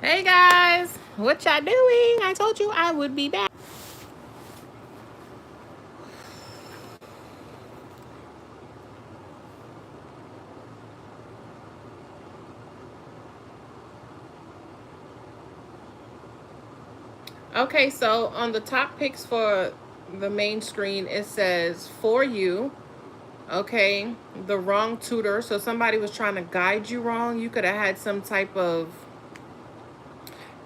Hey guys, what y'all doing? I told you I would be back. Okay, so on the top picks for the main screen, it says for you. Okay, the wrong tutor. So somebody was trying to guide you wrong. You could have had some type of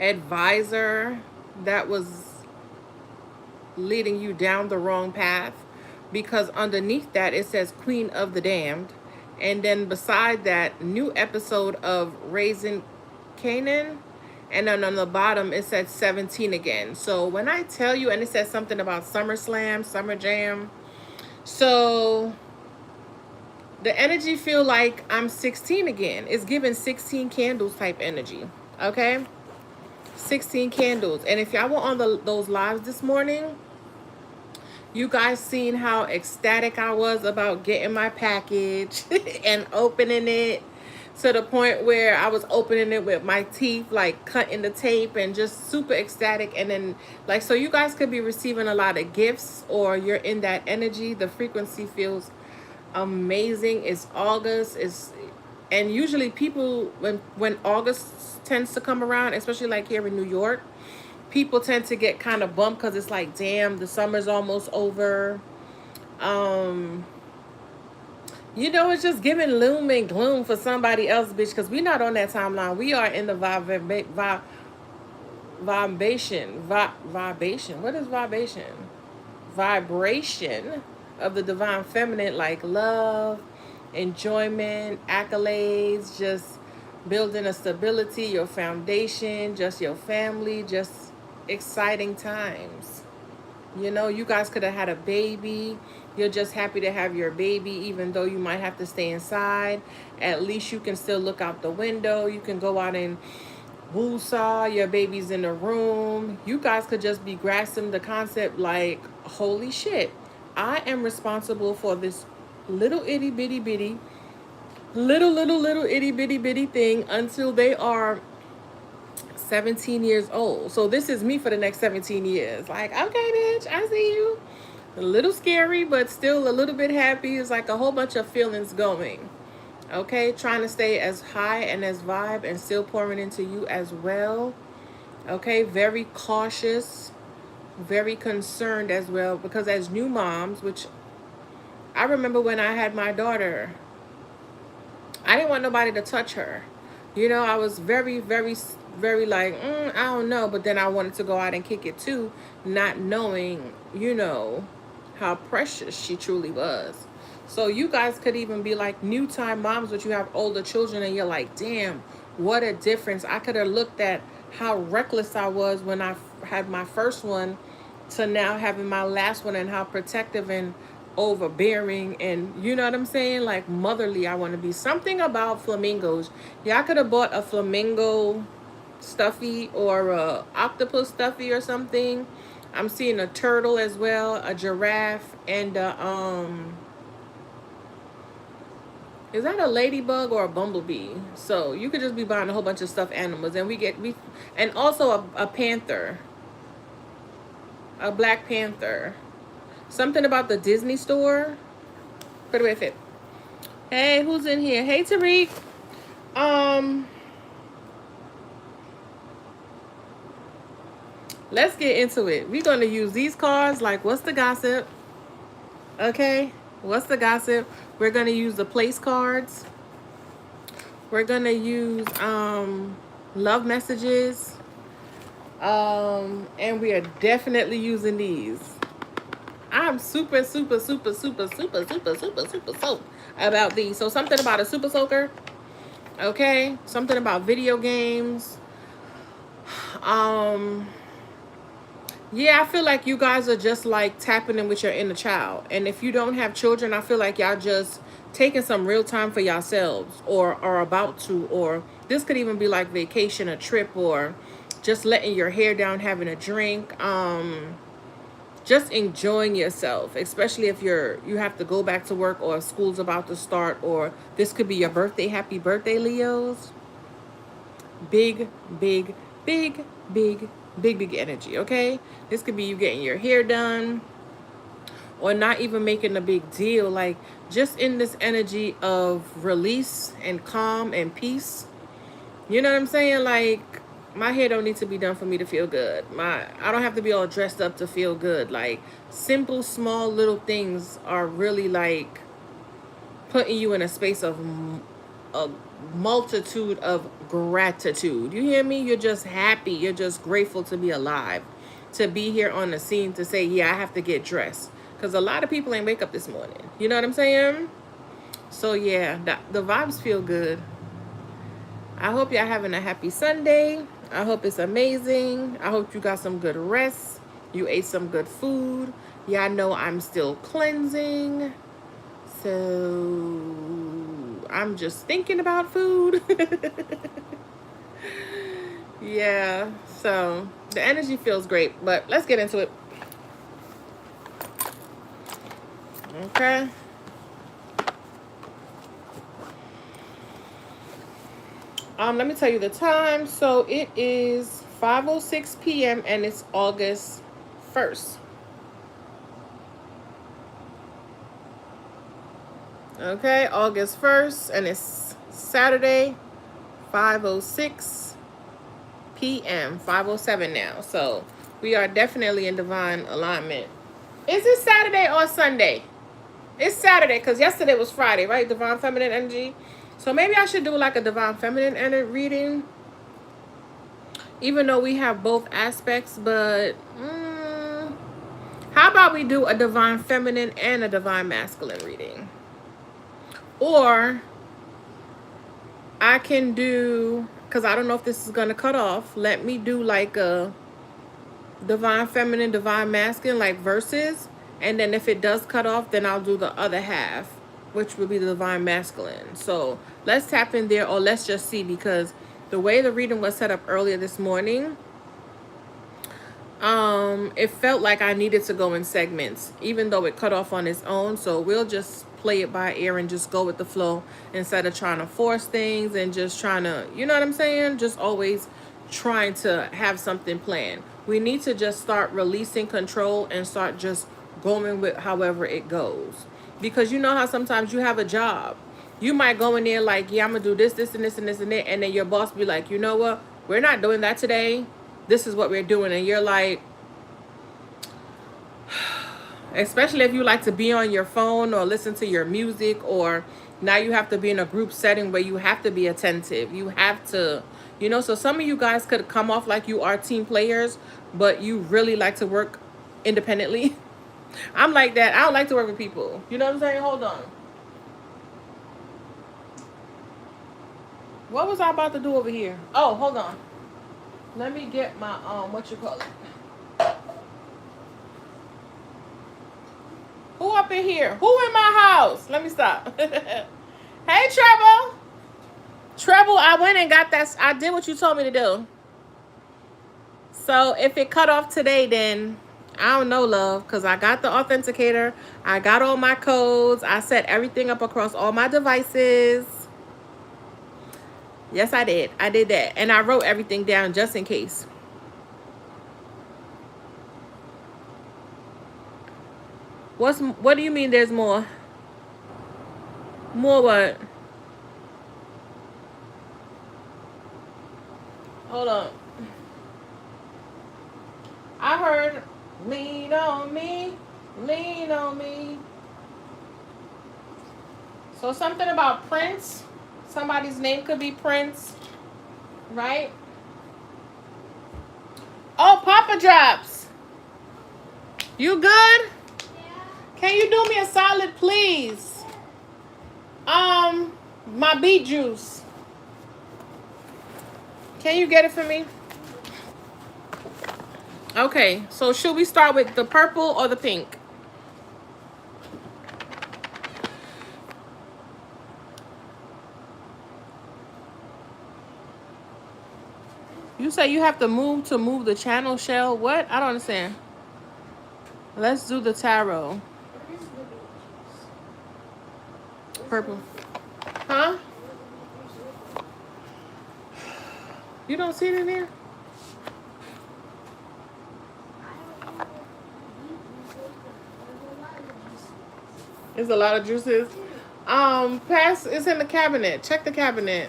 advisor that was leading you down the wrong path, because underneath that it says Queen of the Damned, and then beside that, new episode of Raising Canaan, and then on the bottom it said 17 again. So when I tell you, and it says something about SummerSlam, Summer Jam, so the energy feel like I'm 16 again. It's giving 16 candles type energy. Okay, 16 candles. And if y'all were on those lives this morning, you guys seen how ecstatic I was about getting my package and opening it, to the point where I was opening it with my teeth, like cutting the tape, and just super ecstatic. And then, like, so you guys could be receiving a lot of gifts, or you're in that energy. The frequency feels amazing. It's August. And usually people, when August tends to come around, especially like here in New York, people tend to get kind of bummed because it's like, damn, the summer's almost over. Um, it's just giving loom and gloom for somebody else, bitch, because we're not on that timeline. We are in the vibration. What is vibration? Vibration of the divine feminine, like love, enjoyment, accolades, just building a stability, your foundation, just your family, just exciting times. You guys could have had a baby. You're just happy to have your baby, even though you might have to stay inside. At least you can still look out the window. You can go out and woo-saw. Your baby's in the room. You guys could just be grasping the concept like, holy shit, I am responsible for this little itty bitty bitty, little itty bitty bitty thing until they are 17 years old. So this is me for the next 17 years. Like, okay, bitch, I see you. A little scary, but still a little bit happy. It's like a whole bunch of feelings going. Okay, trying to stay as high and as vibe and still pouring into you as well. Okay, very cautious, very concerned as well, because as new moms, which I remember when I had my daughter, I didn't want nobody to touch her. I was very, very, very like, I don't know. But then I wanted to go out and kick it too, not knowing, how precious she truly was. So you guys could even be like new time moms, but you have older children, and you're like, damn, what a difference. I could have looked at how reckless I was when I had my first one, to now having my last one, and how protective and overbearing, and you know what I'm saying, like motherly I want to be. Something about flamingos. Y'all could have bought a flamingo stuffy, or a octopus stuffy or something. I'm seeing a turtle as well, a giraffe, and is that a ladybug or a bumblebee? So you could just be buying a whole bunch of stuffed animals, and and also a panther, a black panther. Something about the Disney store. Put away fit. Hey, who's in here? Hey, Tariq. Um, let's get into it. We're gonna use these cards. Like, what's the gossip? Okay, what's the gossip? We're gonna use the place cards. We're gonna use love messages. And we are definitely using these. I'm super, super, super, super, super, super, super, super soaked about these. So something about a super soaker. Okay, something about video games. Um, yeah, I feel like you guys are just like tapping in with your inner child. And if you don't have children, I feel like y'all just taking some real time for yourselves, or are about to, or this could even be like vacation, a trip, or just letting your hair down, having a drink, just enjoying yourself, especially if you have to go back to work, or school's about to start, or this could be your birthday. Happy birthday, Leos. big, big, big, big, big energy, okay? This could be you getting your hair done or not even making a big deal. Like, just in this energy of release and calm and peace. You know what I'm saying? Like, my hair don't need to be done for me to feel good. I don't have to be all dressed up to feel good. Like, simple, small, little things are really like putting you in a space of a multitude of gratitude. You hear me? You're just happy. You're just grateful to be alive, to be here on the scene, to say, yeah, I have to get dressed. Because a lot of people ain't wake up this morning. You know what I'm saying? So yeah, the vibes feel good. I hope y'all having a happy Sunday. I hope it's amazing. I hope you got some good rest. You ate some good food. Y'all know I'm still cleansing. So I'm just thinking about food. Yeah, so the energy feels great, but let's get into it. Okay. Let me tell you the time. So it is 5:06 p.m. and it's August 1st. Okay, August 1st, and it's Saturday, 5:06 p.m. 5:07 now. So we are definitely in divine alignment. Is it Saturday or Sunday? It's Saturday because yesterday was Friday, right? Divine feminine energy. So maybe I should do like a divine feminine energy reading, even though we have both aspects. But how about we do a divine feminine and a divine masculine reading? Or I can do, because I don't know if this is going to cut off, let me do like a divine feminine, divine masculine, like verses. And then if it does cut off, then I'll do the other half, which will be the divine masculine. So let's tap in there, or let's just see, because the way the reading was set up earlier this morning, it felt like I needed to go in segments, even though it cut off on its own. So we'll just play it by ear and just go with the flow instead of trying to force things and just trying to, you know what I'm saying? Just always trying to have something planned. We need to just start releasing control and start just going with however it goes. Because you know how sometimes you have a job. You might go in there like, yeah, I'm going to do this, this, and this, and this, and that. And then your boss be like, you know what? We're not doing that today. This is what we're doing. And you're like, especially if you like to be on your phone or listen to your music, or now you have to be in a group setting where you have to be attentive. You have to, you know, so some of you guys could come off like you are team players, but you really like to work independently. I'm like that. I don't like to work with people. You know what I'm saying? Hold on. What was I about to do over here? Oh, hold on. Let me get my, what you call it? Who up in here? Who in my house? Let me stop. Hey, Treble. Treble, I went and got that. I did what you told me to do. So if it cut off today, then I don't know, love, because I got the authenticator. I got all my codes. I set everything up across all my devices. Yes, I did. I did that. And I wrote everything down just in case. What do you mean there's more? More what? Hold on. I heard lean on me, lean on me. So something about Prince. Somebody's name could be Prince, right? Oh, Papa Drops. You good? Yeah. Can you do me a solid, please? My beet juice. Can you get it for me? Okay, so should we start with the purple or the pink? You say you have to move the channel, Shell. What? I don't understand. Let's do the tarot. Purple. Huh? You don't see it in there? There's a lot of juices. Pass. It's in the cabinet. Check the cabinet.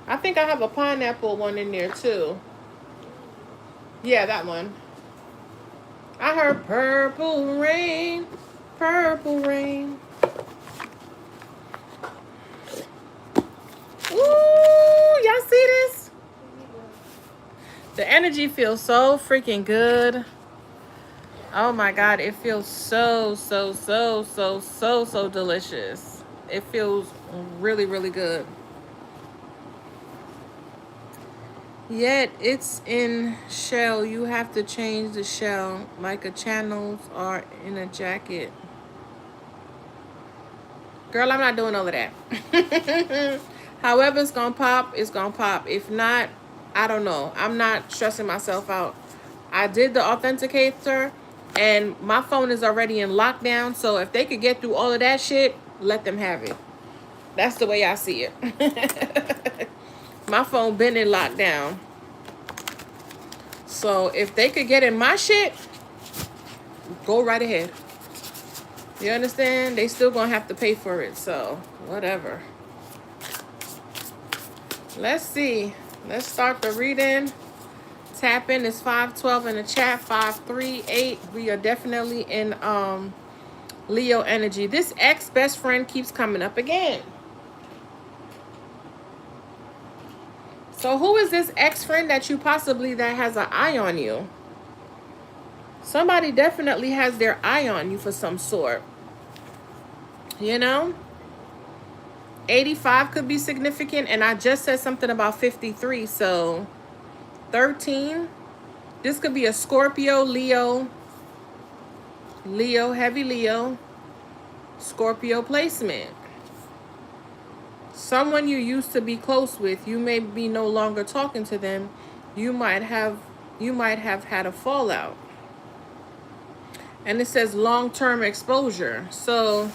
I think I have a pineapple one in there too. Yeah, that one. I heard purple rain, purple rain. Ooh, y'all see this? The energy feels so freaking good. Oh my God, it feels so delicious. It feels really, really good. Yet it's in shell. You have to change the shell like a channels are in a jacket. Girl, I'm not doing all of that. However it's gonna pop, it's gonna pop. If not, I don't know. I'm not stressing myself out. I did the authenticator and my phone is already in lockdown. So if they could get through all of that shit, let them have it. That's the way I see it. My phone been in lockdown. So if they could get in my shit, go right ahead. You understand? They still gonna have to pay for it. So whatever. Let's see. Let's start the reading. Tap in. It's 512 in the chat. 538. We are definitely in Leo energy. This ex-best friend keeps coming up again. So who is this ex-friend that you possibly that has an eye on you? Somebody definitely has their eye on you for some sort. You know? 85 could be significant. And I just said something about 53. So 13. This could be a Scorpio, Leo, heavy Leo, Scorpio placement. Someone you used to be close with, you may be no longer talking to them. You might have had a fallout. And it says long-term exposure. So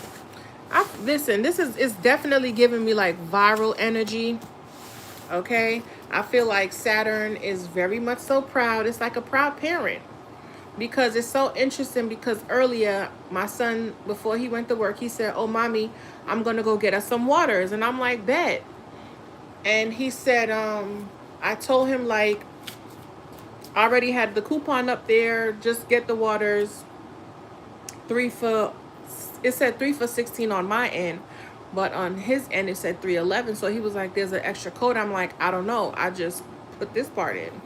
listen, this is definitely giving me like viral energy. Okay? I feel like Saturn is very much so proud. It's like a proud parent. Because it's so interesting because earlier, my son, before he went to work, he said, oh, mommy, I'm going to go get us some waters. And I'm like, bet. And he said, I told him, like, I already had the coupon up there. Just get the waters. It said 3 for 16 on my end. But on his end, it said 311. So he was like, there's an extra code. I'm like, I don't know. I just put this part in.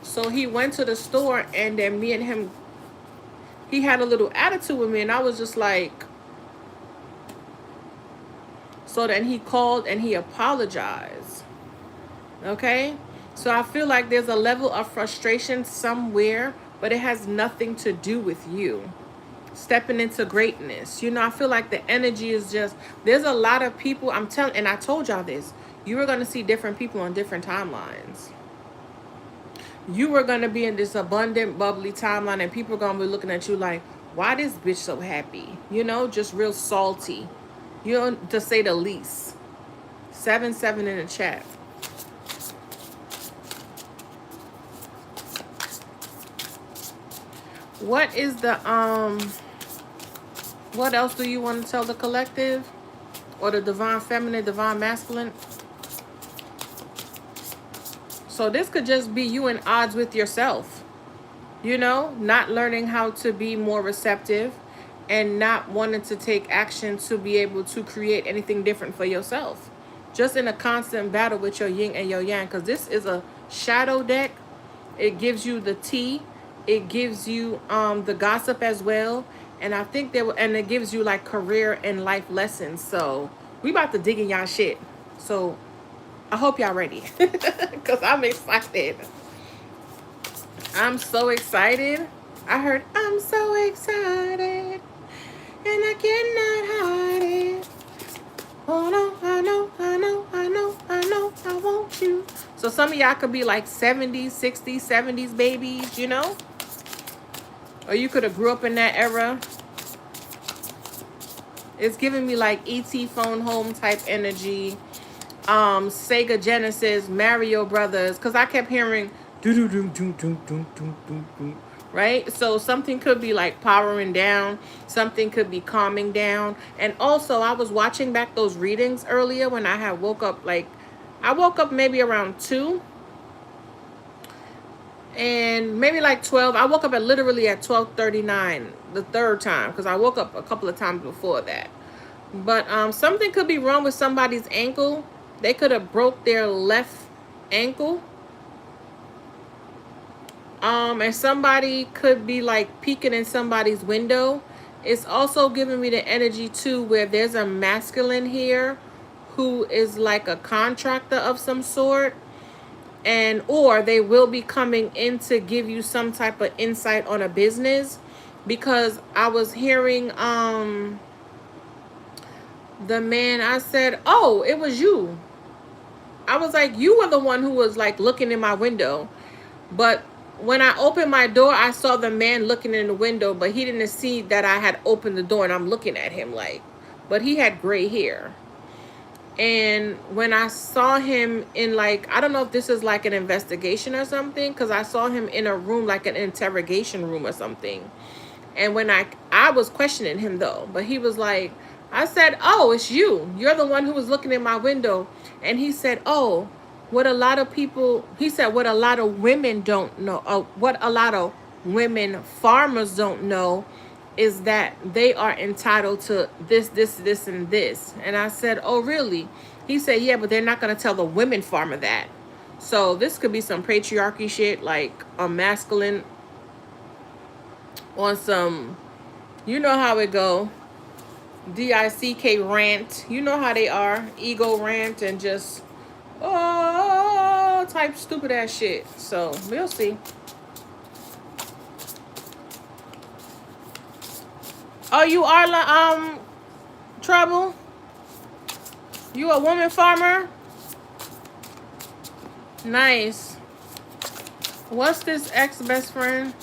So he went to the store, and then me and him, he had a little attitude with me, and I was just like, so then he called and he apologized. Okay? So I feel like there's a level of frustration somewhere, but it has nothing to do with you stepping into greatness. You know, I feel like the energy is just, there's a lot of people, I'm telling, and I told y'all this, you are going to see different people on different timelines. You are going to be in this abundant, bubbly timeline, and people are going to be looking at you like, why this bitch so happy? You know, just real salty. You know, to say the least. 77 in the chat. What is the, what else do you want to tell the collective? Or the divine feminine, divine masculine? So this could just be you in odds with yourself. You know, not learning how to be more receptive and not wanting to take action to be able to create anything different for yourself. Just in a constant battle with your yin and your yang. Because this is a shadow deck. It gives you the tea. It gives you the gossip as well. And I think and it gives you like career and life lessons. So we about to dig in y'all shit. So I hope y'all ready. Because I'm excited. I'm so excited. I heard I'm so excited. And I cannot hide it. Oh no, I know, I know, I know, I know, I want you. So some of y'all could be like 70s, 60s, 70s babies, you know? Or you could have grew up in that era. It's giving me like E.T. phone home type energy. Sega Genesis, Mario Brothers, because I kept hearing do do do do do do do do do. Right? So something could be like powering down, something could be calming down. And also I was watching back those readings earlier when I had woke up, like I woke up maybe around 2 and maybe like 12. I woke up at literally at 12:39 the third time because I woke up a couple of times before that. But something could be wrong with somebody's ankle. They could have broke their left ankle. And somebody could be like peeking in somebody's window. It's also giving me the energy too where there's a masculine here who is like a contractor of some sort, and or they will be coming in to give you some type of insight on a business, because I was hearing the man, I said, oh, it was you. I was like, you were the one who was like looking in my window. But when I opened my door, I saw the man looking in the window, but he didn't see that I had opened the door and I'm looking at him like, but he had gray hair. And when I saw him in like, I don't know if this is like an investigation or something, because I saw him in a room, like an interrogation room or something. And when I was questioning him though, but he was like, I said, oh, it's you. You're the one who was looking in my window. And he said, oh, what a lot of people, he said, what a lot of women don't know, what a lot of women farmers don't know is that they are entitled to this, this, this, and this. And I said, oh, really? He said, yeah, but they're not going to tell the women farmer that. So this could be some patriarchy shit, like a masculine on some, you know how it go, DICK rant. You know how they are, ego rant and just, oh, type stupid ass shit. So we'll see. Oh, you are Trouble? You a woman farmer? Nice. What's this ex-best friend?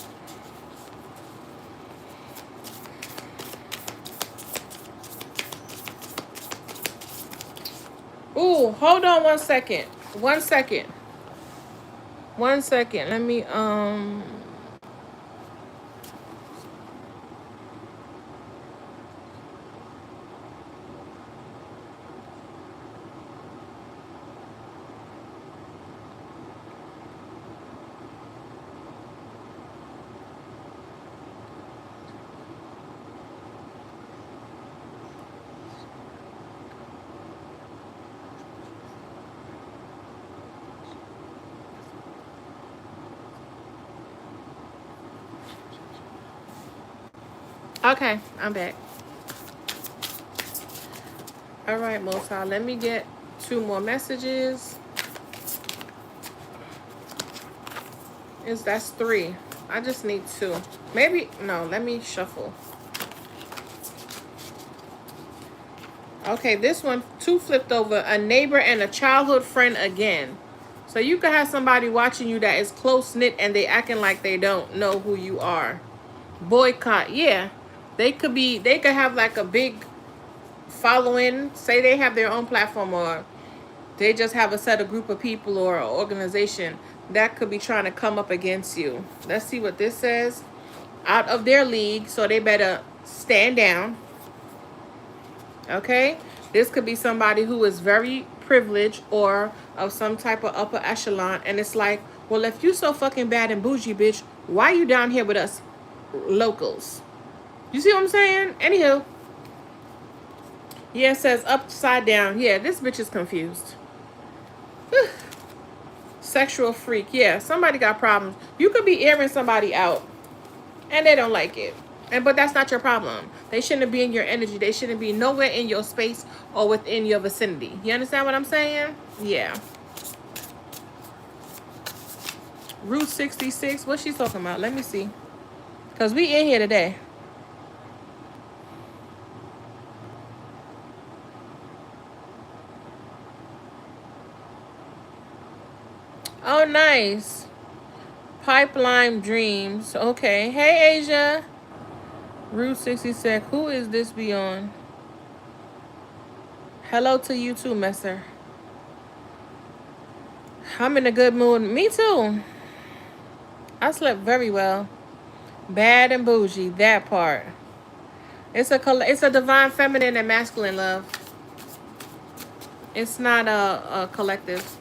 Ooh, hold on 1 second. 1 second. 1 second. Let me okay, I'm back. All right, Motar, let me get 2 more messages. That's 3. I just need 2. Maybe, no, let me shuffle. Okay, this one, 2 flipped over. A neighbor and a childhood friend again. So you could have somebody watching you that is close-knit and they acting like they don't know who you are. Boycott, yeah. They could have like a big following. Say they have their own platform, or they just have a set of group of people or an organization that could be trying to come up against you. Let's see what this says. Out of their league, so they better stand down. Okay? This could be somebody who is very privileged or of some type of upper echelon, and it's like, well, if you so fucking bad and bougie, bitch, why you down here with us locals? You see what I'm saying? Anywho. Yeah, it says upside down. Yeah, this bitch is confused. Sexual freak. Yeah, somebody got problems. You could be airing somebody out and they don't like it. But that's not your problem. They shouldn't be in your energy. They shouldn't be nowhere in your space or within your vicinity. You understand what I'm saying? Yeah. Route 66. What's she talking about? Let me see. Because we in here today. Oh, nice. Pipeline Dreams. Okay. Hey, Asia. Route 66. Who is this beyond? Hello to you too, Messer. I'm in a good mood. Me too. I slept very well. Bad and bougie, that part. It's a divine feminine and masculine love. It's not a collective.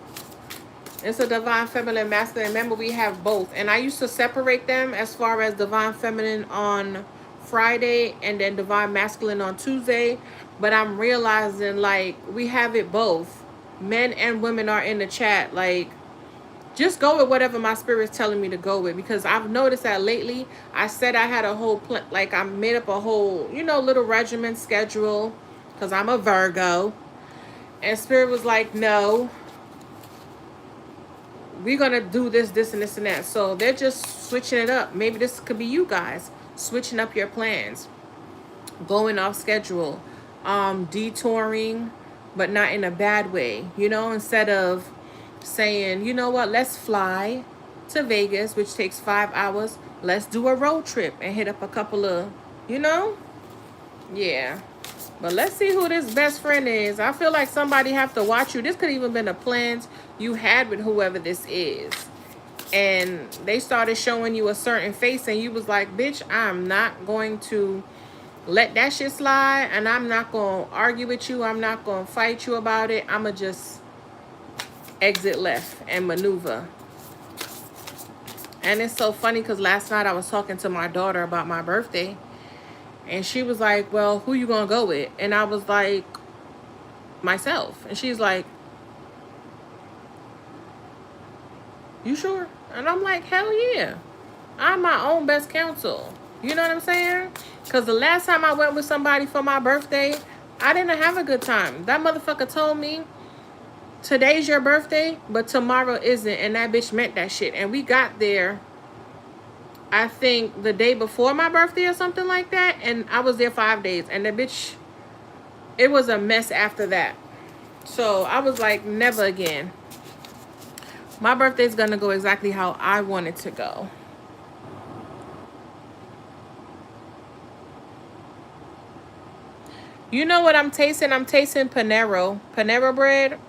It's a divine feminine masculine. Remember, we have both. And I used to separate them as far as divine feminine on Friday and then divine masculine on Tuesday. But I'm realizing, like, we have it both. Men and women are in the chat. Like, just go with whatever my spirit's telling me to go with. Because I've noticed that lately, I said I had a whole, like, I made up a whole, little regimen schedule. Because I'm a Virgo. And spirit was like, no, we're going to do this, this, and this, and that. So they're just switching it up. Maybe this could be you guys switching up your plans, going off schedule, detouring, but not in a bad way. Instead of saying, you know what, let's fly to Vegas, which takes 5 hours. Let's do a road trip and hit up a couple of, yeah. But let's see who this best friend is. I feel like somebody have to watch you. This could even been the plans you had with whoever this is. And they started showing you a certain face and you was like, bitch, I'm not going to let that shit slide. And I'm not going to argue with you. I'm not going to fight you about it. I'm going to just exit left and maneuver. And it's so funny because last night I was talking to my daughter about my birthday. And she was like, well, who you gonna go with? And I was like, myself. And she's like, you sure? And I'm like, hell yeah. I'm my own best counsel. You know what I'm saying? Because the last time I went with somebody for my birthday, I didn't have a good time. That motherfucker told me, today's your birthday, but tomorrow isn't. And that bitch meant that shit. And we got there, I think the day before my birthday or something like that. And I was there 5 days. And the bitch, it was a mess after that. So I was like, never again. My birthday's going to go exactly how I want it to go. You know what I'm tasting? I'm tasting Panero. Panero bread.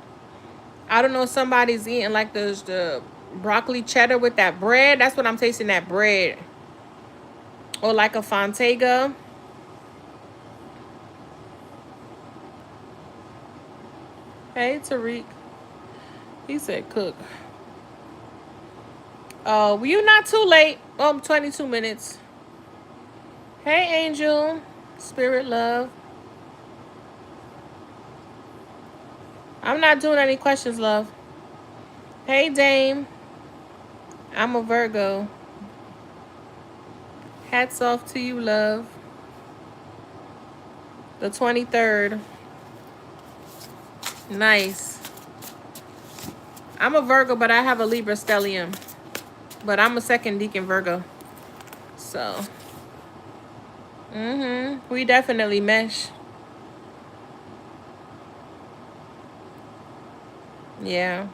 I don't know if somebody's eating like the broccoli cheddar with that bread. That's what I'm tasting, that bread. Or like a Fontega. Hey, Tariq. He said cook. Oh, well, you not too late. 22 minutes. Hey, Angel. Spirit love. I'm not doing any questions, love. Hey, Dame. I'm a Virgo. Hats off to you, love. The 23rd. Nice. I'm a Virgo, but I have a Libra stellium. But I'm a second deacon Virgo. So. We definitely mesh. Yeah.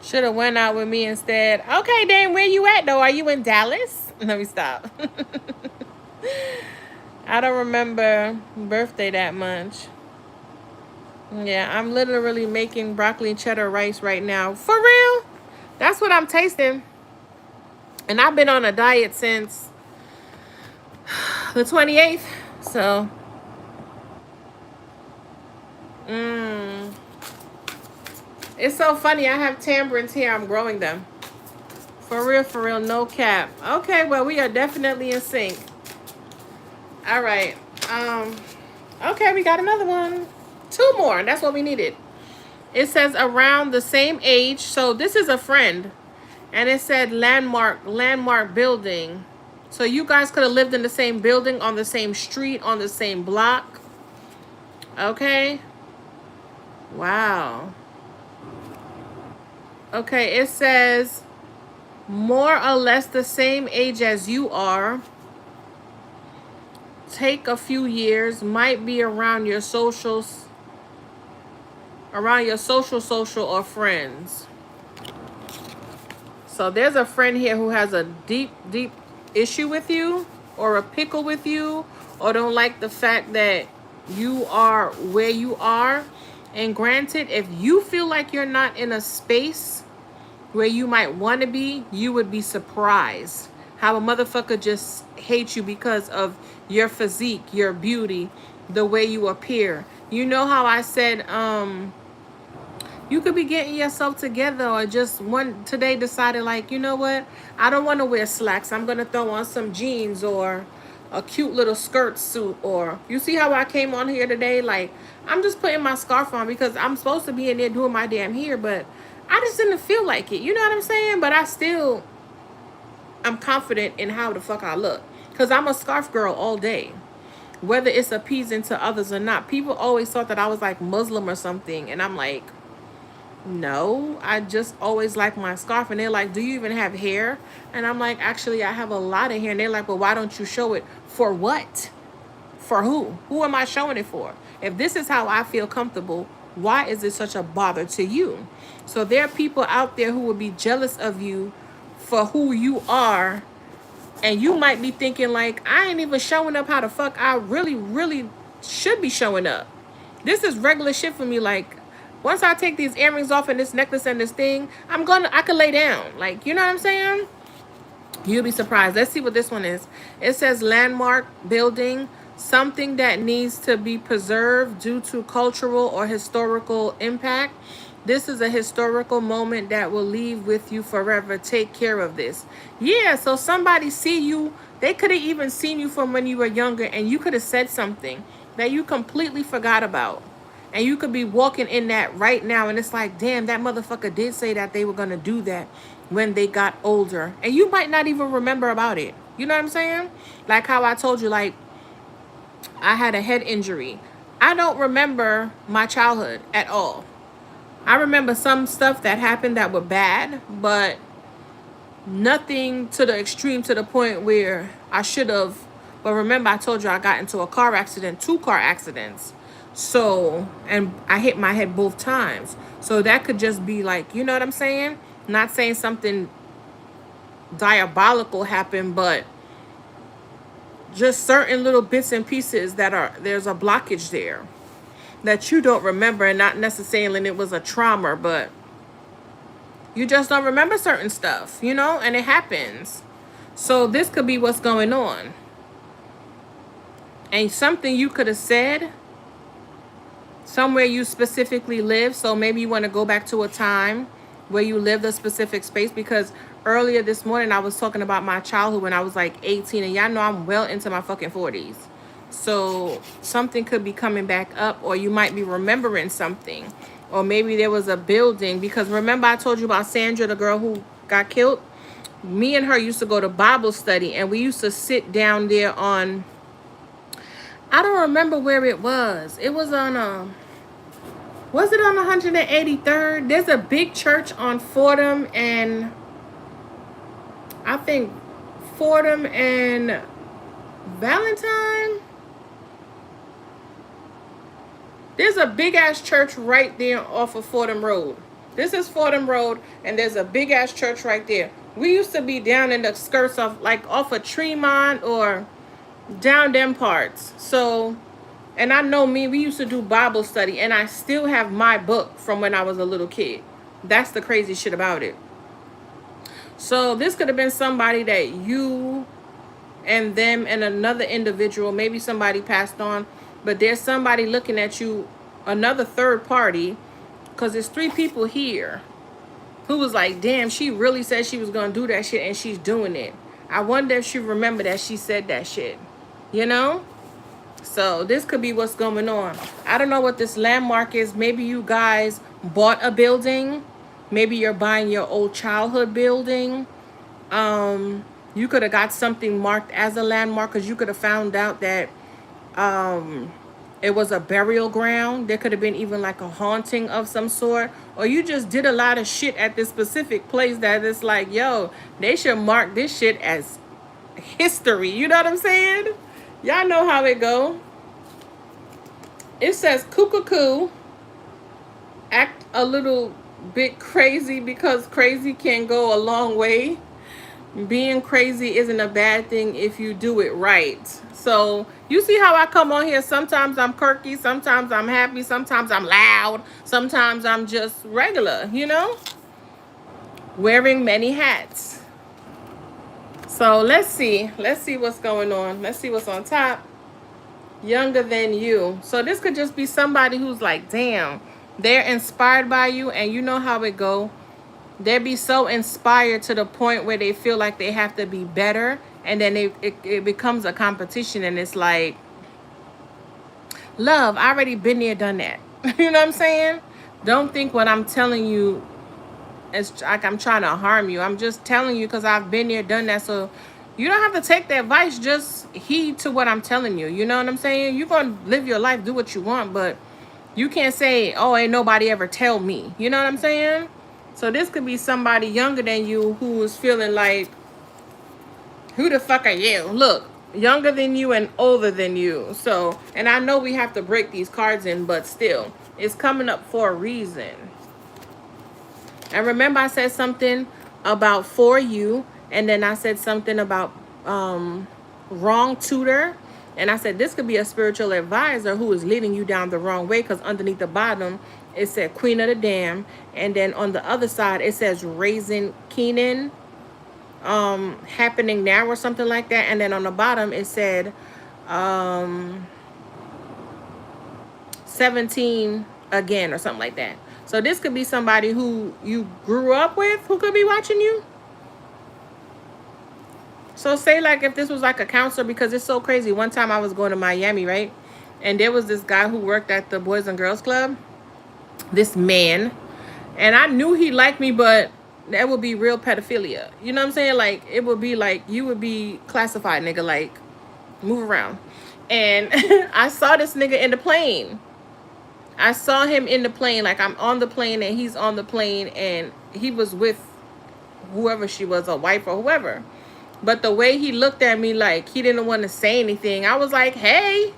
Should have went out with me instead. Okay, Dame, where you at, though? Are you in Dallas? Let me stop. I don't remember birthday that much. Yeah, I'm literally making broccoli and cheddar rice right now. For real? That's what I'm tasting. And I've been on a diet since the 28th. So. It's so funny. I have tambourines here. I'm growing them. For real, no cap. Okay, well, we are definitely in sync. All right. Okay, we got another one. 2 more. That's what we needed. It says around the same age. So this is a friend. And it said landmark building. So you guys could have lived in the same building, on the same street, on the same block. Okay. Wow. Okay, it says more or less the same age as you are. Take a few years, might be around your socials, social or friends. So there's a friend here who has a deep issue with you, or a pickle with you, or don't like the fact that you are where you are. And granted, if you feel like you're not in a space where you might want to be, you would be surprised how a motherfucker just hates you because of your physique, your beauty, the way you appear. You know how I said, you could be getting yourself together, or just one today decided like, you know what? I don't want to wear slacks. I'm going to throw on some jeans or a cute little skirt suit. Or you see how I came on here today? Like, I'm just putting my scarf on because I'm supposed to be in there doing my damn hair, but I just didn't feel like it. You know what I'm saying? But I'm confident in how the fuck I look. Because I'm a scarf girl all day. Whether it's appeasing to others or not. People always thought that I was like Muslim or something. And I'm like, no, I just always like my scarf. And they're like, do you even have hair? And I'm like, actually, I have a lot of hair. And they're like, well, why don't you show it? For what? For who? Who am I showing it for? If this is how I feel comfortable, why is it such a bother to you? So there are people out there who will be jealous of you for who you are. And you might be thinking like, I ain't even showing up how the fuck I really, really should be showing up. This is regular shit for me. Like, once I take these earrings off and this necklace and this thing, I could lay down. Like, you know what I'm saying? You'll be surprised. Let's see what this one is. It says landmark building, something that needs to be preserved due to cultural or historical impact. This is a historical moment that will leave with you forever. Take care of this. Yeah, so somebody see you. They could have even seen you from when you were younger, and you could have said something that you completely forgot about. And you could be walking in that right now, and it's like, damn, that motherfucker did say that they were going to do that when they got older. And you might not even remember about it. You know what I'm saying? Like how I told you, like, I had a head injury. I don't remember my childhood at all. I remember some stuff that happened that were bad, but nothing to the extreme to the point where I should have. But remember, I told you I got into a car accident, 2 car accidents. So, and I hit my head both times. So that could just be like, you know what I'm saying? Not saying something diabolical happened, but just certain little bits and pieces there's a blockage there that you don't remember, and not necessarily it was a trauma, but you just don't remember certain stuff, you know, and it happens. So this could be what's going on. And something you could have said somewhere you specifically live. So maybe you want to go back to a time where you lived a specific space, because earlier this morning I was talking about my childhood when I was like 18, and y'all know I'm well into my fucking 40s. So something could be coming back up, or you might be remembering something, or maybe there was a building. Because remember I told you about Sandra, the girl who got killed? Me and her used to go to Bible study, and we used to sit down there on, I don't remember where it was. It was on was it on 183rd? There's a big church on Fordham and I think Fordham and Valentine. There's a big ass church right there off of Fordham Road. This is Fordham Road, and there's a big ass church right there. We used to be down in the skirts of like off of Tremont or down them parts. So, and I know me, we used to do Bible study, and I still have my book from when I was a little kid. That's the crazy shit about it. So this could have been somebody that you and them and another individual, maybe somebody passed on, but there's somebody looking at you, another third party, because there's 3 people here who was like, damn, she really said she was going to do that shit, and she's doing it. I wonder if she remembered that she said that shit, you know? So this could be what's going on. I don't know what this landmark is. Maybe you guys bought a building. Maybe you're buying your old childhood building. You could have got something marked as a landmark, because you could have found out that it was a burial ground. There could have been even like a haunting of some sort. Or you just did a lot of shit at this specific place that it's like, yo, they should mark this shit as history. You know what I'm saying? Y'all know how it go. It says cuckoo, act a little bit crazy, because crazy can go a long way. Being crazy isn't a bad thing if you do it right. So you see how I come on here. Sometimes I'm quirky, sometimes I'm happy, sometimes I'm loud, sometimes I'm just regular, you know? Wearing many hats. So let's see. Let's see what's going on. Let's see what's on top. Younger than you. So this could just be somebody who's like, damn, they're inspired by you, and you know how it go. They be so inspired to the point where they feel like they have to be better, and then it becomes a competition, and it's like, love, I already been there, done that. You know what I'm saying? Don't think what I'm telling you is like I'm trying to harm you. I'm just telling you because I've been there, done that. So you don't have to take the advice. Just heed to what I'm telling you. You know what I'm saying? You're going to live your life, do what you want, but you can't say, oh, ain't nobody ever tell me. You know what I'm saying? So this could be somebody younger than you who is feeling like, who the fuck are you? Look, younger than you and older than you. So, and I know we have to break these cards in, but still, it's coming up for a reason. And remember I said something about for you, and then I said something about wrong tutor. And I said this could be a spiritual advisor who is leading you down the wrong way, because underneath the bottom it said Queen of the Dam, and then on the other side it says Raising Kenan, happening now or something like that. And then on the bottom it said 17 again or something like that. So this could be somebody who you grew up with who could be watching you. So say like if this was like a counselor, because it's so crazy. One time I was going to Miami, right? And there was this guy who worked at the Boys and Girls Club. This man. And I knew he liked me, but that would be real pedophilia. You know what I'm saying? Like, it would be like, you would be classified, nigga. Like, move around. And I saw this nigga in the plane. I saw him in the plane. Like, I'm on the plane and he's on the plane, and he was with whoever she was, a wife or whoever. But the way he looked at me, like, he didn't want to say anything. I was like, hey,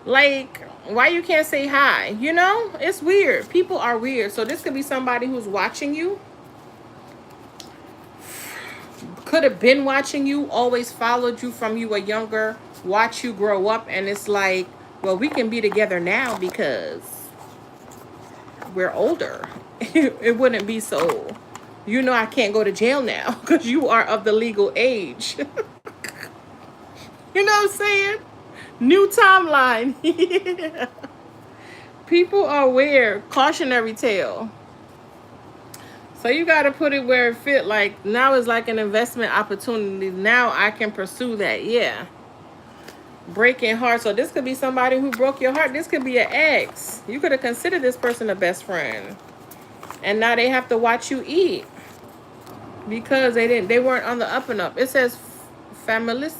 like, why you can't say hi? You know, it's weird. People are weird. So this could be somebody who's watching you. Could have been watching you, always followed you from you were younger, watch you grow up, and it's like, well, we can be together now because we're older. It wouldn't be so, you know, I can't go to jail now because you are of the legal age. You know what I'm saying? New timeline. Yeah. People are weird. Cautionary tale. So you got to put it where it fit. Like, now is like an investment opportunity. Now I can pursue that. Yeah. Breaking heart. So this could be somebody who broke your heart. This could be an ex. You could have considered this person a best friend. And now they have to watch you eat. Because they weren't on the up and up. It says familicide?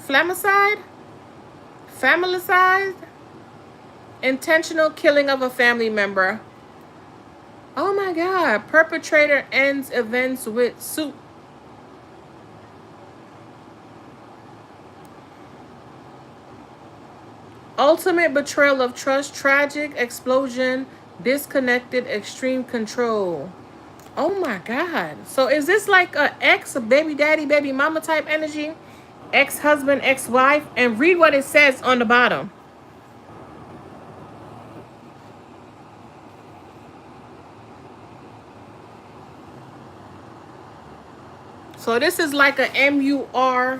Flamicide? Familicide? Intentional killing of a family member. Oh my God. Perpetrator ends events with soup. Ultimate betrayal of trust. Tragic explosion. Disconnected. Extreme control. Oh my God. So is this like a ex, a baby daddy, baby mama type energy? Ex-husband, ex-wife? And read what it says on the bottom. So this is like a MURDER.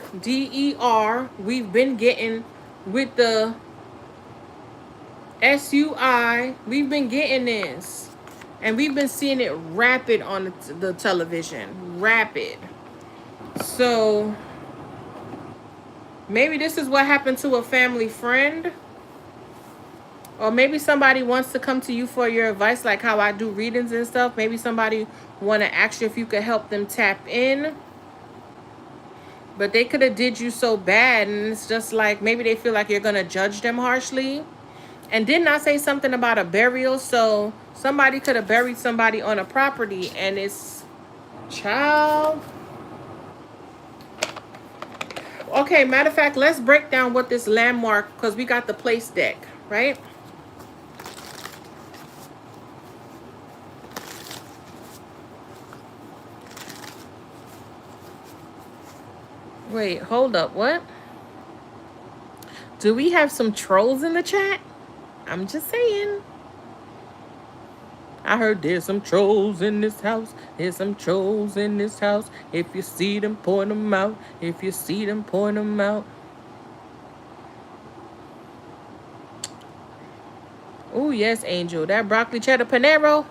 We've been getting with the SUI. We've been getting this. And we've been seeing it rapid on the television. Rapid. So maybe this is what happened to a family friend. Or maybe somebody wants to come to you for your advice, like how I do readings and stuff. Maybe somebody want to ask you if you could help them tap in. But they could have did you so bad, and it's just like maybe they feel like you're going to judge them harshly. And didn't I say something about a burial? So somebody could have buried somebody on a property, and it's child. Okay, matter of fact, let's break down what this landmark, because we got the place deck, right? Wait, hold up. What? Do we have some trolls in the chat? I'm just saying. I heard there's some trolls in this house. There's some trolls in this house. If you see them, point them out. If you see them, point them out. Oh, yes, Angel. That broccoli cheddar Panero.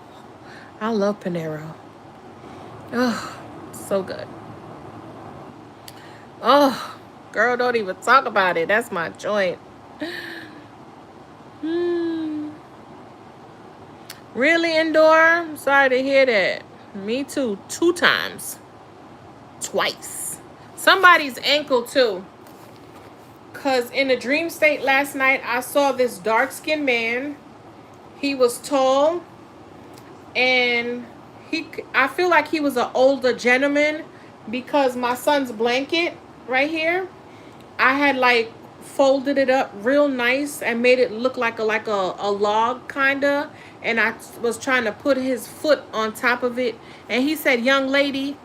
I love Panero. Oh, so good. Oh, girl, don't even talk about it. That's my joint. Really, Indoor? Sorry to hear that. Me too. 2 times. Twice. Somebody's ankle, too. Because in a dream state last night, I saw this dark-skinned man. He was tall. And I feel like he was an older gentleman because my son's blanket right here, I had like folded it up real nice and made it look like a log kinda, and I was trying to put his foot on top of it, and he said, "Young lady,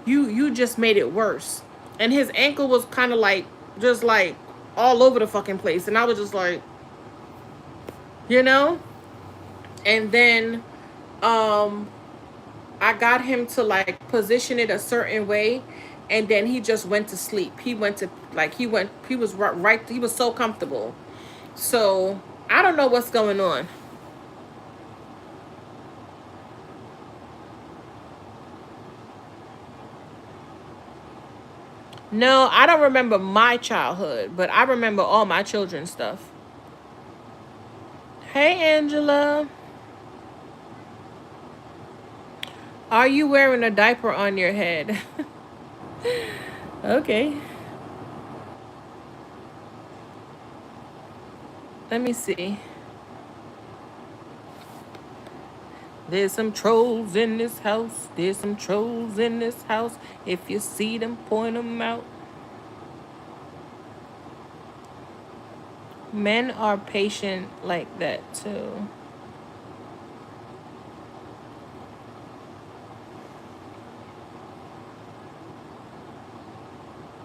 you just made it worse." And his ankle was kind of like just like all over the fucking place, and I was just like, you know. And then I got him to like position it a certain way, and then he just went to sleep. He went to like he was right, he was so comfortable. So I don't know what's going on. No, I don't remember my childhood, but I remember all my children's stuff. Hey, Angela. Are you wearing a diaper on your head? Okay. Let me see. There's some trolls in this house. There's some trolls in this house. If you see them, point them out. Men are patient like that too.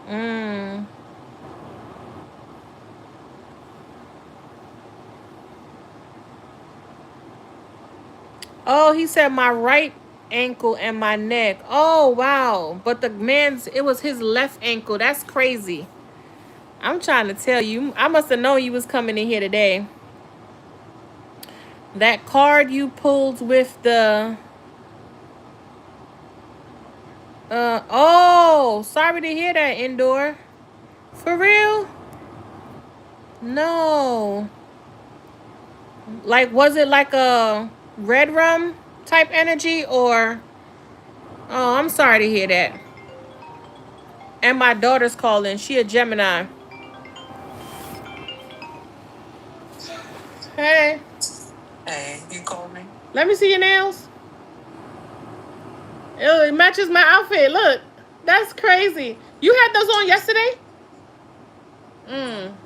Mm. Oh, he said my right ankle and my neck. Oh, wow. But the man's, it was his left ankle. That's crazy. I'm trying to tell you. I must have known you was coming in here today. That card you pulled with the... oh, sorry to hear that, Indoor. For real? No. Like, was it like a red rum type energy or... Oh, I'm sorry to hear that. And my daughter's calling. She a Gemini. Hey. Hey, you called me? Let me see your nails. Ew, it matches my outfit. Look. That's crazy. You had those on yesterday?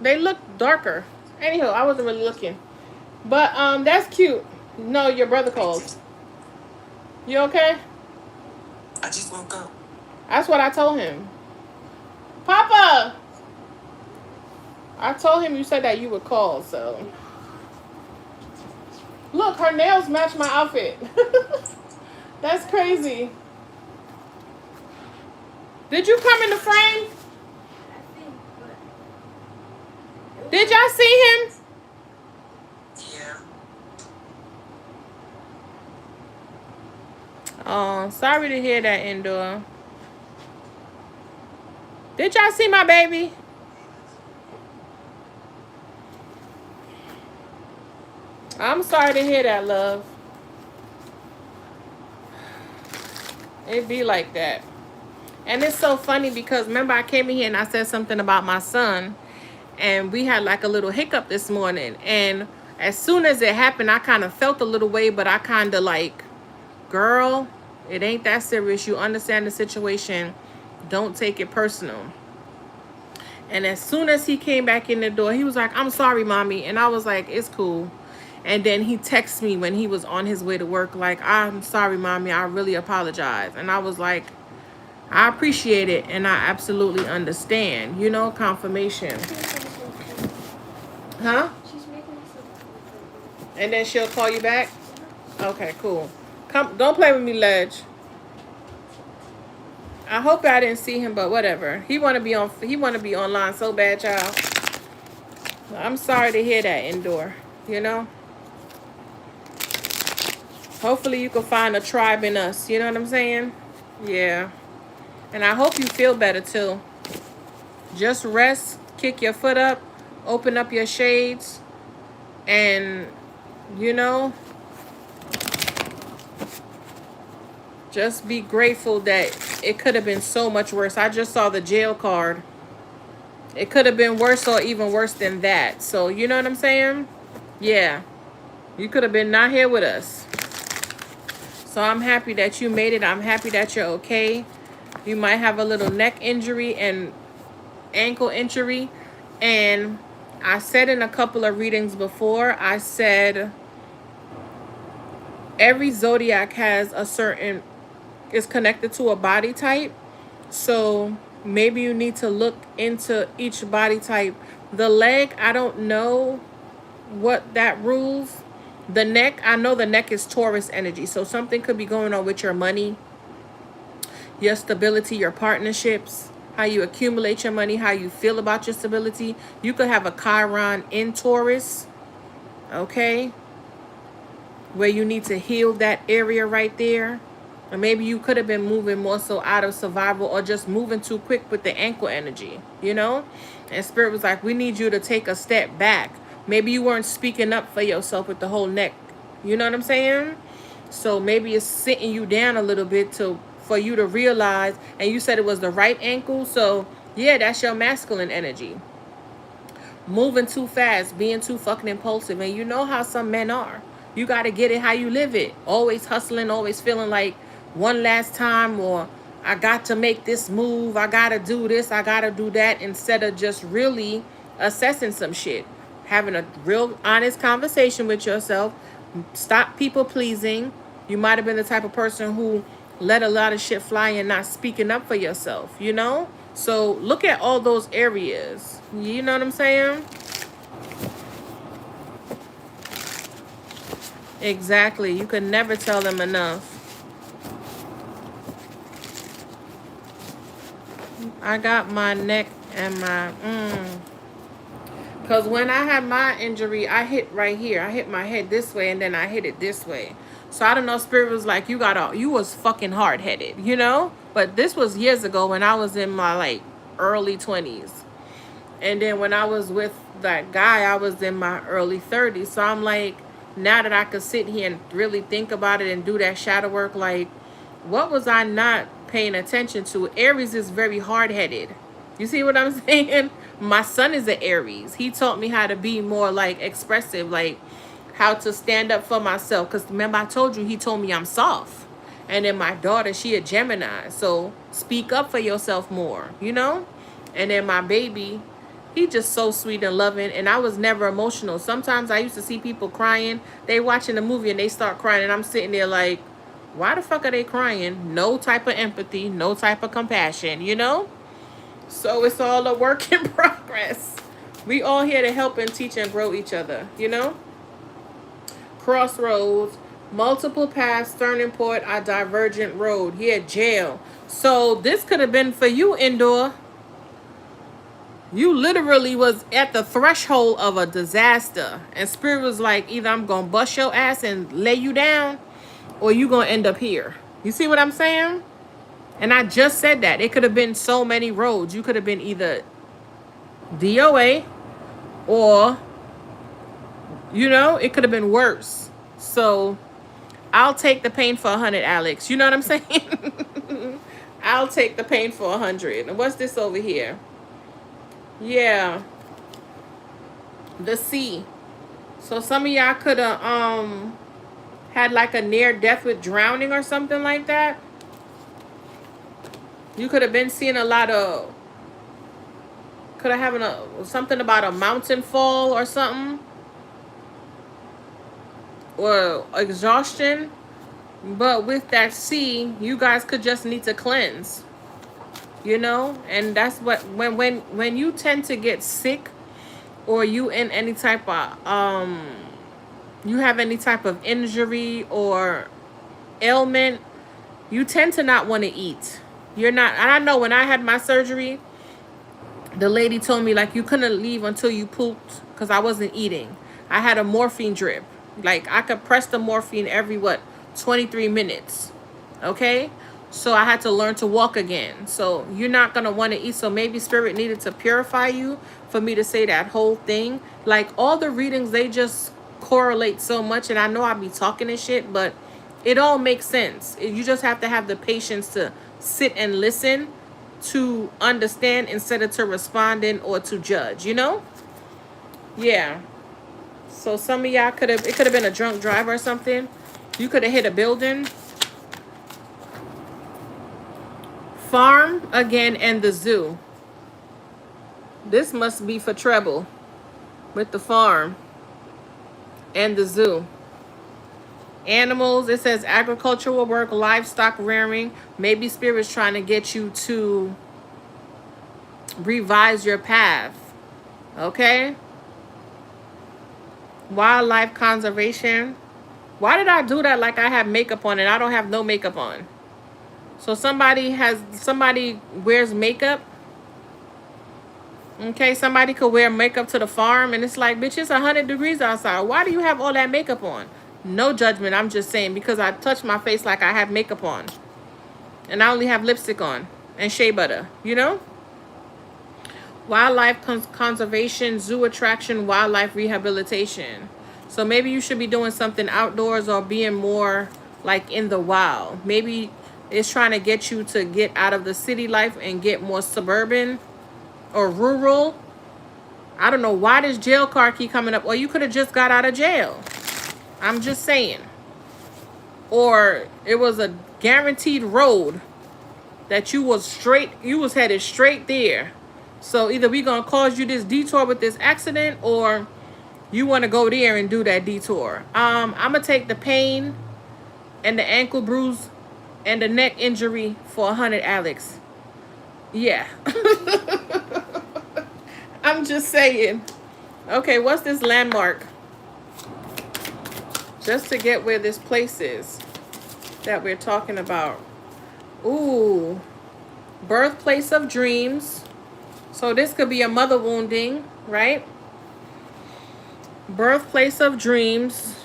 They look darker. Anyhow, I wasn't really looking. But that's cute. No, your brother called. You okay? I just woke up. That's what I told him. Papa! I told him you said that you would call, so. Look, her nails match my outfit. That's crazy. Did you come in the frame? Did y'all see him? Yeah. Oh, sorry to hear that, Indoor. Did y'all see my baby? I'm sorry to hear that, love. It be like that. And it's so funny because remember I came in here and I said something about my son, and we had like a little hiccup this morning, and as soon as it happened I kind of felt a little way, but I kind of like, girl, it ain't that serious. You understand the situation. Don't take it personal. And as soon as he came back in the door, he was like, "I'm sorry, mommy." And I was like, "It's cool." And then he texted me when he was on his way to work, like, "I'm sorry, mommy. I really apologize." And I was like, I appreciate it, and I absolutely understand. You know, confirmation. Huh? And then she'll call you back? Okay, cool. Come, don't play with me, Ledge. I hope I didn't see him, but whatever. He wanna be on. He wanna be online so bad, y'all. I'm sorry to hear that, Indoor. You know. Hopefully you can find a tribe in us. You know what I'm saying? Yeah. And I hope you feel better too. Just rest, kick your foot up, open up your shades, and you know, just be grateful that it could have been so much worse. I just saw the jail card. It could have been worse or even worse than that. So, you know what I'm saying? Yeah. You could have been not here with us. So I'm happy that you made it. I'm happy that you're okay. You might have a little neck injury and ankle injury. And I said in a couple of readings before, I said every zodiac has a certain, is connected to a body type. So maybe you need to look into each body type. The leg, I don't know what that rules. The neck, I know the neck is Taurus energy. So something could be going on with your money, your stability, your partnerships, how you accumulate your money, how you feel about your stability. You could have a Chiron in Taurus, okay, where you need to heal that area right there. Or maybe you could have been moving more so out of survival or just moving too quick with the ankle energy, you know? And Spirit was like, we need you to take a step back. Maybe you weren't speaking up for yourself with the whole neck. You know what I'm saying? So maybe it's sitting you down a little bit for you to realize. And you said it was the right ankle. So yeah, that's your masculine energy. Moving too fast, being too fucking impulsive. And you know how some men are. You got to get it how you live it. Always hustling, always feeling like one last time, or I got to make this move. I got to do this. I got to do that, instead of just really assessing some shit. Having a real honest conversation with yourself. Stop people pleasing. You might have been the type of person who let a lot of shit fly and not speaking up for yourself, you know? So look at all those areas. You know what I'm saying? Exactly. You can never tell them enough. I got my neck and my because when I had my injury, I hit right here. I hit my head this way and then I hit it this way. So I don't know, Spirit was like, you was fucking hard-headed, you know? But this was years ago when I was in my like early 20s. And then when I was with that guy, I was in my early 30s. So I'm like, now that I could sit here and really think about it and do that shadow work, like, what was I not paying attention to? Aries is very hard-headed. You see what I'm saying? My son is an Aries. He taught me how to be more like expressive, like how to stand up for myself. Because remember I told you, he told me I'm soft. And then my daughter, she a Gemini. So speak up for yourself more, you know? And then my baby, he just so sweet and loving. And I was never emotional. Sometimes I used to see people crying. They watching the movie and they start crying. And I'm sitting there like, why the fuck are they crying? No type of empathy, no type of compassion, you know? So it's all a work in progress. We all here to help and teach and grow each other, you know? Crossroads, multiple paths, turning point, a divergent road. Here, jail. So this could have been for you, Indoor. You literally was at the threshold of a disaster. And Spirit was like, either I'm going to bust your ass and lay you down, or you going to end up here. You see what I'm saying? And I just said that. It could have been so many roads. You could have been either DOA or, you know, it could have been worse. So I'll take the pain for 100, Alex. You know what I'm saying? I'll take the pain for 100. And what's this over here? Yeah. The sea. So some of y'all could have had like a near death with drowning or something like that. You could have been seeing a lot of, could have having something about a mountain fall or something, or exhaustion. But with that sea, you guys could just need to cleanse. you know. And that's what, when you tend to get sick, or you in any type of you have any type of injury or ailment, you tend to not want to eat. You're not, and I know when I had my surgery, the lady told me like you couldn't leave until you pooped because I wasn't eating. I had a morphine drip. Like I could press the morphine every 23 minutes. Okay? So I had to learn to walk again. So you're not going to want to eat. So maybe spirit needed to purify you for me to say that whole thing. Like all the readings, they just correlate so much. And I know I be talking and shit, but it all makes sense. You just have to have the patience to sit and listen, to understand instead of to responding or to judge, you know? Yeah. So some of y'all could have, it could have been a drunk driver or something. You could have hit a building. Farm again and the zoo. This must be for treble with the farm and the zoo. Animals, it says agricultural work, livestock rearing. Maybe spirit's trying to get you to revise your path. Okay? Wildlife conservation. Why did I do that like I have makeup on and I don't have no makeup on? So somebody wears makeup. Okay, somebody could wear makeup to the farm and it's like, bitch, it's 100 degrees outside. Why do you have all that makeup on? No judgment, I'm just saying because I touch my face like I have makeup on. And I only have lipstick on and shea butter, you know? Wildlife conservation, zoo attraction, wildlife rehabilitation. So maybe you should be doing something outdoors or being more like in the wild. Maybe it's trying to get you to get out of the city life and get more suburban or rural. I don't know why this jail card keep coming up. Or you could have just got out of jail. I'm just saying. Or it was a guaranteed road that you was headed straight there. So either we gonna cause you this detour with this accident, or you want to go there and do that detour. I'm gonna take the pain and the ankle bruise and the neck injury for 100, Alex. Yeah. I'm just saying. Okay, what's this landmark? Just to get where this place is that we're talking about. Ooh. Birthplace of dreams. So this could be a mother wounding, right? Birthplace of dreams.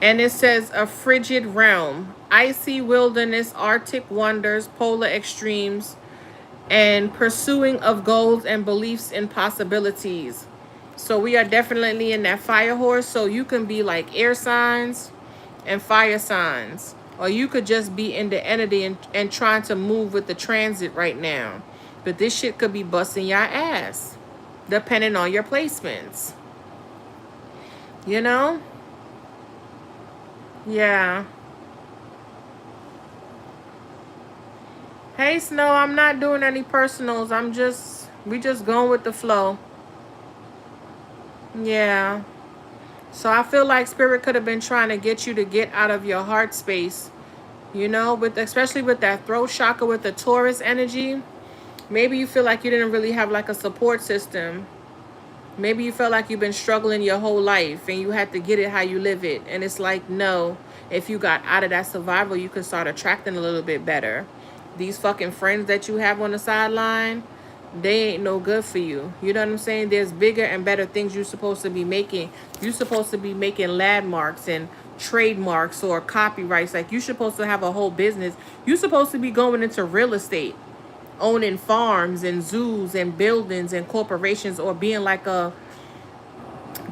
And it says a frigid realm. Icy wilderness, Arctic wonders, polar extremes, and pursuing of goals and beliefs and possibilities. So we are definitely in that fire horse. So you can be like air signs and fire signs. Or you could just be in the entity and trying to move with the transit right now. But this shit could be busting your ass, depending on your placements. You know? Yeah. Hey, Snow, I'm not doing any personals. We just going with the flow. Yeah. So I feel like spirit could have been trying to get you to get out of your heart space. You know, especially with that throat chakra with the Taurus energy. Maybe you feel like you didn't really have like a support system. Maybe you felt like you've been struggling your whole life and you had to get it how you live it. And it's like, no, if you got out of that survival, you could start attracting a little bit better. These fucking friends that you have on the sideline, they ain't no good for you. You know what I'm saying? There's bigger and better things you're supposed to be making. You're supposed to be making landmarks and trademarks or copyrights. Like, you're supposed to have a whole business. You're supposed to be going into real estate, owning farms and zoos and buildings and corporations, or being like a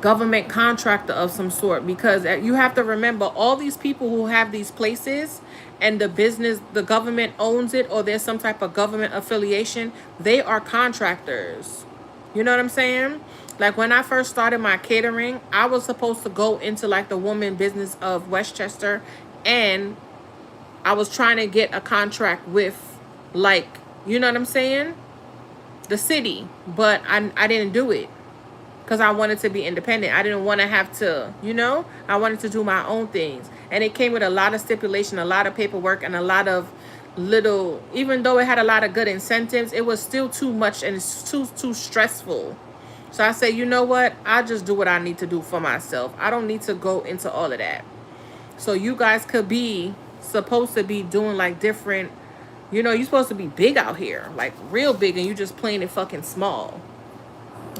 government contractor of some sort. Because you have to remember, all these people who have these places and the business, the government owns it, or there's some type of government affiliation, they are contractors. You know what I'm saying? Like when I first started my catering, I was supposed to go into like the woman business of Westchester, and I was trying to get a contract with, like, you know what I'm saying, the city, but I didn't do it because I wanted to be independent. I didn't want to have to, you know, I wanted to do my own things. And it came with a lot of stipulation, a lot of paperwork, and a lot of little, even though it had a lot of good incentives, it was still too much and it's too stressful. So I say, you know what? I just do what I need to do for myself. I don't need to go into all of that. So you guys could be supposed to be doing like different, you're supposed to be big out here, like real big, and you just playing it fucking small.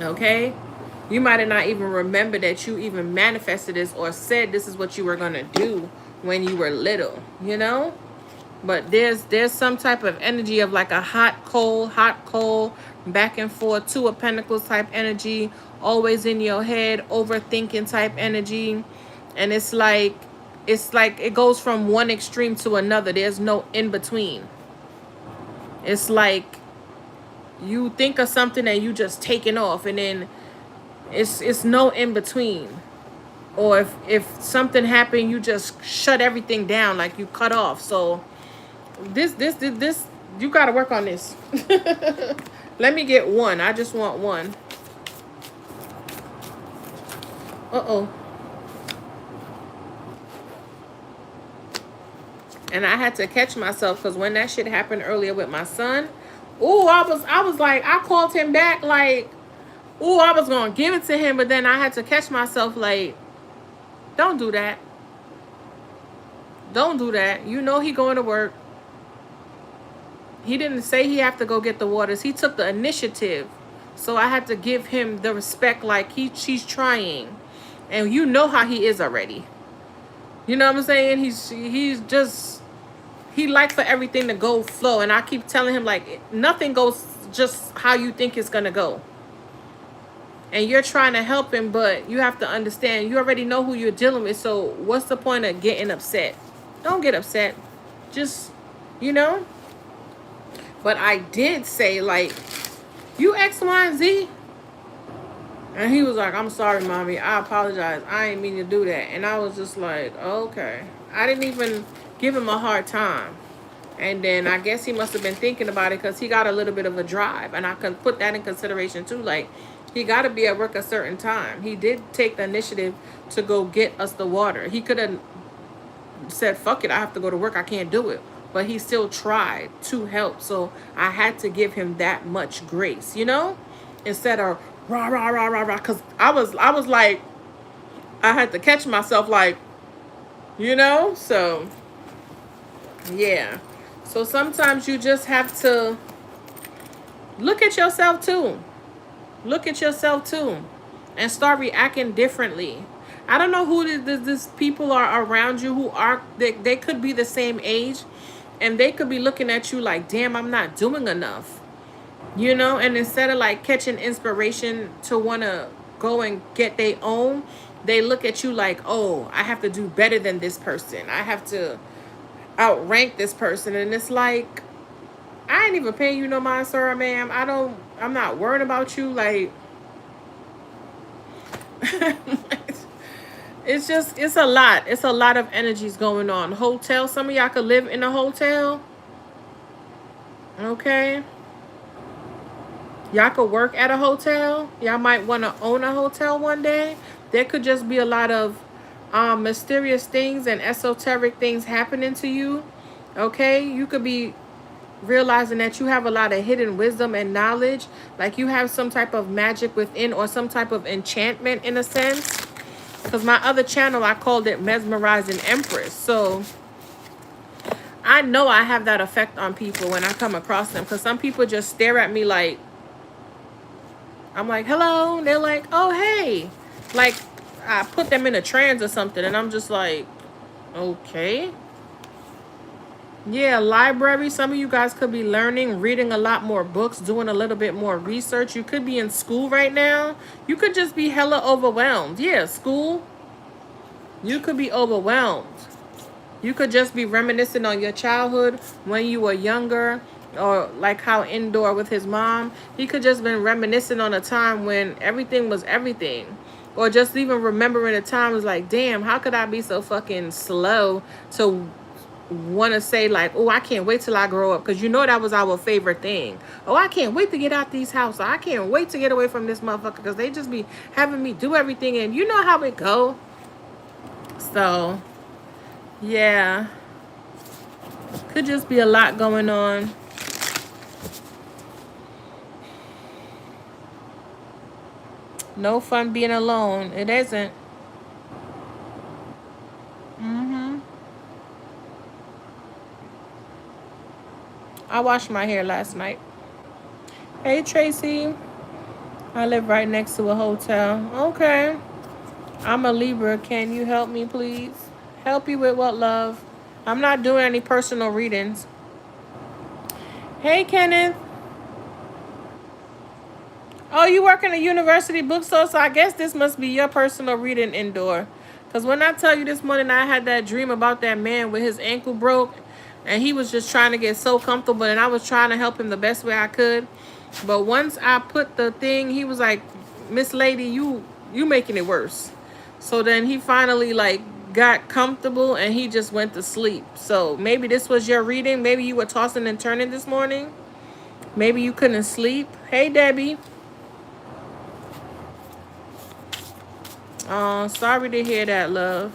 Okay? You might have not even remember that you even manifested this or said this is what you were gonna do when you were little. But there's some type of energy of like a hot cold, back and forth, two of pentacles type energy, always in your head, overthinking type energy. And it's like it goes from one extreme to another. There's no in between. It's like you think of something and you just taking off, and then it's no in between. Or if something happened, you just shut everything down, like you cut off. So this you got to work on this. Let me get one. I just want one. Uh-oh. And I had to catch myself, because when that shit happened earlier with my son, ooh, I was like, I called him back like, ooh, I was gonna give it to him, but then I had to catch myself like, don't do that. Don't do that. You know he going to work. He didn't say he have to go get the waters. He took the initiative. So I had to give him the respect, like he's trying. And you know how he is already. You know what I'm saying? He's just, he likes for everything to go flow. And I keep telling him, like, nothing goes just how you think it's going to go. And you're trying to help him, but you have to understand, you already know who you're dealing with. So what's the point of getting upset? Don't get upset. Just, But I did say, like, you X, Y, and Z. And he was like, I'm sorry, mommy. I apologize. I ain't mean to do that. And I was just like, okay. I didn't even give him a hard time. And then I guess he must have been thinking about it, because he got a little bit of a drive. And I can put that in consideration too. Like, he got to be at work a certain time. He did take the initiative to go get us the water. He could have said, fuck it, I have to go to work. I can't do it. But he still tried to help. So I had to give him that much grace, instead of rah, rah, rah, rah, rah. Because I was like, I had to catch myself, like, so yeah. So sometimes you just have to look at yourself too. Look at yourself too. And start reacting differently. I don't know who this people are around you who are, they could be the same age. And they could be looking at you like, damn, I'm not doing enough. And instead of like catching inspiration to want to go and get their own, they look at you like, oh, I have to do better than this person. I have to outrank this person. And it's like, I ain't even paying you no mind, sir, ma'am. I'm not worrying about you. Like, it's a lot. It's a lot of energies going on. Hotel. Some of y'all could live in a hotel. Okay. Y'all could work at a hotel. Y'all might want to own a hotel one day. There could just be a lot of mysterious things and esoteric things happening to you. Okay. You could be realizing that you have a lot of hidden wisdom and knowledge. Like you have some type of magic within, or some type of enchantment in a sense. Because my other channel, I called it Mesmerizing Empress. So I know I have that effect on people when I come across them. Because some people just stare at me like, I'm like, hello. And they're like, oh, hey. Like, I put them in a trance or something. And I'm just like, okay. Yeah, library. Some of you guys could be learning, reading a lot more books, doing a little bit more research. You could be in school right now. You could just be hella overwhelmed. Yeah, school. You could be overwhelmed. You could just be reminiscing on your childhood when you were younger, or like how Indoor with his mom. He could just been reminiscing on a time when everything was everything. Or just even remembering a time was like, damn, how could I be so fucking slow to want to say like, oh, I can't wait till I grow up, because that was our favorite thing. Oh, I can't wait to get out these houses. I can't wait to get away from this motherfucker, because they just be having me do everything, and you know how it go. So yeah, Could just be a lot going on. No fun being alone. It isn't. Mm-hmm. I washed my hair last night. Hey, Tracy. I live right next to a hotel. Okay. I'm a Libra. Can you help me, please? Help you with what, love? I'm not doing any personal readings. Hey, Kenneth. Oh, you work in a university bookstore, so I guess this must be your personal reading indoor. Because when I tell you this morning, I had that dream about that man with his ankle broke, and he was just trying to get so comfortable, and I was trying to help him the best way I could. But once I put the thing, he was like, Miss Lady, you making it worse. So then he finally like got comfortable and he just went to sleep. So maybe this was your reading. Maybe you were tossing and turning this morning. Maybe you couldn't sleep. Hey, Debbie. Sorry to hear that, love.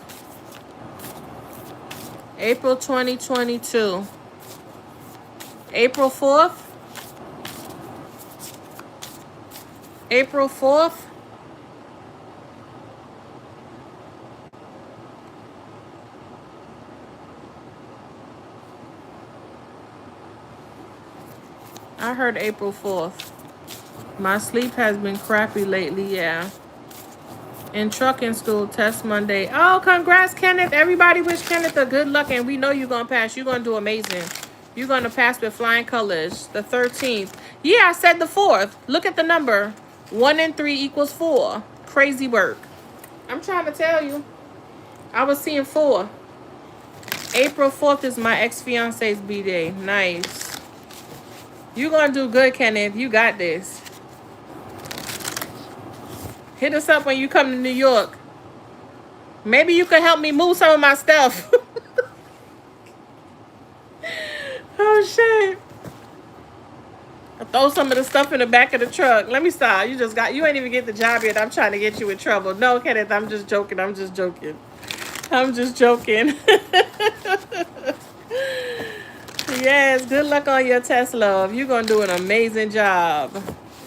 April 2022. April 4th. April 4th. I heard April 4th. My sleep has been crappy lately, yeah. In trucking school, test Monday. Oh, congrats, Kenneth. Everybody wish Kenneth a good luck, and we know you're going to pass. You're going to do amazing. You're going to pass with flying colors. The 13th. Yeah, I said the 4th. Look at the number. 1 and 3 equals 4. Crazy work. I'm trying to tell you. I was seeing 4. April 4th is my ex-fiance's B-day. Nice. You're going to do good, Kenneth. You got this. Hit us up when you come to New York. Maybe you could help me move some of my stuff. Oh, shit. I throw some of the stuff in the back of the truck. Let me stop. You ain't even get the job yet. I'm trying to get you in trouble. No, Kenneth, I'm just joking. I'm just joking. Yes, good luck on your test, love. You're going to do an amazing job.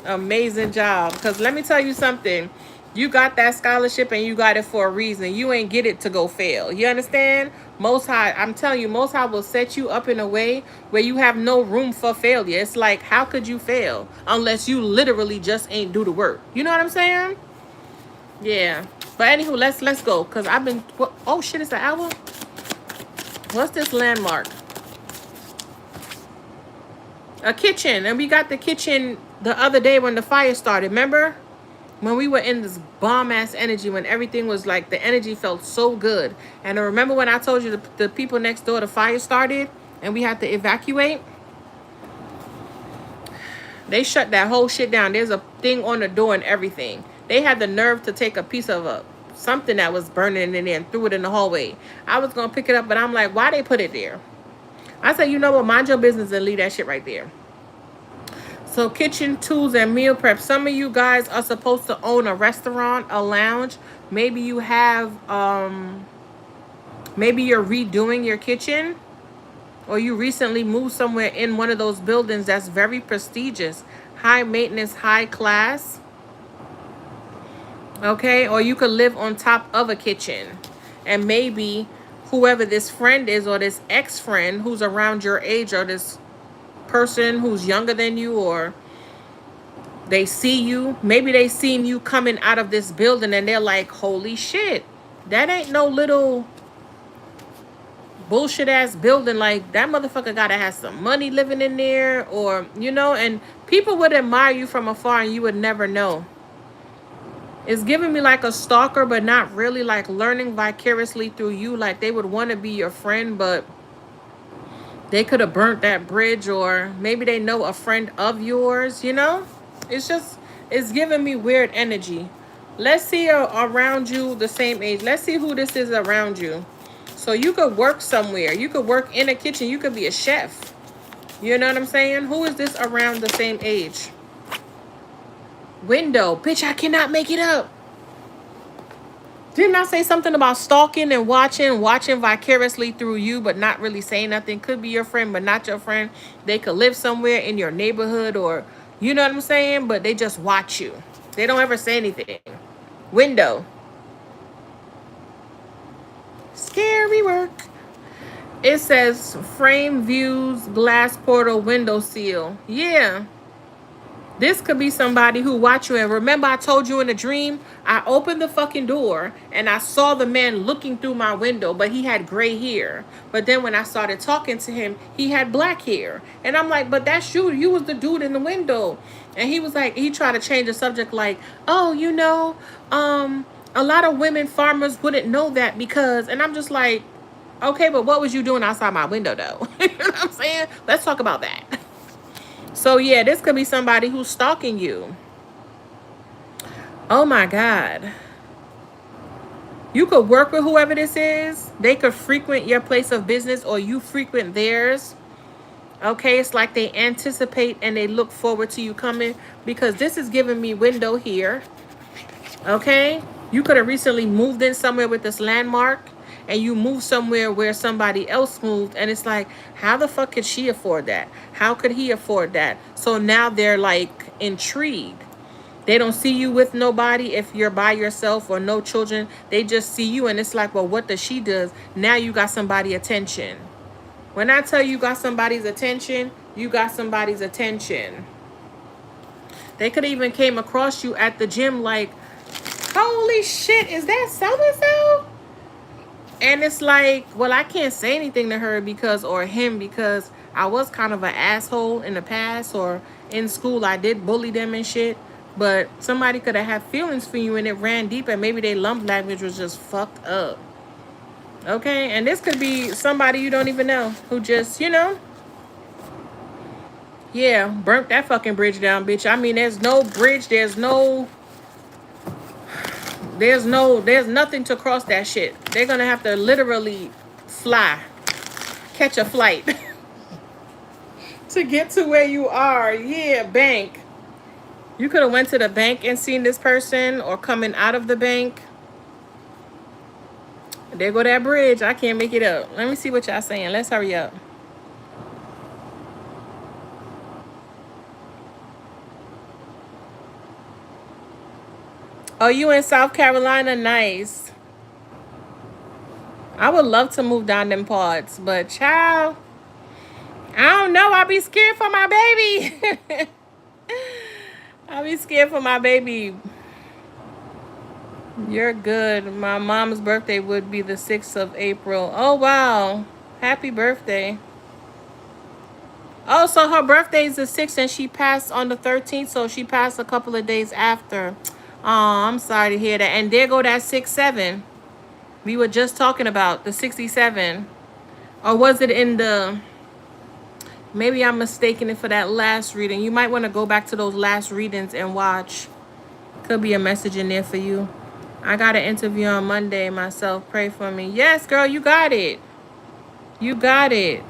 Amazing job. Because let me tell you something. You got that scholarship and you got it for a reason. You ain't get it to go fail. You understand? Most High, I'm telling you, Most High will set you up in a way where you have no room for failure. It's like, how could you fail unless you literally just ain't do the work? You know what I'm saying? Yeah. But anywho, let's go. Because I've been... Oh, shit, it's an hour? What's this landmark? A kitchen. And we got the kitchen the other day when the fire started. Remember? When we were in this bomb-ass energy, when everything was like, the energy felt so good. And I remember when I told you the people next door, the fire started, and we had to evacuate? They shut that whole shit down. There's a thing on the door and everything. They had the nerve to take a piece of something that was burning in there and threw it in the hallway. I was going to pick it up, but I'm like, why they put it there? I said, you know what? Mind your business and leave that shit right there. So kitchen tools and meal prep. Some of you guys are supposed to own a restaurant, a lounge. Maybe you have, maybe you're redoing your kitchen. Or you recently moved somewhere in one of those buildings that's very prestigious. High maintenance, high class. Okay? Or you could live on top of a kitchen. And maybe whoever this friend is or this ex-friend who's around your age or this person who's younger than you, or they see you, maybe they seen you coming out of this building and they're like, holy shit, that ain't no little bullshit ass building. Like, that motherfucker gotta have some money living in there, or you know. And people would admire you from afar and you would never know. It's giving me like a stalker, but not really, like learning vicariously through you. Like they would want to be your friend, but they could have burnt that bridge, or maybe they know a friend of yours, you know? It's giving me weird energy. Let's see around you the same age. Let's see who this is around you. So you could work somewhere. You could work in a kitchen. You could be a chef. You know what I'm saying? Who is this around the same age? Window. Bitch, I cannot make it up. Didn't I say something about stalking and watching vicariously through you, but not really saying nothing? Could be your friend, but not your friend. They could live somewhere in your neighborhood, or you know what I'm saying, but they just watch you. They don't ever say anything. Window. Scary work. It says frame views, glass portal, window seal. Yeah. This could be somebody who watch you. And remember, I told you in a dream, I opened the fucking door and I saw the man looking through my window, but he had gray hair. But then when I started talking to him, he had black hair. And I'm like, but that's you. You was the dude in the window. And he was like, he tried to change the subject like, oh, a lot of women farmers wouldn't know that because, and I'm just like, okay, but what was you doing outside my window though? You know what I'm saying? Let's talk about that. So yeah, this could be somebody who's stalking you. Oh my God. You could work with whoever this is. They could frequent your place of business or you frequent theirs. Okay, it's like they anticipate and they look forward to you coming because this is giving me window here. Okay, you could have recently moved in somewhere with this landmark and you moved somewhere where somebody else moved and it's like, how the fuck could she afford that? How could he afford that? So now they're like intrigued. They don't see you with nobody if you're by yourself or no children. They just see you and it's like, well, what does she do? Now you got somebody's attention. When I tell you got somebody's attention, you got somebody's attention. They could even came across you at the gym like, holy shit, is that so-and-so? And it's like, well, I can't say anything to her because, or him, because I was kind of an asshole in the past or in school. I did bully them and shit. But somebody could have had feelings for you and it ran deep and maybe their lump language was just fucked up. Okay? And this could be somebody you don't even know who just, yeah, burnt that fucking bridge down, bitch. I mean, there's no bridge. There's nothing to cross that shit. They're going to have to literally fly, catch a flight to get to where you are. Yeah, bank. You could have went to the bank and seen this person or coming out of the bank. There go that bridge. I can't make it up. Let me see what y'all saying. Let's hurry up. Oh, you in South Carolina? Nice. I would love to move down them parts, but child, I don't know. I be scared for my baby. I be scared for my baby. You're good. My mom's birthday would be the 6th of April. Oh, wow. Happy birthday. Oh, so her birthday is the 6th and she passed on the 13th, so she passed a couple of days after. Oh, I'm sorry to hear that. And there go that 67. We were just talking about the 67. Or was it in the... Maybe I'm mistaken it for that last reading. You might want to go back to those last readings and watch. Could be a message in there for you. I got an interview on Monday myself. Pray for me. Yes, girl, you got it. You got it.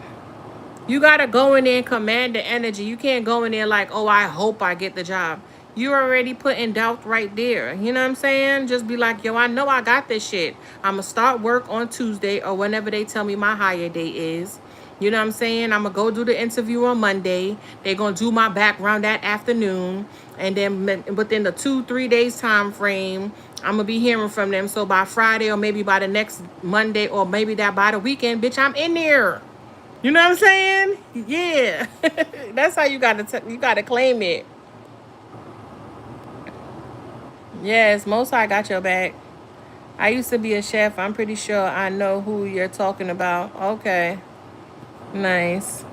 You got to go in there and command the energy. You can't go in there like, oh, I hope I get the job. You already put in doubt right there. You know what I'm saying? Just be like, yo, I know I got this shit. I'm going to start work on Tuesday or whenever they tell me my hire date is. You know what I'm saying? I'm going to go do the interview on Monday. They're going to do my background that afternoon. And then within the 2-3 days time frame, I'm going to be hearing from them. So by Friday or maybe by the next Monday or maybe that by the weekend, bitch, I'm in there. You know what I'm saying? Yeah. That's how you gotta claim it. Yes, Most High got your back. I used to be a chef. I'm pretty sure I know who you're talking about. Okay. Nice.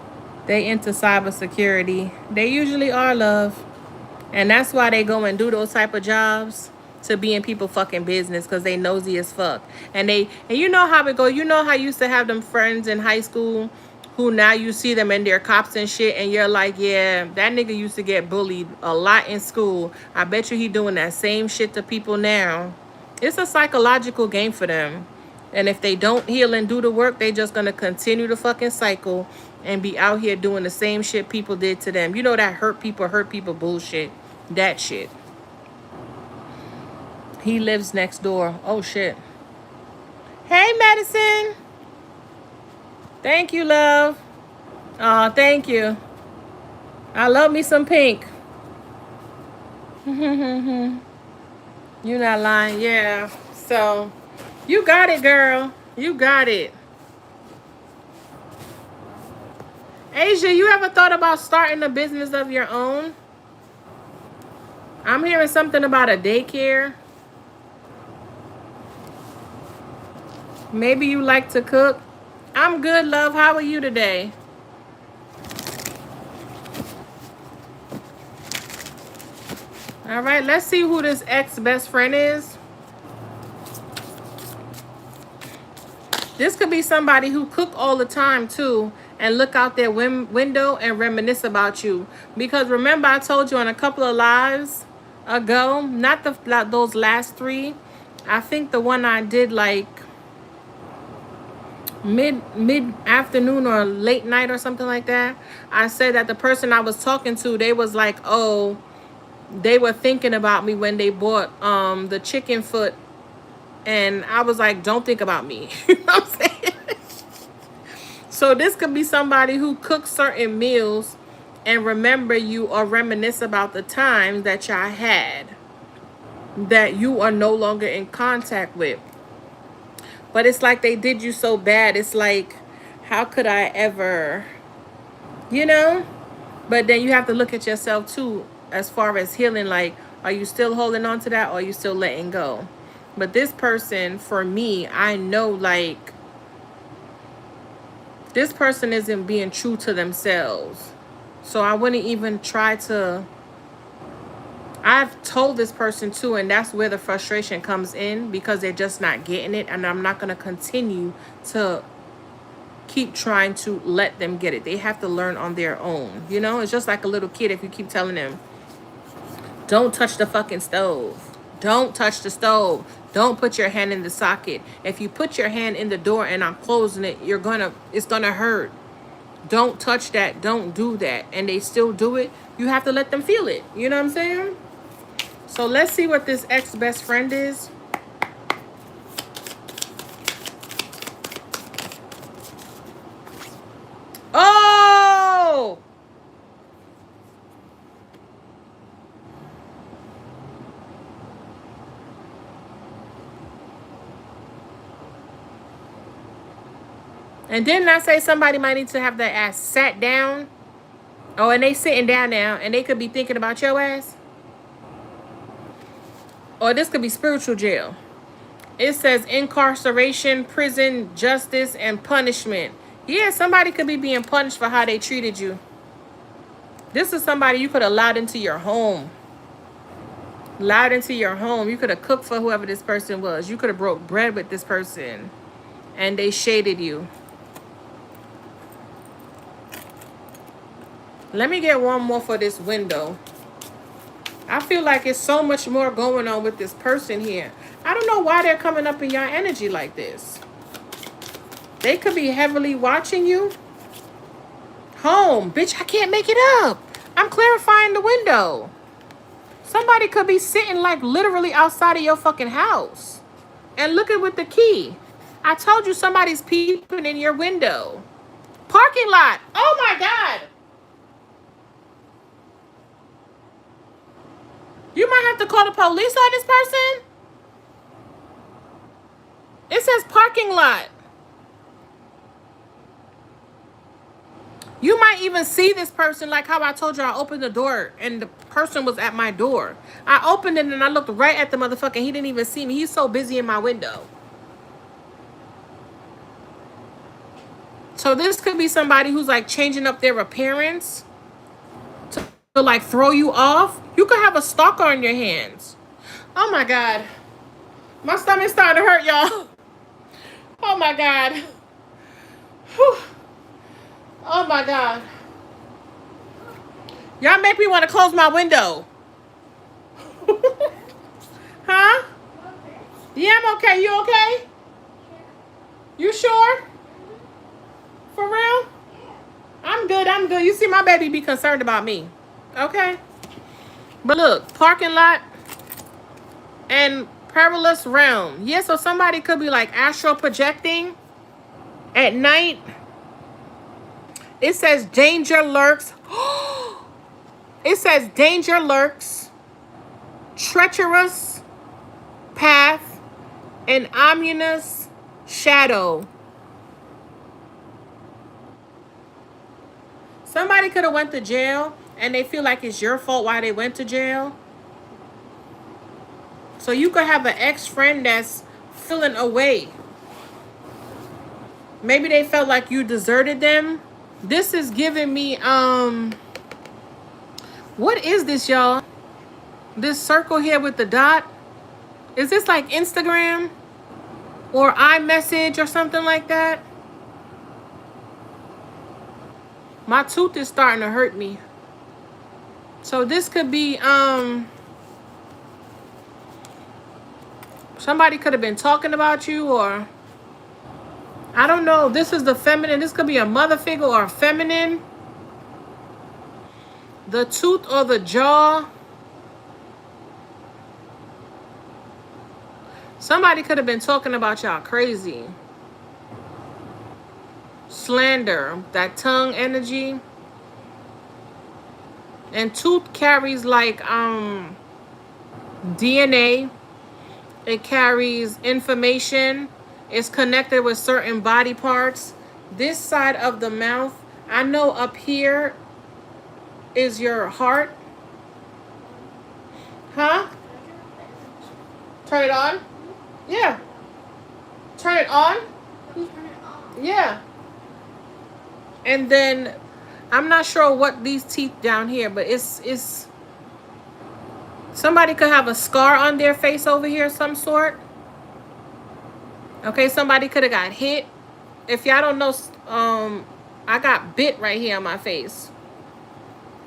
They into cybersecurity. They usually are, love. And that's why they go and do those type of jobs, to be in people fucking business, because they nosy as fuck. And you know how it go. You know how you used to have them friends in high school who now you see them and they're cops and shit, and you're like, yeah, that nigga used to get bullied a lot in school. I bet you he doing that same shit to people now. It's a psychological game for them. And if they don't heal and do the work, they just gonna continue the fucking cycle and be out here doing the same shit people did to them. You know that hurt people bullshit. That shit. He lives next door. Oh shit. Hey, Medicine. Thank you, love. Aw, thank you. I love me some pink. You're not lying. Yeah. So, you got it, girl. You got it. Asia, you ever thought about starting a business of your own? I'm hearing something about a daycare. Maybe you like to cook. I'm good, love. How are you today? All right, let's see who this ex-best friend is. This could be somebody who cook all the time too and look out their window and reminisce about you. Because remember I told you on a couple of lives ago, not those last 3. I think the one I did like mid afternoon or late night or something like that. I said that the person I was talking to, they was like, "Oh, they were thinking about me when they bought the chicken foot." And I was like, "Don't think about me." You know what I'm saying? So this could be somebody who cooks certain meals and remember you or reminisce about the times that y'all had that you are no longer in contact with. But it's like they did you so bad. It's like, how could I ever, you know? But then you have to look at yourself too as far as healing. Like, are you still holding on to that or are you still letting go? But this person, for me, I know like this person isn't being true to themselves. So I wouldn't even try to. I've told this person too, and that's where the frustration comes in because they're just not getting it. And I'm not going to continue to keep trying to let them get it. They have to learn on their own. You know, it's just like a little kid if you keep telling them, don't touch the fucking stove. Don't touch the stove. Don't put your hand in the socket. If you put your hand in the door and I'm closing it, it's gonna hurt. Don't touch that. Don't do that. And they still do it. You have to let them feel it. You know what I'm saying? So let's see what this ex-best friend is. Oh! And didn't I say somebody might need to have their ass sat down? Oh, and they sitting down now, and they could be thinking about your ass. Or this could be spiritual jail. It says incarceration, prison, justice, and punishment. Yeah, somebody could be being punished for how they treated you. This is somebody you could have allowed into your home. Allowed into your home. You could have cooked for whoever this person was. You could have broke bread with this person. And they shaded you. Let me get one more for this window. I feel like it's so much more going on with this person here. I don't know why they're coming up in your energy like this. They could be heavily watching you. Home. Bitch, I can't make it up. I'm clarifying the window. Somebody could be sitting like literally outside of your fucking house. And looking with the key. I told you somebody's peeping in your window. Parking lot. Oh my God. You might have to call the police on this person. It says parking lot. You might even see this person like how I told you I opened the door and the person was at my door. I opened it and I looked right at the motherfucker. He didn't even see me. He's so busy in my window. So this could be somebody who's like changing up their appearance to like throw you off. You could have a stalker on your hands. Oh my God. My stomach's starting to hurt, y'all. Oh my God. Whew. Oh my God. Y'all make me want to close my window. Huh? Yeah, I'm okay. You okay? You sure? For real? I'm good. I'm good. You see, my baby be concerned about me. Okay? But look, parking lot and Perilous realm. Yeah, so somebody could be like astral projecting at night. It says danger lurks. It says danger lurks, treacherous path, and ominous shadow. Somebody could have went to jail and they feel like it's your fault why they went to jail. So you could have an ex-friend that's feeling away. Maybe they felt like you deserted them. This is giving me, what is this, y'all? This circle here with the dot. Is this like Instagram or iMessage or something like that? My tooth is starting to hurt me. So this could be, somebody could have been talking about you, or I don't know. This is the feminine. This could be a mother figure or a feminine. The tooth or the jaw. Somebody could have been talking about y'all crazy. Slander, that tongue energy. And tooth carries like DNA. It carries information. It's connected with certain body parts. This side of the mouth, I know up here is your heart. Huh? Turn it on? Yeah. Turn it on? Yeah. And then I'm not sure what these teeth down here, but it's somebody could have a scar on their face over here of some sort. Okay, somebody could have got hit. If y'all don't know, I got bit right here on my face.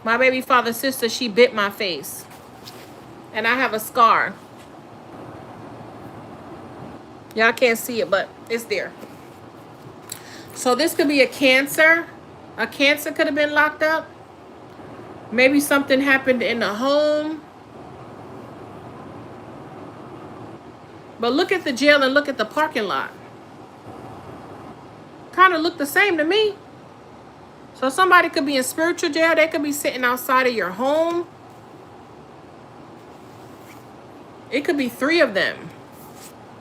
My baby father's sister, she bit my face. And I have a scar. Y'all can't see it, but it's there. So this could be a cancer. A cancer could have been locked up. Maybe something happened in the home. But look at the jail and look at the parking lot. Kind of look the same to me. So somebody could be in spiritual jail. They could be sitting outside of your home. It could be 3 of them.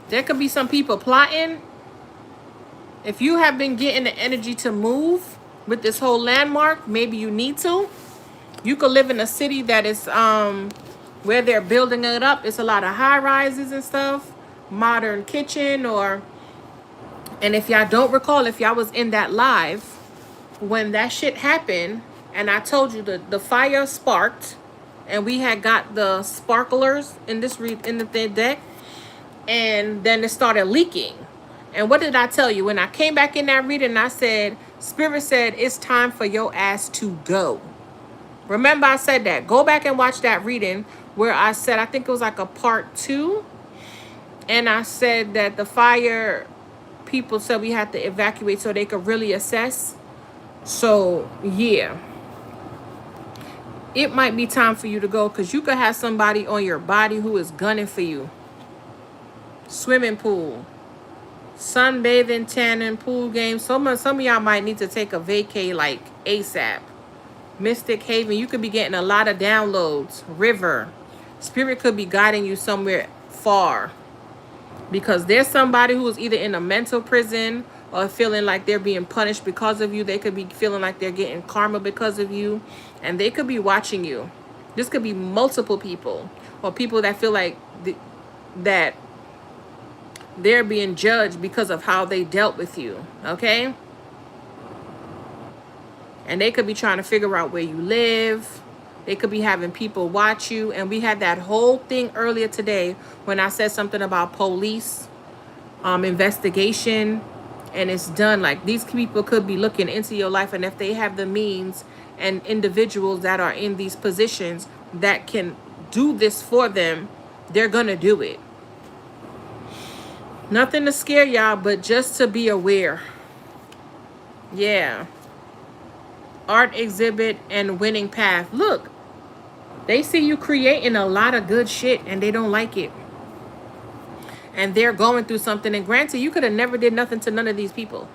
There could be some people plotting. If you have been getting the energy to move with this whole landmark, maybe you need to. You could live in a city that is where they're building it up. It's a lot of high rises and stuff. Modern kitchen or, and if y'all don't recall, if y'all was in that live when that shit happened and I told you the fire sparked and we had got the sparklers in this in the deck, and then it started leaking. And what did I tell you when I came back in that reading? I said, Spirit said it's time for your ass to go. Remember I said that. Go back and watch that reading where I said, I think it was like a part 2. And I said that the fire people said we had to evacuate so they could really assess. So, yeah. It might be time for you to go because you could have somebody on your body who is gunning for you. Swimming pool. Sunbathing, tanning, pool games. Some of y'all might need to take a vacay like ASAP. Mystic Haven. You could be getting a lot of downloads. River. Spirit could be guiding you somewhere far. Because there's somebody who is either in a mental prison or feeling like they're being punished because of you. They could be feeling like they're getting karma because of you. And they could be watching you. This could be multiple people. Or people that feel like that they're being judged because of how they dealt with you. Okay? And they could be trying to figure out where you live. They could be having people watch you. And we had that whole thing earlier today when I said something about police investigation. And it's done. Like, these people could be looking into your life. And if they have the means and individuals that are in these positions that can do this for them, they're going to do it. Nothing to scare y'all, but just to be aware. Yeah. Art exhibit and winning path. Look. They see you creating a lot of good shit and they don't like it. and they're going through something. And granted, you could have never did nothing to none of these people,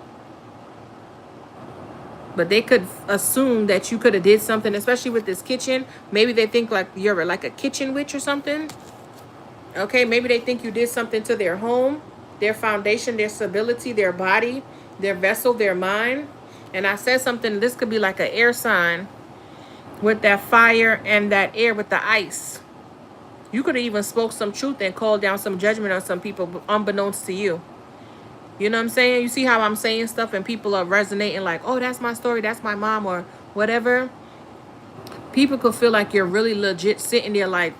but they could assume that you could have did something, especially with this kitchen. Maybe they think like you're like a kitchen witch or something. Okay, maybe they think you did something to their home, their foundation, their stability, their body, their vessel, their mind. And I said something, this could be like an air sign with that fire and that air with the ice. You could have even spoke some truth and called down some judgment on some people unbeknownst to you. You know what I'm saying? You see how I'm saying stuff and people are resonating like, oh, that's my story, that's my mom, or whatever. People could feel like you're really legit sitting there like,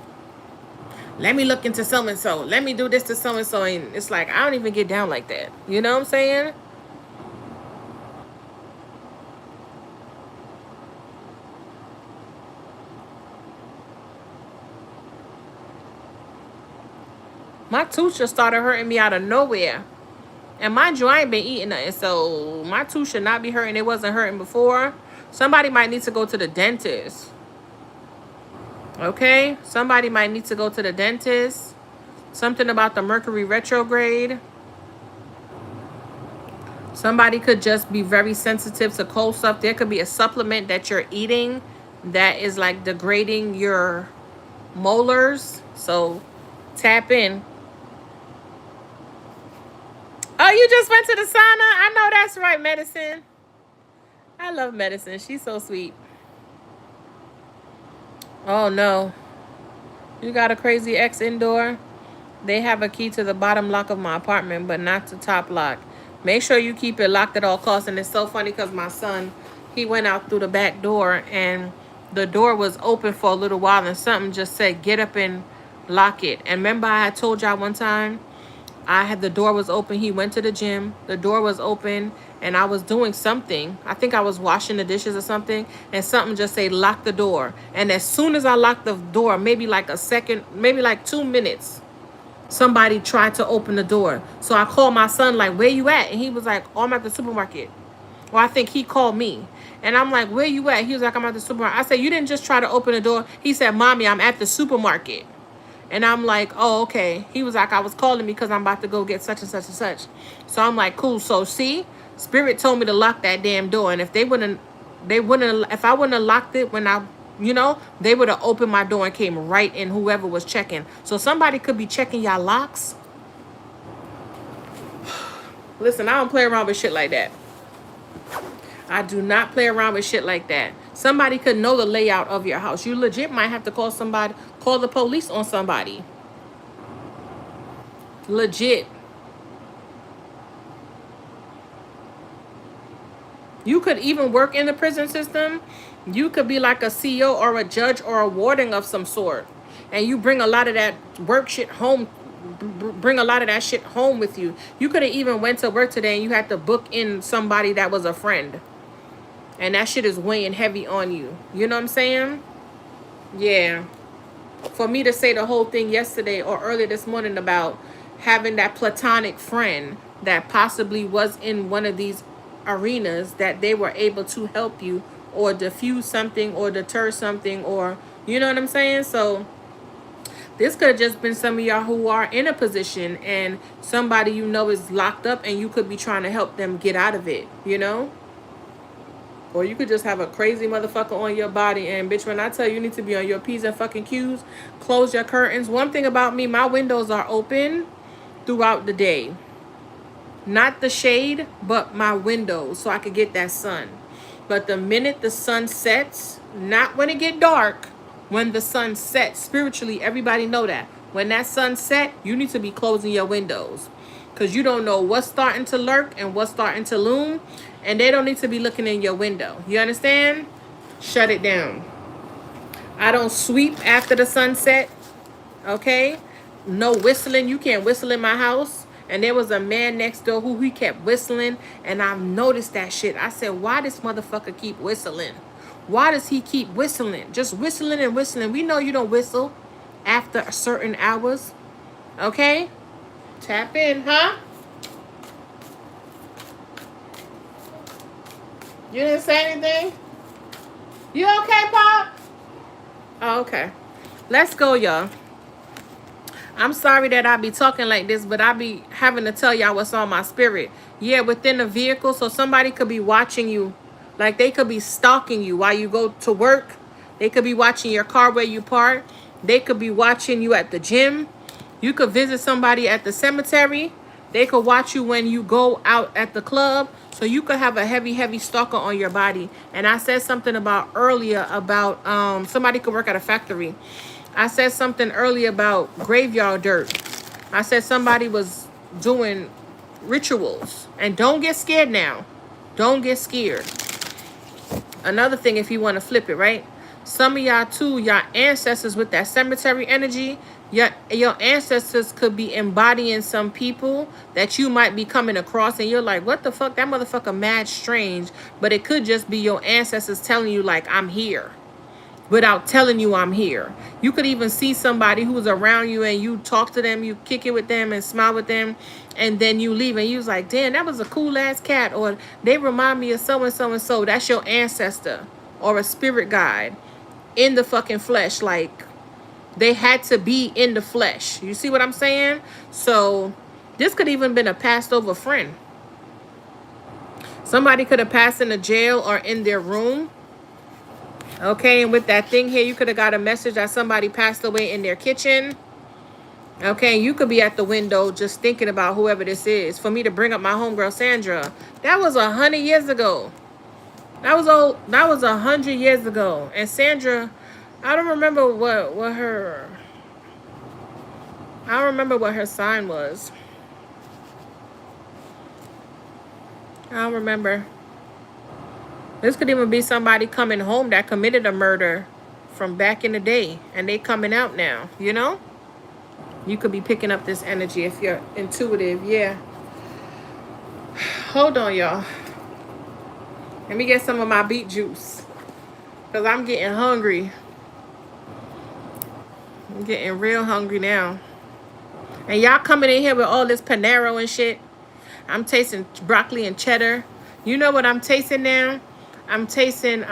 let me look into so-and-so. Let me do this to so-and-so. And it's like, I don't even get down like that. You know what I'm saying? My tooth just started hurting me out of nowhere. And mind you, I ain't been eating nothing. So my tooth should not be hurting. It wasn't hurting before. Somebody might need to go to the dentist. Okay? Somebody might need to go to the dentist. Something about the Mercury retrograde. Somebody could just be very sensitive to cold stuff. There could be a supplement that you're eating that is like degrading your molars. So tap in. Oh, you just went to the sauna? I know that's right, Medicine. I love Medicine. She's so sweet. Oh, no. You got a crazy ex indoor? They have a key to the bottom lock of my apartment, but not the top lock. Make sure you keep it locked at all costs. And it's so funny because my son, he went out through the back door and the door was open for a little while and something just said, get up and lock it. And remember I had told y'all one time, the door was open. He went to the gym. The door was open and I was doing something. I think I was washing the dishes or something. And something just said, lock the door. And as soon as I locked the door, maybe like a second, maybe like 2 minutes, somebody tried to open the door. So I called my son like, where you at? And he was like, oh, I'm at the supermarket. Well, I think he called me. And I'm like, where you at? He was like, I'm at the supermarket. I said, you didn't just try to open the door. He said, Mommy, I'm at the supermarket. And I'm like, oh, okay. He was like, I was calling me because I'm about to go get such and such and such. So I'm like, cool. So see, Spirit told me to lock that damn door. And if if I wouldn't have locked it when they would have opened my door and came right in, whoever was checking. So somebody could be checking y'all locks. Listen, I don't play around with shit like that. I do not play around with shit like that. Somebody could know the layout of your house. You legit might have to call the police on somebody. Legit. You could even work in the prison system. You could be like a CEO or a judge or a warden of some sort. And you bring a lot of that work shit home. Bring a lot of that shit home with you. You could have even went to work today and you had to book in somebody that was a friend. And that shit is weighing heavy on you. You know what I'm saying? Yeah. For me to say the whole thing yesterday or earlier this morning about having that platonic friend that possibly was in one of these arenas, that they were able to help you or diffuse something or deter something, or you know what I'm saying? So this could have just been some of y'all who are in a position and somebody you know is locked up and you could be trying to help them get out of it, you know? Or you could just have a crazy motherfucker on your body. And bitch, when I tell you, you need to be on your P's and fucking Q's, close your curtains. One thing about me, my windows are open throughout the day. Not the shade, but my windows, so I could get that sun. But the minute the sun sets, not when it get dark, when the sun sets, spiritually, everybody know that. When that sun set, you need to be closing your windows. Because you don't know what's starting to lurk and what's starting to loom. And they don't need to be looking in your window. You understand? Shut it down. I don't sweep after the sunset. Okay? No whistling. You can't whistle in my house. And there was a man next door who he kept whistling. And I've noticed that shit. I said, why this motherfucker keep whistling? Why does he keep whistling? Just whistling and whistling. We know you don't whistle after certain hours. Okay? Tap in, huh? You didn't say anything? You okay, Pop? Oh, okay. Let's go, y'all. I'm sorry that I be talking like this, but I be having to tell y'all what's on my spirit. Yeah, within the vehicle, so somebody could be watching you. Like they could be stalking you while you go to work. They could be watching your car where you park. They could be watching you at the gym. You could visit somebody at the cemetery. They could watch you when you go out at the club. So you could have a heavy, heavy stalker on your body. And I said something about earlier about somebody could work at a factory. I said something earlier about graveyard dirt. I said somebody was doing rituals. And don't get scared now. Don't get scared. Another thing, if you want to flip it, right? Some of y'all too, y'all ancestors with that cemetery energy, your ancestors could be embodying some people that you might be coming across, and you're like, what the fuck? That motherfucker mad strange. But it could just be your ancestors telling you, like, I'm here, without telling you I'm here. You could even see somebody who's around you and you talk to them, you kick it with them and smile with them, and then you leave and you was like, damn, that was a cool ass cat, or they remind me of so and so and so. That's your ancestor or a spirit guide in the fucking flesh. Like they had to be in the flesh. You see what I'm saying? So this could even been a passed over friend. Somebody could have passed in a jail or in their room. Okay, and with that thing here, you could have got a message that somebody passed away in their kitchen. Okay, you could be at the window just thinking about whoever this is. For me to bring up my homegirl Sandra, that was 100 years ago. That was old. That was 100 years ago. And Sandra, I don't remember what her. I don't remember what her sign was. I don't remember. This could even be somebody coming home that committed a murder from back in the day, and they coming out now, you know? You could be picking up this energy if you're intuitive, yeah. Hold on, y'all. Let me get some of my beet juice, because I'm getting hungry. I'm getting real hungry now. And y'all coming in here with all this Panero and shit. I'm tasting broccoli and cheddar. You know what I'm tasting now? I'm tasting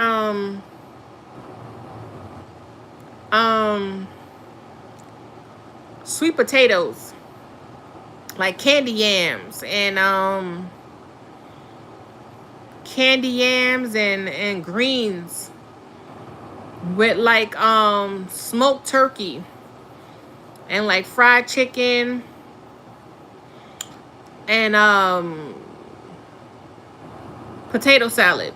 sweet potatoes, like candy yams and greens with like smoked turkey and like fried chicken and potato salad.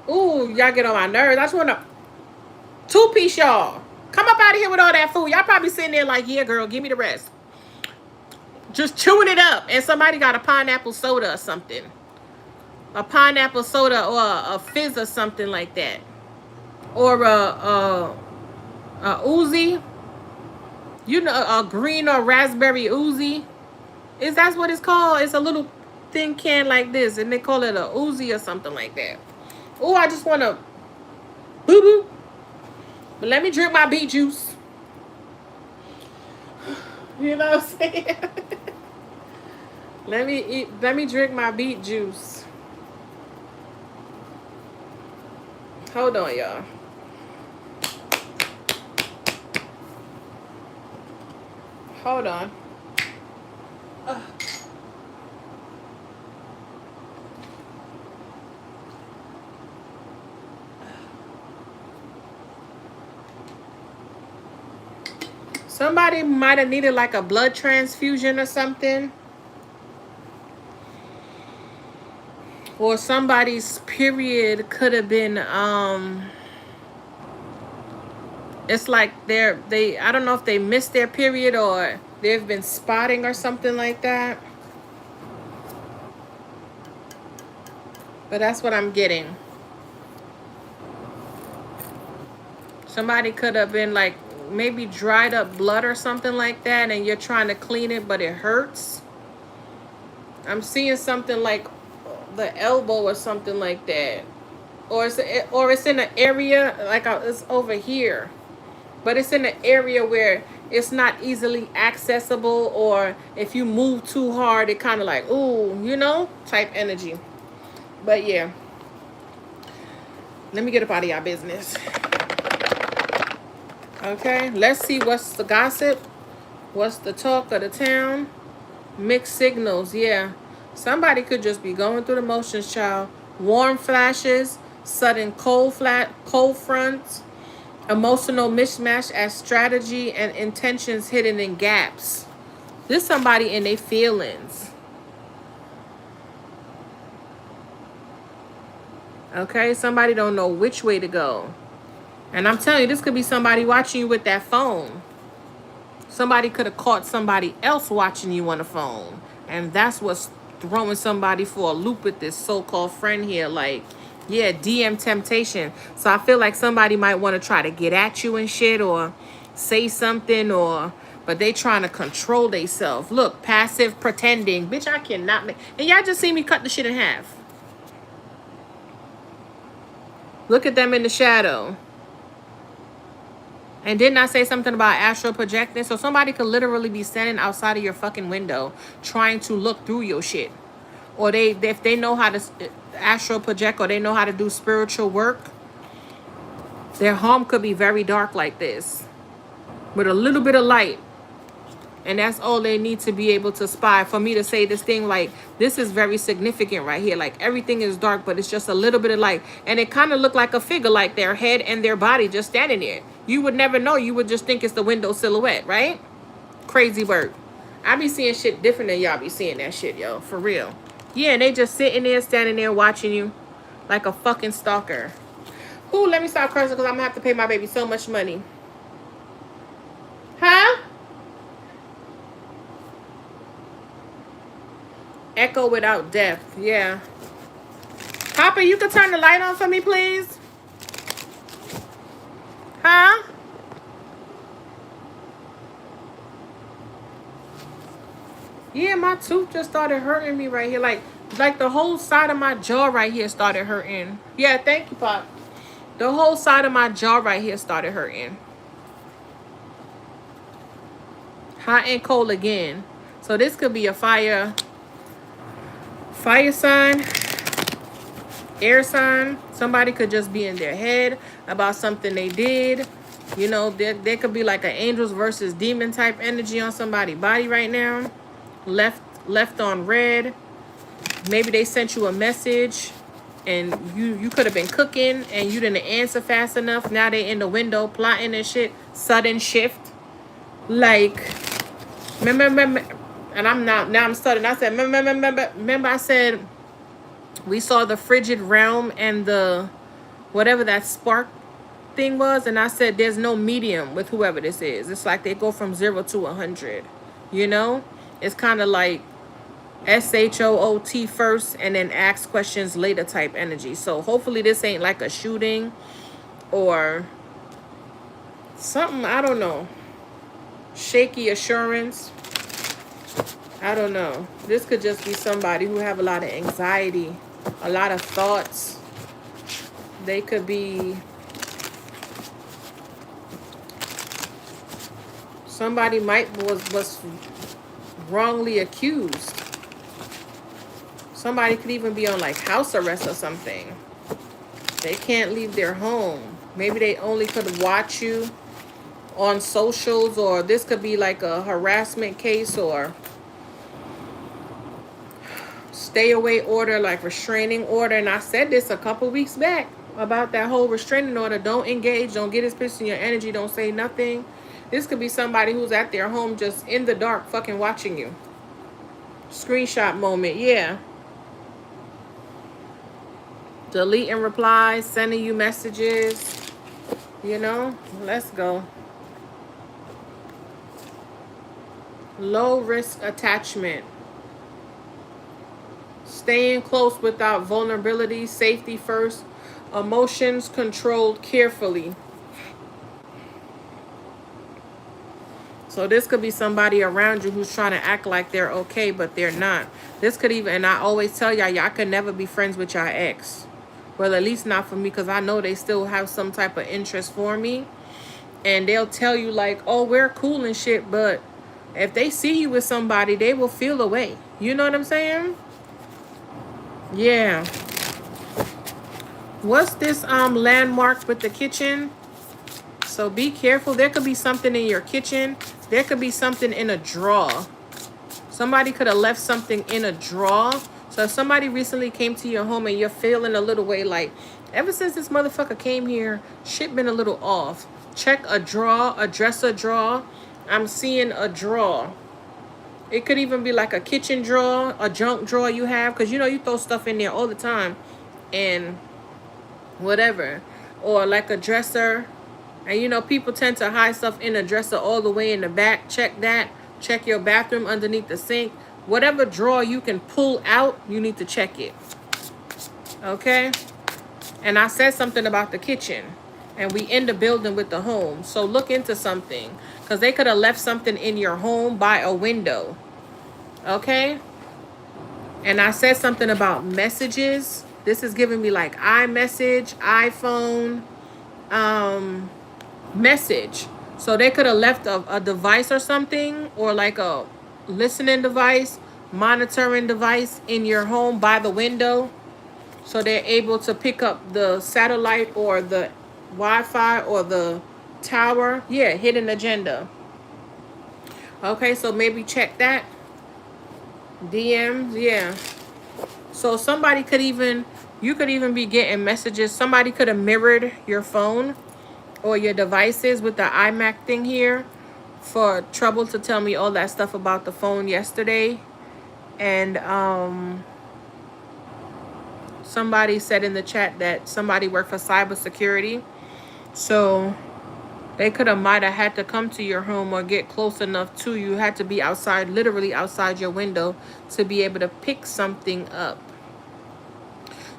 Ooh, y'all get on my nerves. I just want to two-piece, y'all. Come up out of here with all that food. Y'all probably sitting there like, yeah, girl, give me the rest. Just chewing it up. And somebody got a pineapple soda or something. A pineapple soda or a fizz or something like that. Or a Uzi. You know, a green or raspberry Uzi. Is that what it's called? It's a little thin can like this. And they call it a Uzi or something like that. Oh, I just want to boo-boo. But let me drink my beet juice. You know what I'm saying? Let me drink my beet juice. Hold on, y'all. Hold on. Somebody might have needed like a blood transfusion or something. Or somebody's period could have been it's like I don't know if they missed their period or they've been spotting or something like that. But that's what I'm getting. Somebody could have been like maybe dried up blood or something like that, and you're trying to clean it, but it hurts. I'm seeing something like the elbow or something like that, or it's in an area like it's over here, but it's in an area where it's not easily accessible, or if you move too hard, it kind of like, ooh, you know, type energy. But yeah, let me get up out of y'all business. Okay, let's see what's the gossip. What's the talk of the town? Mixed signals, yeah. Somebody could just be going through the motions, child. Warm flashes, sudden cold fronts, emotional mismatch as strategy and intentions hidden in gaps. This somebody in their feelings. Okay, somebody don't know which way to go. And I'm telling you, this could be somebody watching you with that phone. Somebody could have caught somebody else watching you on the phone. And that's what's throwing somebody for a loop with this so-called friend here. Like, yeah, DM temptation. So I feel like somebody might want to try to get at you and shit, or say something, or but they trying to control themselves. Look, passive pretending. Bitch, I cannot make. And y'all just see me cut the shit in half. Look at them in the shadow. And didn't I say something about astral projecting? So somebody could literally be standing outside of your fucking window trying to look through your shit. Or if they know how to astral project, or they know how to do spiritual work, their home could be very dark like this with a little bit of light. And that's all they need to be able to spy. For me to say this thing, like, this is very significant right here. Like, everything is dark, but it's just a little bit of light. And it kind of looked like a figure, like their head and their body just standing there. You would never know. You would just think it's the window silhouette, right? Crazy work. I be seeing shit different than y'all be seeing that shit, yo. For real. Yeah, and they just sitting there, standing there, watching you like a fucking stalker. Ooh, let me stop cursing because I'm going to have to pay my baby so much money. Huh? Echo without depth. Yeah. Papa, you could turn the light on for me, please? Huh? Yeah, my tooth just started hurting me right here. Like the whole side of my jaw right here started hurting. Yeah, thank you, Pop. The whole side of my jaw right here started hurting. Hot and cold again. So this could be a fire sign, air sign. Somebody could just be in their head about something they did. You know, there could be like an angels versus demon type energy on somebody's body right now. Left on red. Maybe they sent you a message and you could have been cooking and you didn't answer fast enough. Now they in the window plotting and shit. Sudden shift. Like, remember, and I'm stuttering. I said, remember I said we saw the frigid realm and the whatever that spark thing was, and I said there's no medium with whoever this is. It's like they go from 0 to 100. You know? It's kind of like SHOOT first and then ask questions later type energy. So hopefully this ain't like a shooting or something, I don't know. Shaky assurance. I don't know. This could just be somebody who have a lot of anxiety, a lot of thoughts. They could be somebody was wrongly accused. Somebody could even be on like house arrest or something. They can't leave their home. Maybe they only could watch you on socials, or this could be like a harassment case or stay away order, like restraining order. And I said this a couple weeks back about that whole restraining order. Don't engage, don't get pissed in your energy, don't say nothing. This could be somebody who's at their home just in the dark fucking watching you. Screenshot moment, yeah. Deleting replies, sending you messages. You know, let's go. Low risk attachment. Staying close without vulnerability. Safety first. Emotions controlled carefully. So this could be somebody around you who's trying to act like they're okay, but they're not. This could even, and I always tell y'all could never be friends with your ex. Well, at least not for me, because I know they still have some type of interest for me. And they'll tell you like, oh, we're cool and shit, but if they see you with somebody, they will feel away. You know what I'm saying? Yeah. What's this landmark with the kitchen? So be careful. There could be something in your kitchen. There could be something in a drawer. Somebody could have left something in a drawer. So if somebody recently came to your home and you're feeling a little way, like, ever since this motherfucker came here, shit been a little off. Check a drawer, a dresser drawer. I'm seeing a drawer. It could even be like a kitchen drawer, a junk drawer you have. Because, you know, you throw stuff in there all the time. And whatever. Or like a dresser. And, you know, people tend to hide stuff in a dresser all the way in the back. Check that. Check your bathroom underneath the sink. Whatever drawer you can pull out, you need to check it. Okay? And I said something about the kitchen. And we in the building with the home. So look into something. Because they could have left something in your home by a window. Okay? And I said something about messages. This is giving me like iMessage, iPhone, message. So they could have left a device or something, or like a listening device, monitoring device in your home by the window. So they're able to pick up the satellite or the Wi-Fi or the tower. Yeah, hidden agenda. Okay, so maybe check that. DMs, yeah. So somebody could even, you could even be getting messages. Somebody could have mirrored your phone or your devices with the iMac thing here for trouble to tell me all that stuff about the phone yesterday. And somebody said in the chat that somebody worked for cybersecurity. So they could have might have had to come to your home or get close enough to you. Had to be outside, literally outside your window, to be able to pick something up.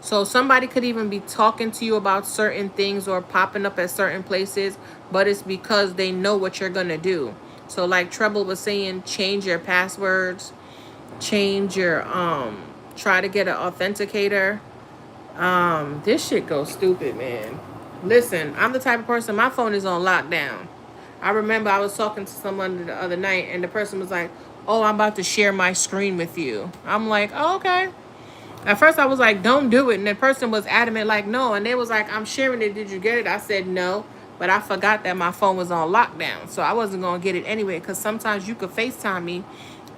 So somebody could even be talking to you about certain things or popping up at certain places, but it's because they know what you're going to do. So like Treble was saying, change your passwords, change your, try to get an authenticator. This shit goes stupid, man. Listen, I'm the type of person, my phone is on lockdown. I remember I was talking to someone the other night and the person was like, oh, I'm about to share my screen with you. I'm like, oh, okay. At first I was like, don't do it. And the person was adamant like, no. And they was like, I'm sharing it. Did you get it? I said, no. But I forgot that my phone was on lockdown. So I wasn't going to get it anyway. Because sometimes you could FaceTime me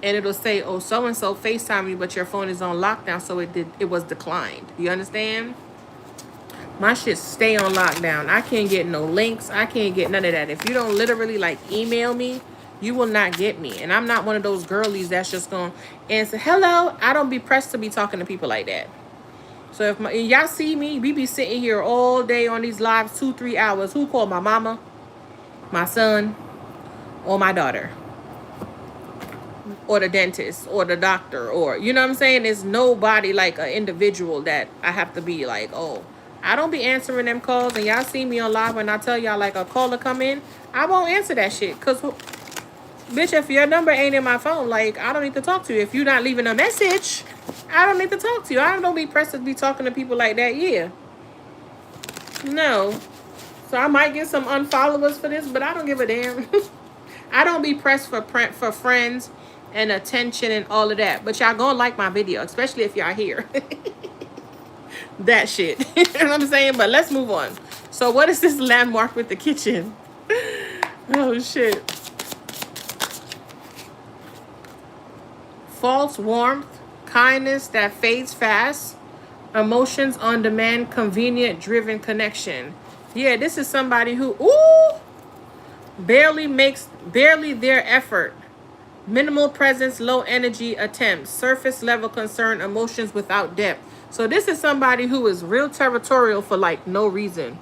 and it'll say, oh, so-and-so FaceTime me, but your phone is on lockdown. So it was declined. You understand? My shit stay on lockdown. I can't get no links. I can't get none of that. If you don't literally like email me, you will not get me. And I'm not one of those girlies that's just going to answer, hello. I don't be pressed to be talking to people like that. So if y'all see me, we be sitting here all day on these lives, 2-3 hours. Who called? My mama, my son, or my daughter, or the dentist, or the doctor, or, you know what I'm saying? There's nobody like an individual that I have to be like, oh, I don't be answering them calls. And y'all see me on live when I tell y'all like a caller come in, I won't answer that shit. Because, bitch, if your number ain't in my phone, like, I don't need to talk to you. If you're not leaving a message, I don't need to talk to you. I don't be pressed to be talking to people like that. Yeah. No. So I might get some unfollowers for this, but I don't give a damn. I don't be pressed for friends and attention and all of that. But y'all gonna like my video, especially if y'all here. That shit. You know what I'm saying? But let's move on. So what is this landmark with the kitchen? Oh, shit. False warmth, kindness that fades fast, emotions on demand, convenient driven connection. Yeah, this is somebody who, ooh, barely their effort. Minimal presence, low energy attempts, surface level concern, emotions without depth. So this is somebody who is real territorial for like no reason.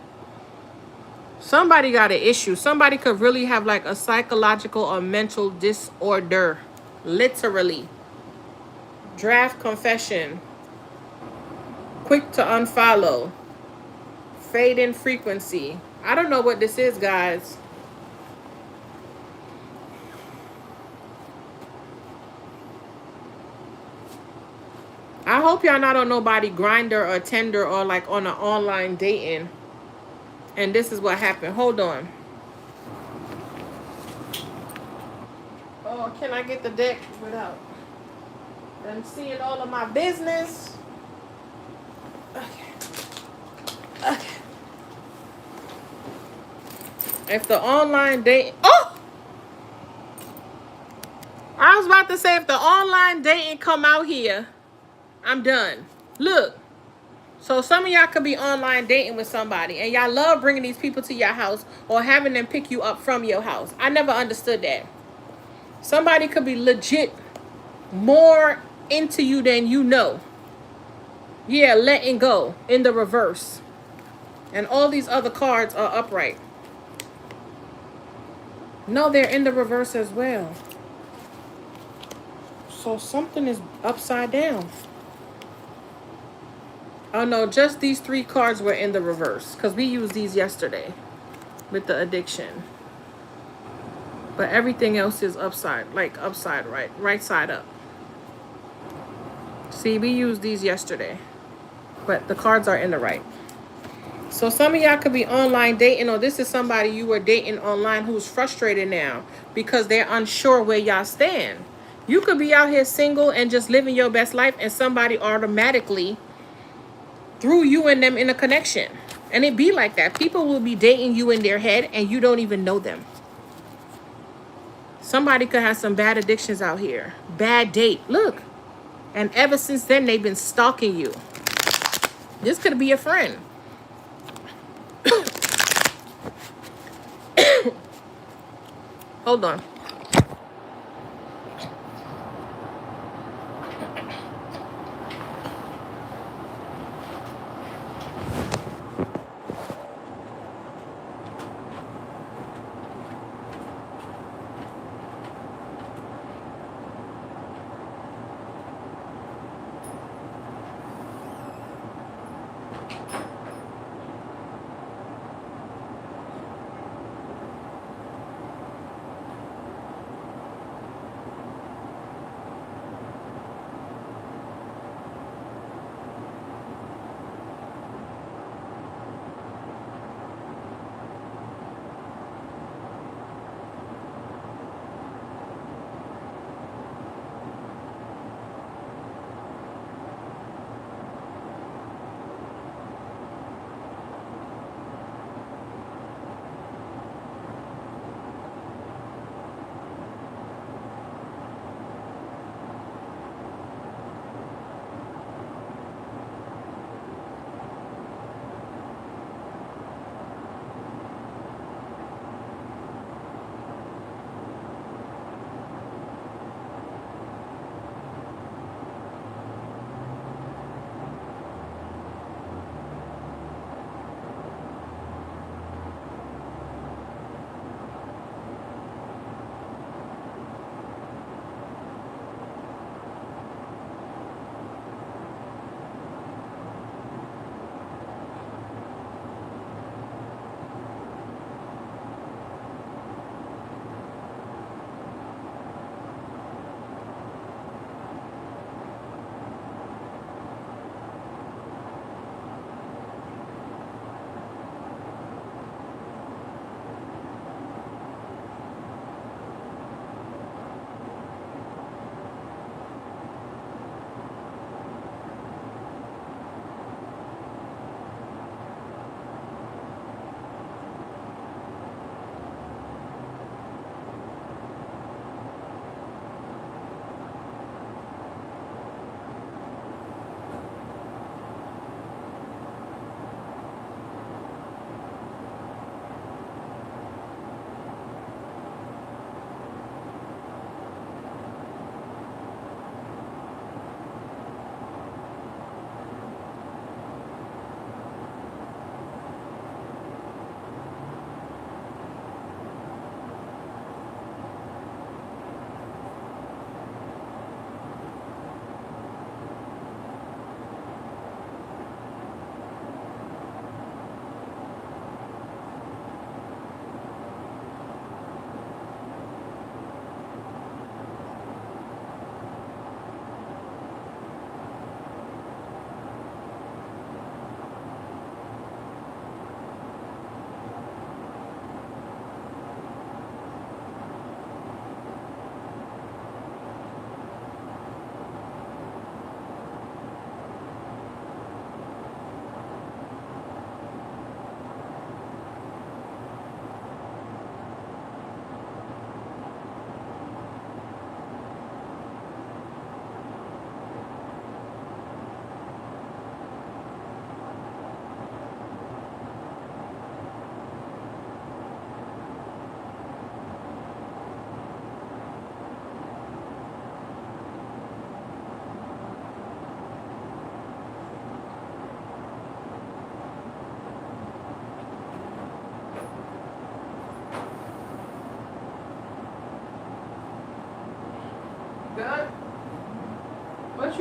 Somebody got an issue. Somebody could really have like a psychological or mental disorder. Literally. Draft confession. Quick to unfollow. Fade in frequency. I don't know what this is, guys. I hope y'all not on nobody Grindr or Tinder or like on an online dating. And this is what happened. Hold on. Oh, can I get the deck without them seeing all of my business? Okay. Okay. If the online date, oh, I was about to say if the online dating come out here, I'm done. Look, so some of y'all could be online dating with somebody, and y'all love bringing these people to your house or having them pick you up from your house. I never understood that. Somebody could be legit more into you than you know. Yeah, letting go in the reverse. And all these other cards are upright. No, they're in the reverse as well. So something is upside down. Oh no, just these 3 cards were in the reverse. Because we used these yesterday with the addiction. But everything else is upside, like upside right. Right side up. See, we used these yesterday. But the cards are in the right. So some of y'all could be online dating, or this is somebody you were dating online who's frustrated now because they're unsure where y'all stand. You could be out here single and just living your best life, and somebody automatically threw you and them in a connection. And it be like that. People will be dating you in their head and you don't even know them. Somebody could have some bad addictions out here. Bad date. Look. And ever since then, they've been stalking you. This could be a friend. Hold on.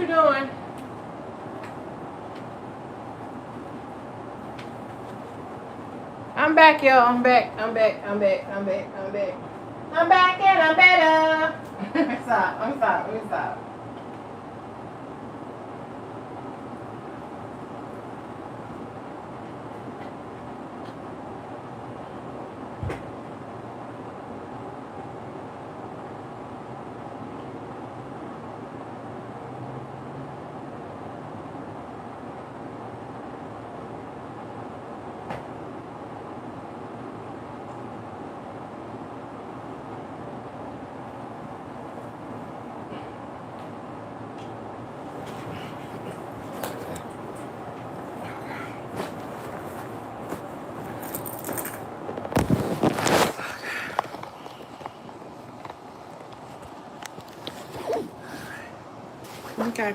you doing? I'm back, y'all. I'm back. I'm back and I'm better. Stop. Let me stop. Okay.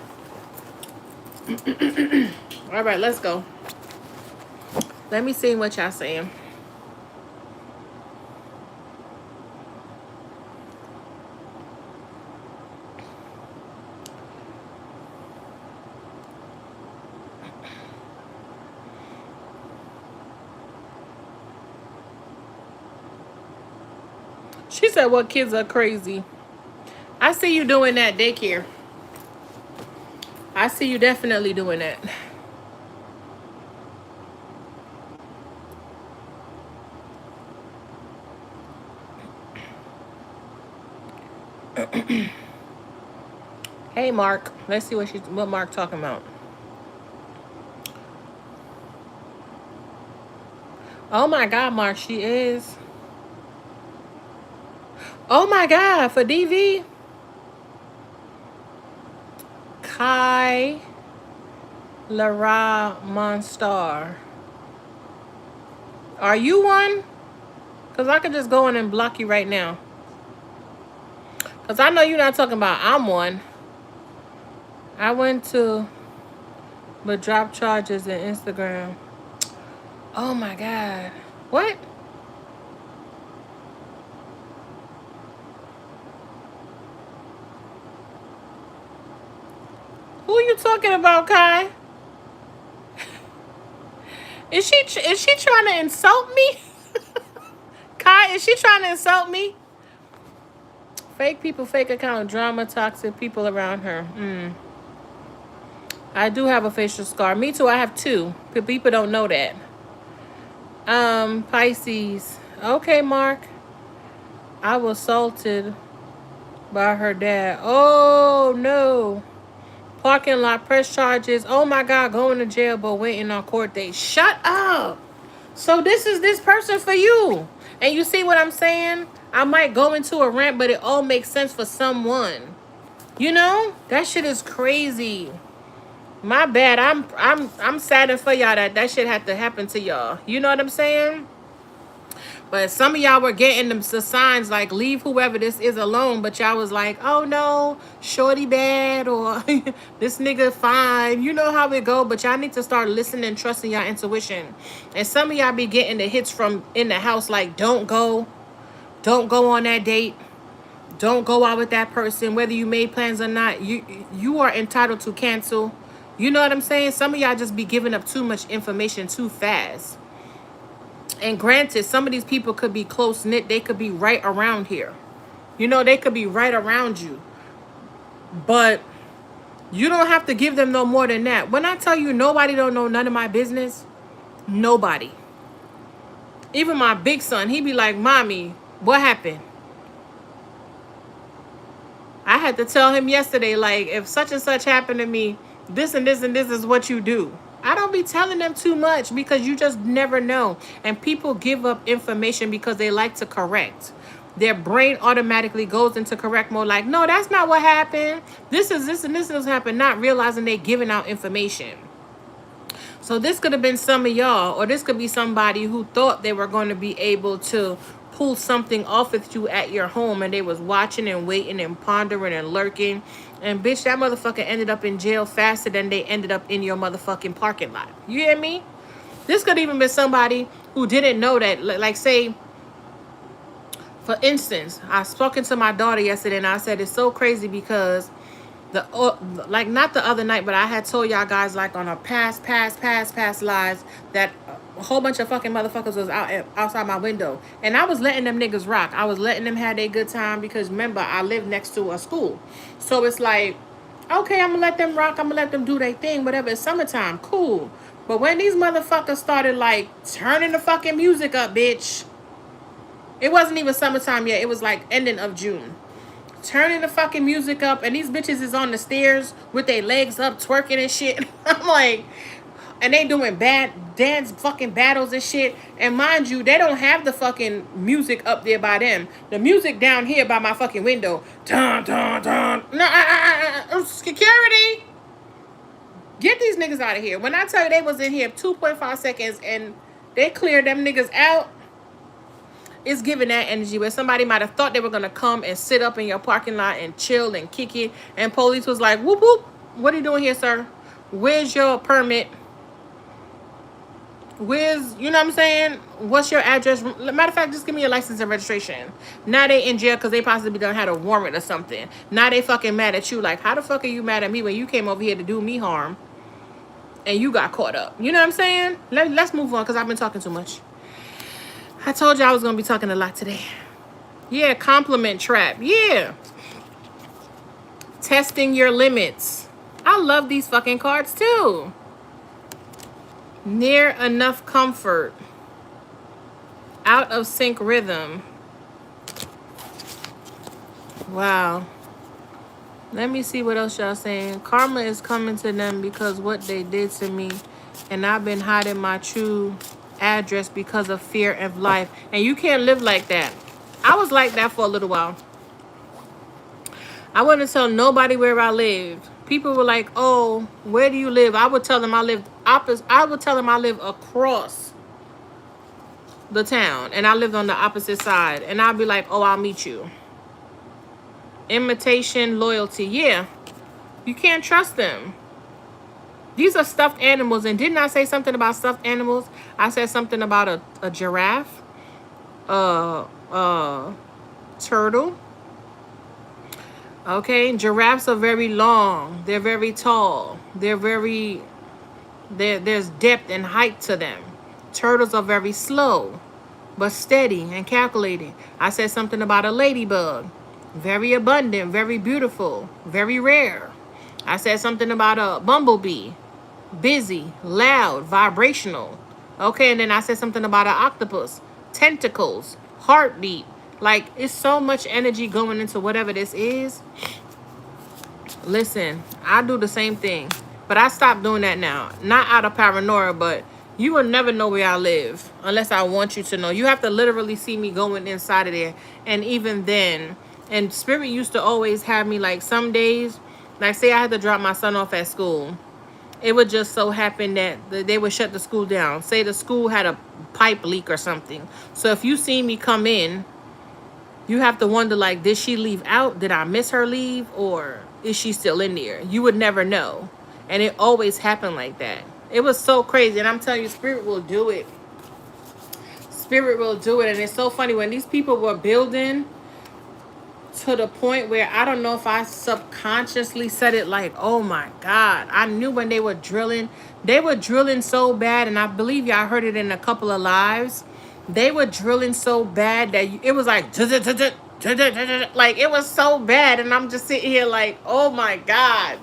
All right, let's go. Let me see what y'all saying. She said, "What kids are crazy." I see you doing that daycare. I see you definitely doing that. Hey, Mark. Let's see what Mark talking about. Oh my God, Mark, she is. Oh my God, for DV, Kai Lara Monstar. Are you one? Because I could just go in and block you right now. Because I know you're not talking about I'm one. I went to, but dropped charges in Instagram. Oh my God. What? Who are you talking about, Kai? Is she trying to insult me? Kai, is she trying to insult me? Fake people, fake account, drama, toxic people around her. I do have a facial scar. Me too, I have two. People don't know that. Pisces. Okay, Mark. I was assaulted by her dad. Oh, no. Parking lot, press charges. Oh, my God, going to jail but waiting on court date. Shut up. So this is this person for you. And you see what I'm saying? I might go into a rant, but it all makes sense for someone. You know? That shit is crazy. My bad. I'm saddened for y'all that shit had to happen to y'all. You know what I'm saying? But some of y'all were getting the signs like leave whoever this is alone. But y'all was like, oh no, shorty bad or this nigga fine. You know how it go. But y'all need to start listening and trusting y'all intuition. And some of y'all be getting the hits from in the house like don't go on that date. Don't go out with that person. Whether you made plans or not, you are entitled to cancel. You know what I'm saying? Some of y'all just be giving up too much information too fast. And granted, some of these people could be close-knit. They could be right around here. You know, they could be right around you. But you don't have to give them no more than that. When I tell you nobody don't know none of my business, nobody. Even my big son, he be like, Mommy, what happened? I had to tell him yesterday, like, if such and such happened to me, this and this and this is what you do. I don't be telling them too much because you just never know. And people give up information because they like to correct. Their brain automatically goes into correct mode like, no, that's not what happened. This and this has happened, not realizing they're giving out information. So this could have been some of y'all, or this could be somebody who thought they were going to be able to pull something off with you at your home, and they was watching and waiting and pondering and lurking. And bitch, that motherfucker ended up in jail faster than they ended up in your motherfucking parking lot. You hear me? This could even be somebody who didn't know that. Like say, for instance, I was talking to my daughter yesterday and I said, it's so crazy because Like not the other night, but I had told y'all guys like on a past lives that a whole bunch of fucking motherfuckers was outside my window, and I was letting them niggas rock. I was letting them have their good time because remember I live next to a school, so it's like, okay, I'm gonna let them rock. I'm gonna let them do their thing. Whatever. It's summertime, cool. But when these motherfuckers started like turning the fucking music up, bitch, it wasn't even summertime yet. It was like ending of June. Turning the fucking music up, and these bitches is on the stairs with their legs up, twerking and shit. I'm like, and they doing bad dance fucking battles and shit. And mind you, they don't have the fucking music up there by them. The music down here by my fucking window. Dun dun dun. No, security. Get these niggas out of here. When I tell you they was in here 2.5 seconds and they cleared them niggas out, it's giving that energy where somebody might have thought they were gonna come and sit up in your parking lot and chill and kick it, and police was like, whoop whoop, what are you doing here, sir? Where's your permit? Where's, you know what I'm saying? What's your address? Matter of fact, just give me your license and registration. Now they in jail because they possibly done had a warrant or something. Now they fucking mad at you. Like, how the fuck are you mad at me when you came over here to do me harm and you got caught up? You know what I'm saying? Let's move on because I've been talking too much. I told you I was going to be talking a lot today. Yeah, compliment trap. Yeah. Testing your limits. I love these fucking cards too. Near enough comfort. Out of sync rhythm. Wow. Let me see what else y'all saying. Karma is coming to them because what they did to me. And I've been hiding my true address because of fear of life. And you can't live like that. I was like that for a little while. I wouldn't tell nobody where I lived. People were like, oh, where do you live? I would tell them I lived opposite. I would tell them I live across the town. And I lived on the opposite side. And I'd be like, oh, I'll meet you. Imitation loyalty. Yeah. You can't trust them. These are stuffed animals. And didn't I say something about stuffed animals? I said something about a giraffe. Turtle. Okay, giraffes are very long. They're very tall. There's depth and height to them. Turtles are very slow, but steady and calculating. I said something about a ladybug. Very abundant, very beautiful, very rare. I said something about a bumblebee. Busy, loud, vibrational. Okay, and then I said something about an octopus. Tentacles, heartbeat. Like, it's so much energy going into whatever this is. Listen, I do the same thing. But I stopped doing that now. Not out of paranoia, but you will never know where I live unless I want you to know. You have to literally see me going inside of there. And even then, and Spirit used to always have me, like, some days, like, say I had to drop my son off at school. It would just so happen that they would shut the school down. Say the school had a pipe leak or something. So if you see me come in, you have to wonder, like, did she leave out? Did I miss her leave? Or is she still in there? You would never know. And it always happened like that. It was so crazy. And I'm telling you, Spirit will do it. Spirit will do it. And it's so funny. When these people were building to the point where I don't know if I subconsciously said it, like, oh my God. I knew when they were drilling so bad. And I believe y'all heard it in a couple of lives. They were drilling so bad that it was like, like, it was so bad. And I'm just sitting here like, oh my God.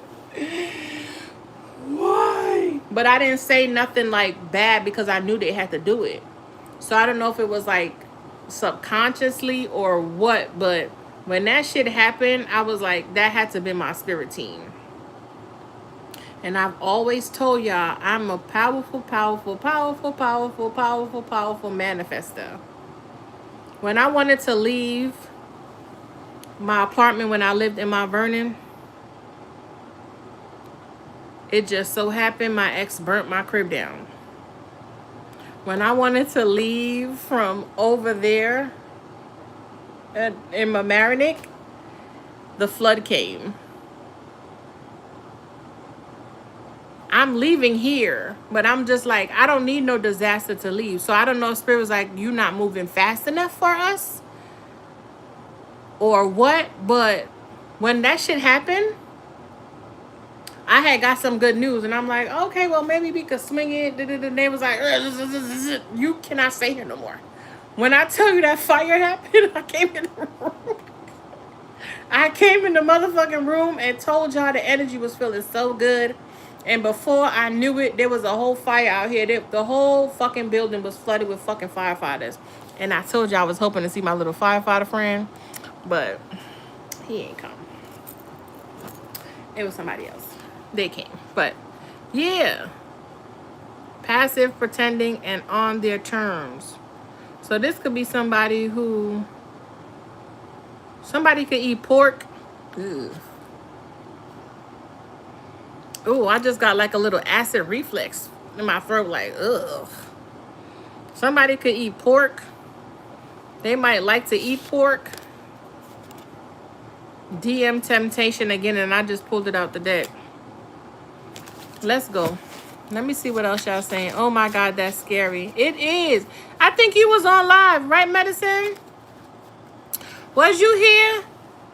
Why? But I didn't say nothing like bad because I knew they had to do it. So I don't know if it was like subconsciously or what, but when that shit happened, I was like, that had to be my spirit team. And I've always told y'all, I'm a powerful manifester. When I wanted to leave my apartment when I lived in Mount Vernon, it just so happened my ex burnt my crib down. When I wanted to leave from over there in Mamaroneck, the flood came. I'm leaving here, but I'm just like, I don't need no disaster to leave. So I don't know if Spirit was like, you not moving fast enough for us or what, but when that shit happened, I had got some good news, and I'm like, okay, well, maybe we could swing it. And they was like, you cannot stay here no more. When I tell you that fire happened, I came in the room. I came in the motherfucking room and told y'all the energy was feeling so good. And before I knew it, there was a whole fire out here. The whole fucking building was flooded with fucking firefighters. And I told y'all I was hoping to see my little firefighter friend, but he ain't come. It was somebody else. They came. But yeah. Passive, pretending, and on their terms. So this could be somebody who... Somebody could eat pork. Ugh. Ooh, I just got like a little acid reflex in my throat. Like, ugh. Somebody could eat pork. They might like to eat pork. DM temptation again, and I just pulled it out the deck. Let's go. Let me see what else y'all saying. Oh my God, that's scary. It is. I think you was on live, right, Medicine? Was you here?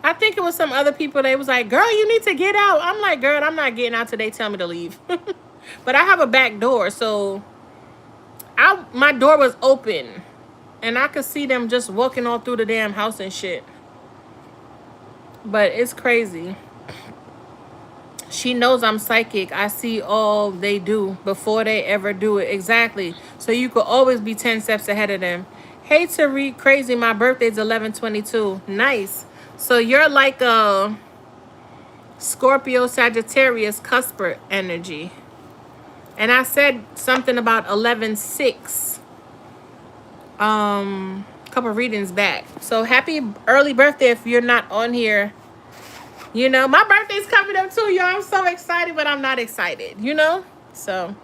I think it was some other people. They was like, girl, you need to get out. I'm like, girl, I'm not getting out till they tell me to leave. But I have a back door, so my door was open. And I could see them just walking all through the damn house and shit. But it's crazy. She knows I'm psychic. I see all they do before they ever do it. Exactly. So you could always be 10 steps ahead of them. Hey, Tariq, crazy. My birthday's 11/22. Nice. So you're like a Scorpio, Sagittarius, cusper energy. And I said something about 11/6. Couple readings back. So happy early birthday if you're not on here. You know, my birthday's coming up too, y'all. I'm so excited, but I'm not excited, you know? So,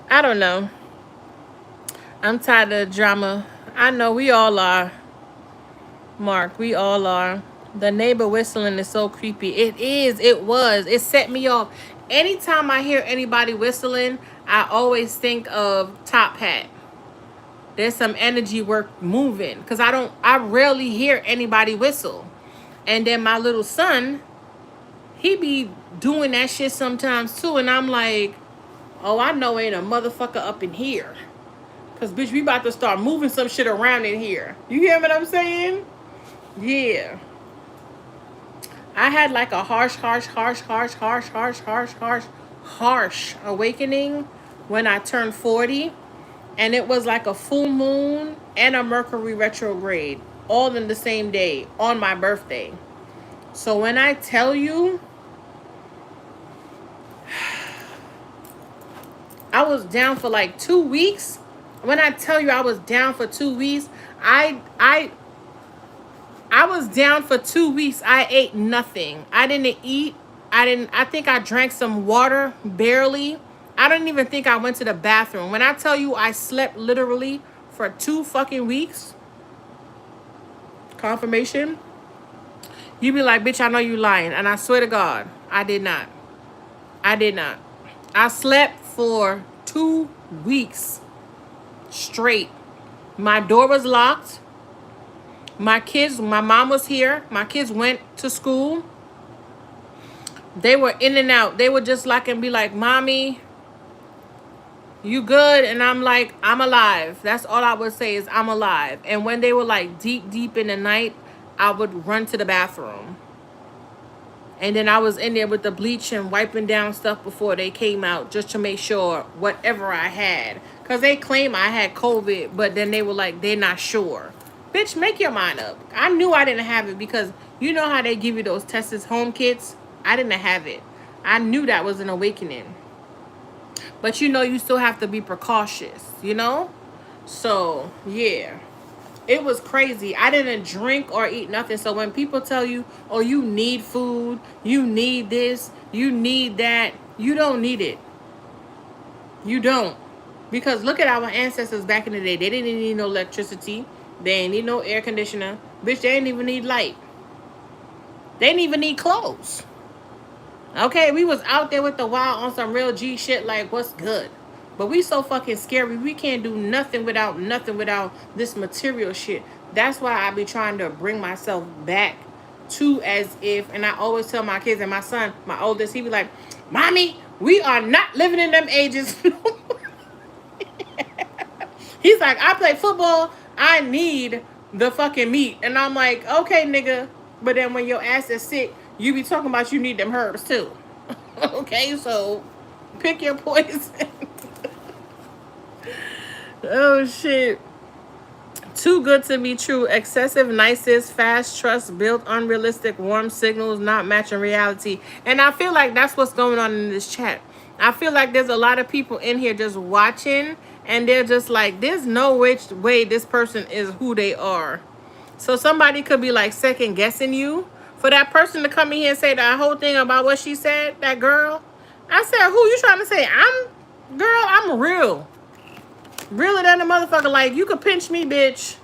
I don't know. I'm tired of drama. I know we all are. Mark, we all are. The neighbor whistling is so creepy. It is. It was. It set me off. Anytime I hear anybody whistling, I always think of Top Hat. There's some energy work moving. Because I rarely hear anybody whistle. And then my little son, he be doing that shit sometimes too. And I'm like, oh, I know ain't a motherfucker up in here. Because, bitch, we about to start moving some shit around in here. You hear what I'm saying? Yeah. I had like a harsh awakening when I turned 40. And it was like a full moon and a Mercury retrograde. All in the same day on my birthday. So when I tell you, I was down for like 2 weeks. When I tell you I was down for 2 weeks, I was down for 2 weeks. I ate nothing. I didn't eat. I think I drank some water, barely. I don't even think I went to the bathroom. When I tell you I slept literally for 2 fucking weeks. Confirmation. You be like, bitch, I know you lying. And I swear to God, I did not. I did not. I slept for 2 weeks straight. My door was locked. My mom was here. My kids went to school. They were in and out. They would just like and be like, mommy, you good? And I'm like, I'm alive. That's all I would say is I'm alive. And when they were like deep in the night, I would run to the bathroom. And then I was in there with the bleach and wiping down stuff before they came out just to make sure whatever I had. Because they claim I had COVID, but then they were like, they're not sure. Bitch, make your mind up. I knew I didn't have it because you know how they give you those Texas home kits? I didn't have it. I knew that was an awakening. But you know, you still have to be precautious, you know? So, yeah. It was crazy. I didn't drink or eat nothing. So when people tell you, oh, you need food, you need this, you need that, you don't need it. You don't. Because look at our ancestors back in the day. They didn't need no electricity. They didn't need no air conditioner. Bitch, they didn't even need light. They didn't even need clothes. Okay, we was out there with the wild on some real G shit like, what's good? But we so fucking scary. We can't do nothing without this material shit. That's why I be trying to bring myself back too as if, and I always tell my kids and my son, my oldest, he be like, Mommy, we are not living in them ages. He's like, I play football, I need the fucking meat. And I'm like, okay, nigga. But then when your ass is sick, you be talking about you need them herbs too. Okay, so pick your poison. Oh shit. Too good to be true. Excessive niceness, fast trust, built unrealistic warm signals, not matching reality. And I feel like that's what's going on in this chat. I feel like there's a lot of people in here just watching, and they're just like, there's no which way this person is who they are. So somebody could be like second guessing you. For that person to come in here and say that whole thing about what she said, that girl. I said, who you trying to say? I'm real. Realer than a motherfucker. Like, you could pinch me, bitch.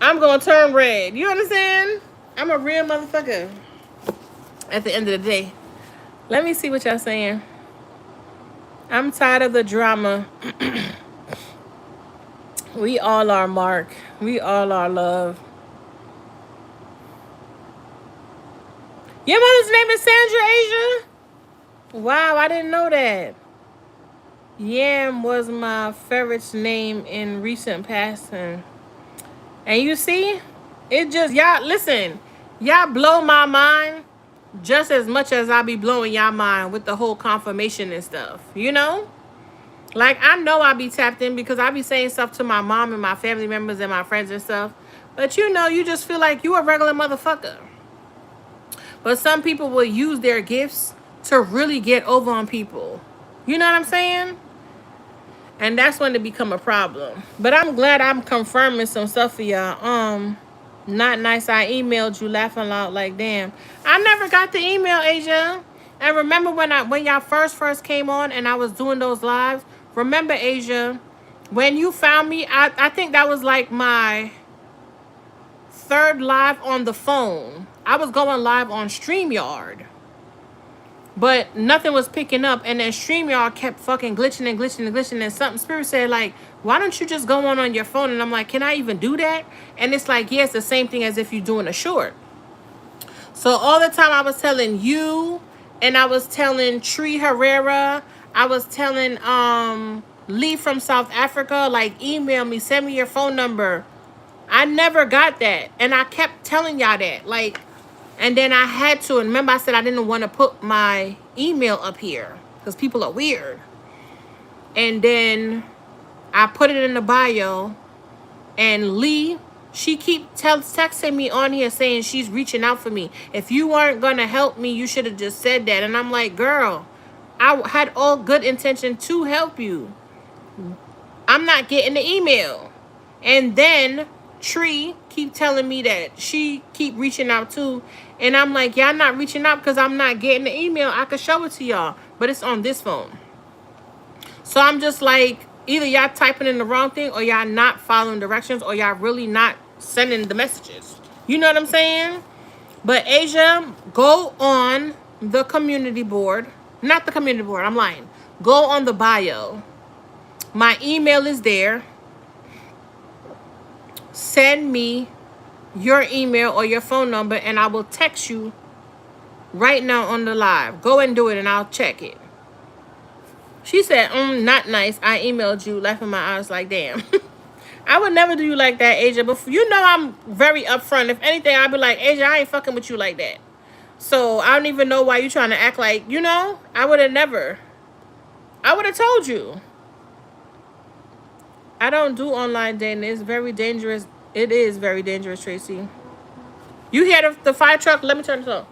I'm gonna turn red. You understand? I'm a real motherfucker. At the end of the day. Let me see what y'all saying. I'm tired of the drama. We all are, Mark. We all are, love. Your mother's name is Sandra Asia? Wow, I didn't know that. Yam was my favorite's name in recent past. And you see, it just, y'all, listen, y'all blow my mind just as much as I be blowing y'all mind with the whole confirmation and stuff, you know? Like, I know I be tapped in because I be saying stuff to my mom and my family members and my friends and stuff. But you know, you just feel like you a regular motherfucker. But some people will use their gifts to really get over on people. You know what I'm saying? And that's when it become a problem. But I'm glad I'm confirming some stuff for y'all. Not nice. I emailed you laughing loud like, damn. I never got the email, Asia. And remember when y'all first came on and I was doing those lives? Remember, Asia, when you found me, I think that was like my third live on the phone. I was going live on StreamYard. But nothing was picking up. And then StreamYard kept fucking glitching and glitching and glitching. And something Spirit said, like, why don't you just go on your phone? And I'm like, can I even do that? And it's like, yeah, it's the same thing as if you're doing a short. So all the time I was telling you, and I was telling Tree Herrera, I was telling Lee from South Africa, like, email me, send me your phone number. I never got that. And I kept telling y'all that. Like, and then I had to, and remember I said I didn't want to put my email up here because people are weird. And then I put it in the bio, and Lee, she keep texting me on here saying she's reaching out for me. If you weren't going to help me, you should have just said that. And I'm like, girl, I had all good intention to help you. I'm not getting the email. And then Tree keep telling me that she keep reaching out too. And I'm like, y'all not reaching out because I'm not getting the email. I could show it to y'all, but it's on this phone. So I'm just like, either y'all typing in the wrong thing, or y'all not following directions, or y'all really not sending the messages. You know what I'm saying? But Asia, go on the community board. Not the community board, I'm lying. Go on the bio. My email is there. Send me your email or your phone number, and I will text you right now on the live. Go and do it, and I'll check it. She said, not nice. I emailed you, laughing my eyes like, damn. I would never do you like that, Asia. But you know I'm very upfront. If anything, I'd be like, Asia, I ain't fucking with you like that. So I don't even know why you trying to act like, you know, I would have never. I would have told you. I don't do online dating. It's very dangerous. It is very dangerous, Tracy. You hear the fire truck? Let me turn this on.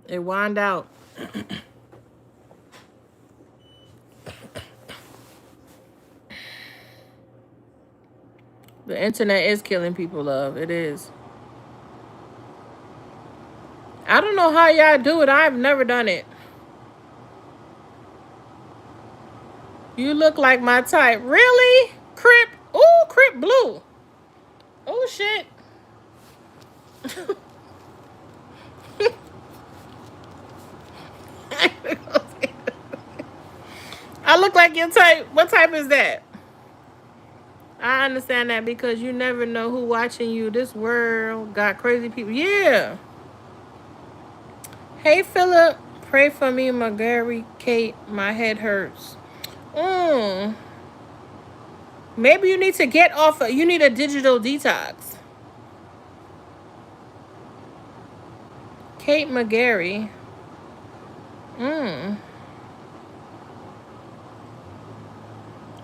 It wound out. The internet is killing people, love. It is. I don't know how y'all do it. I've never done it. You look like my type. Really? Crip? Ooh, Crip blue. Oh, shit. I look like your type. What type is that? I understand that because you never know who watching you. This world got crazy people. Yeah. Hey, Philip. Pray for me, Marguerite Kate. My head hurts. Mm. Maybe you need to get off. You need a digital detox. Kate McGarry. Mm.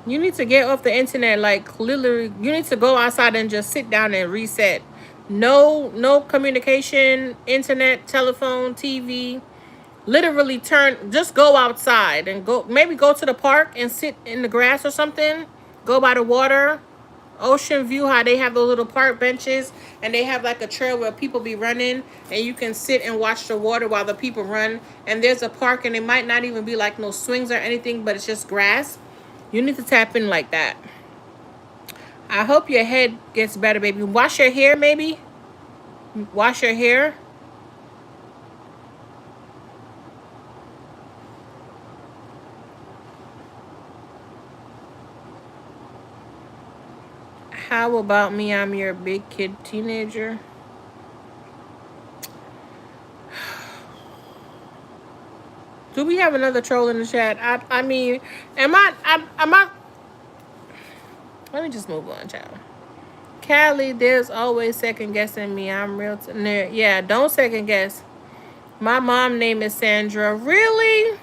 You need to get off the internet. Like literally, you need to go outside and just sit down and reset. No communication, internet, telephone, TV. Literally just go outside and maybe go to the park and sit in the grass or something. Go by the water. Ocean View, how they have those little park benches and they have like a trail where people be running and you can sit and watch the water while the people run. And there's a park and it might not even be like no swings or anything, but it's just grass. You need to tap in like that. I hope your head gets better, baby. Wash your hair, maybe. Wash your hair. How about me? I'm your big kid teenager. Do we have another troll in the chat? I mean, am I? Let me just move on, child. Callie, there's always second guessing me. I'm real. Yeah, don't second guess. My mom name is Sandra. Really?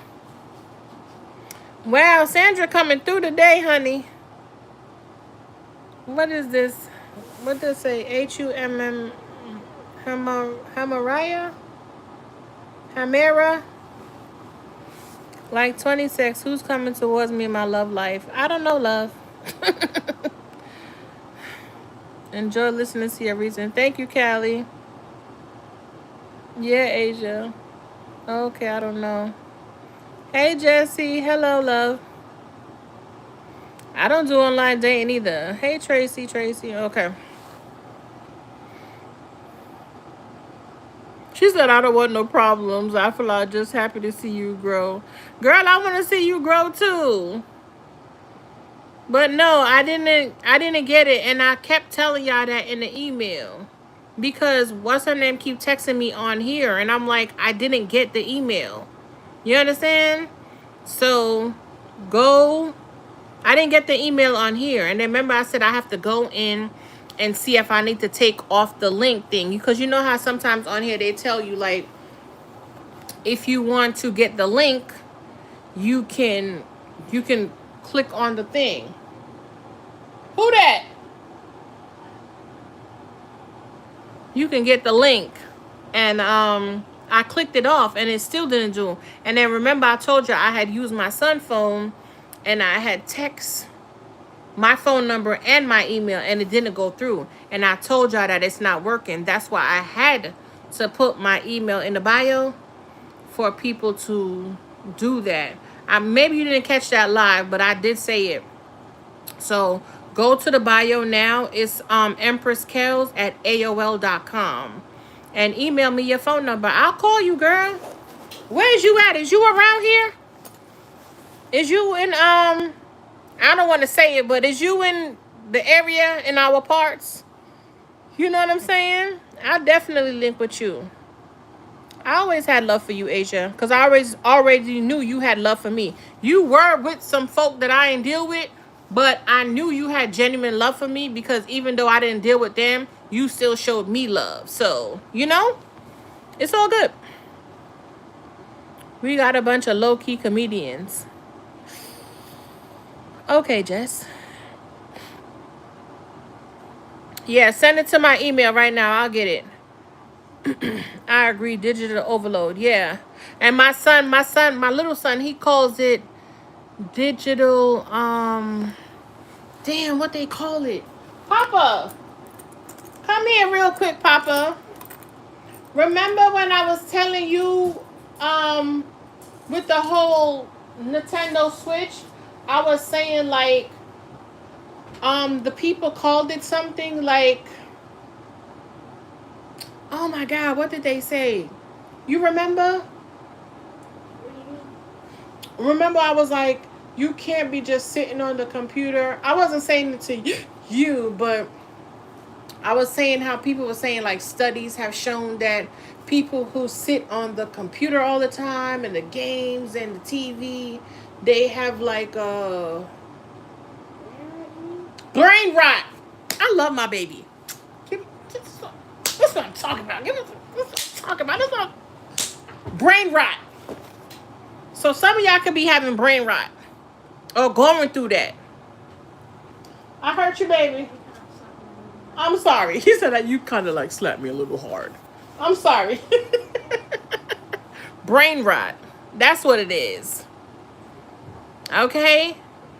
Wow, Sandra coming through today, honey. What is this? What does it say? Humm Hamaraya? Hamera? Like 26. Who's coming towards me in my love life? I don't know, love. Enjoy listening to your reason. Thank you, Callie. Yeah, Asia. Okay, I don't know. Hey, Jesse. Hello, love. I don't do online dating either. Hey, Tracy. Okay. She said, I don't want no problems. I feel like just happy to see you grow. Girl, I want to see you grow too. But no, I didn't get it. And I kept telling y'all that in the email. Because what's her name keep texting me on here. And I'm like, I didn't get the email. You understand? So, I didn't get the email on here. And then remember I said I have to go in and see if I need to take off the link thing. Because you know how sometimes on here they tell you, like, if you want to get the link, you can click on the thing. Who that? You can get the link. And I clicked it off and it still didn't do. And then remember I told you I had used my son's phone and I had text my phone number and my email and it didn't go through. And I told y'all that it's not working. That's why I had to put my email in the bio for people to do that. Maybe you didn't catch that live, but I did say it. So go to the bio now. It's empresskels@aol.com and email me your phone number. I'll call you, girl. Where's you at? Is you around here? Is you in I don't want to say it, but is you in the area in our parts? You know what I'm saying? I'll definitely link with you. I always had love for you, Asia, because I already knew you had love for me. You were with some folk that I didn't deal with, but I knew you had genuine love for me because even though I didn't deal with them, you still showed me love. So, you know, it's all good. We got a bunch of low-key comedians. Okay, Jess. Yeah, send it to my email right now. I'll get it. I agree. Digital overload. Yeah. And my little son, he calls it digital, damn, what they call it? Papa, come here real quick, Papa. Remember when I was telling you, with the whole Nintendo Switch, I was saying like, the people called it something like, oh my God, what did they say? You remember? Remember I was like, You can't be just sitting on the computer. I wasn't saying it to you, but I was saying how people were saying like studies have shown that people who sit on the computer all the time and the games and the TV, they have like a brain rot. I love my baby. This is what I'm talking about. This is what I'm talking about. This is what brain rot. So some of y'all could be having brain rot or going through that. I hurt you, baby. I'm sorry. He said that you kind of like slapped me a little hard. I'm sorry. Brain rot. That's what it is. Okay?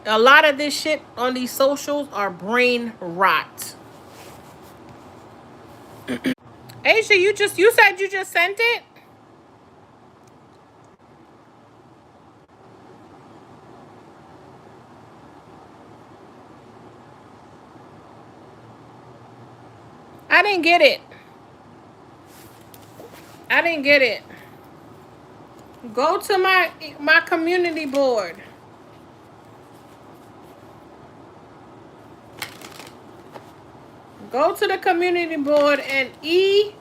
A lot of this shit on these socials are brain rot. Asia, you said you just sent it? I didn't get it. I didn't get it. Go to my community board. Go to the community board and E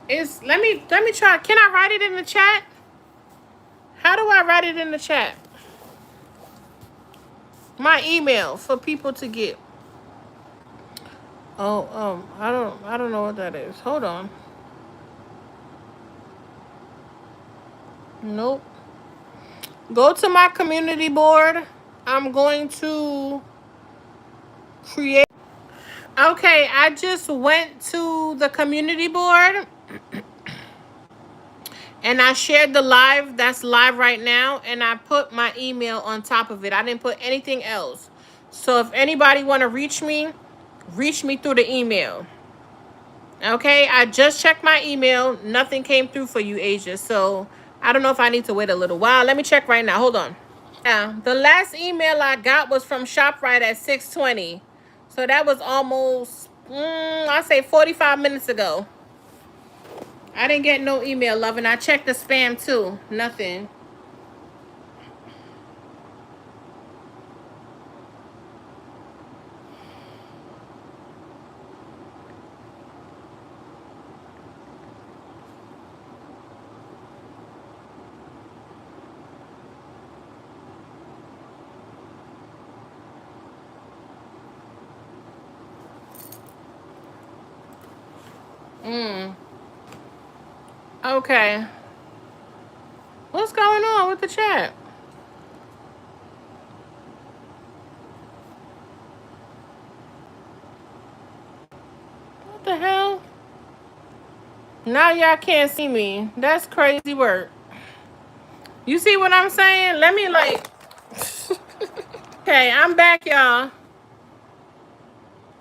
is let me try. Can I write it in the chat? How do I write it in the chat? My email for people to get. Oh, I don't know what that is. Hold on. Nope. Go to my community board. I'm going to create. Okay, I just went to the community board and I shared the live that's live right now, and I put my email on top of it. I didn't put anything else. So if anybody want to reach me through the email. Okay, I just checked my email. Nothing came through for you, Asia. So I don't know if I need to wait a little while. Let me check right now. Hold on. Yeah, the last email I got was from ShopRite at 6:20. So that was almost, I say 45 minutes ago. I didn't get no email, love, and I checked the spam too. Nothing. Okay. What's going on with the chat? What the hell? Now y'all can't see me. That's crazy work. You see what I'm saying? Let me like... Okay, I'm back, y'all.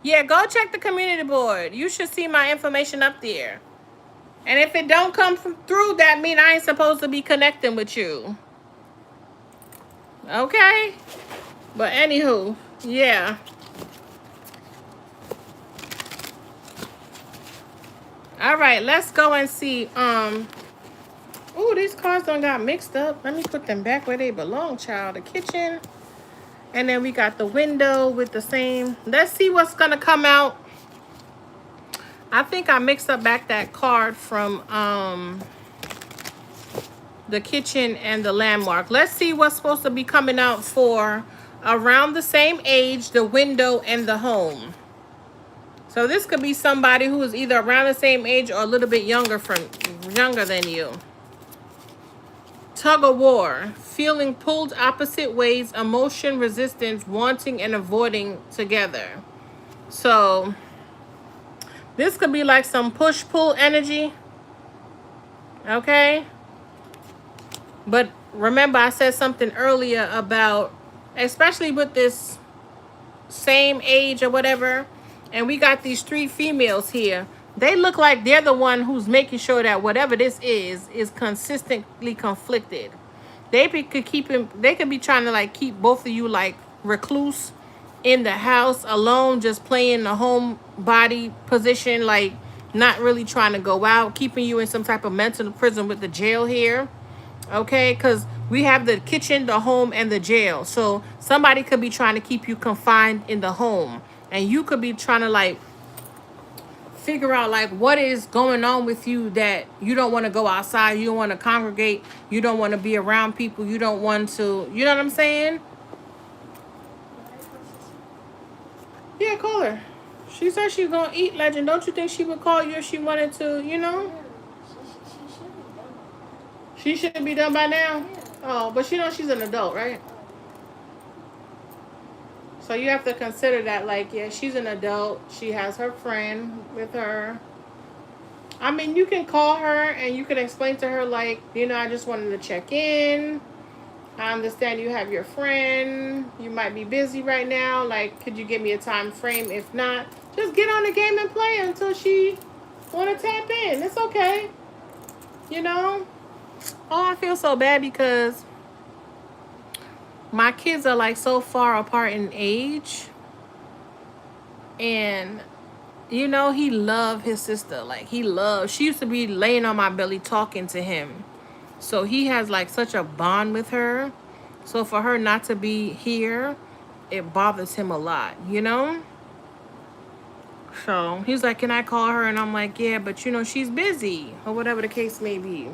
Yeah, go check the community board. You should see my information up there. And if it don't come through, that mean I ain't supposed to be connecting with you. Okay? But anywho, yeah. All right, let's go and see. Ooh, these cards done got mixed up. Let me put them back where they belong, child. The kitchen. And then we got the window with the same. Let's see what's gonna come out. I think I mixed up back that card from the kitchen and the landmark. Let's see what's supposed to be coming out for around the same age, the window and the home. So this could be somebody who is either around the same age or a little bit younger than you. Tug of war, feeling pulled opposite ways, emotion, resistance, wanting and avoiding together. So this could be like some push-pull energy. Okay? But remember I said something earlier about, especially with this same age or whatever, and we got these three females here. They look like they're the one who's making sure that whatever this is consistently conflicted. They could be trying to like keep both of you like recluse in the house alone, just playing the home body position, like not really trying to go out, keeping you in some type of mental prison with the jail here. Okay, because We have the kitchen, the home, and the jail. So somebody could be trying to keep you confined in the home. And you could be trying to like figure out like what is going on with you that you don't want to go outside, you don't want to congregate, you don't want to be around people, you don't want to, you know what I'm saying? Yeah, call her. She said she's gonna eat, Legend. Don't you think she would call you if she wanted to, you know? She should be done by now. Oh, but she knows she's an adult, right? So you have to consider that, like, yeah, she's an adult. She has her friend with her. I mean, you can call her and you can explain to her, like, you know, I just wanted to check in. I understand you have your friend. You might be busy right now. Like, could you give me a time frame? If not, just get on the game and play until she want to tap in. It's okay. You know? Oh, I feel so bad because my kids are like so far apart in age. And, you know, he loved his sister. Like, she used to be laying on my belly talking to him. So he has like such a bond with her. So for her not to be here, it bothers him a lot, you know? So he's like, can I call her? And I'm like, yeah, but you know, she's busy or whatever the case may be.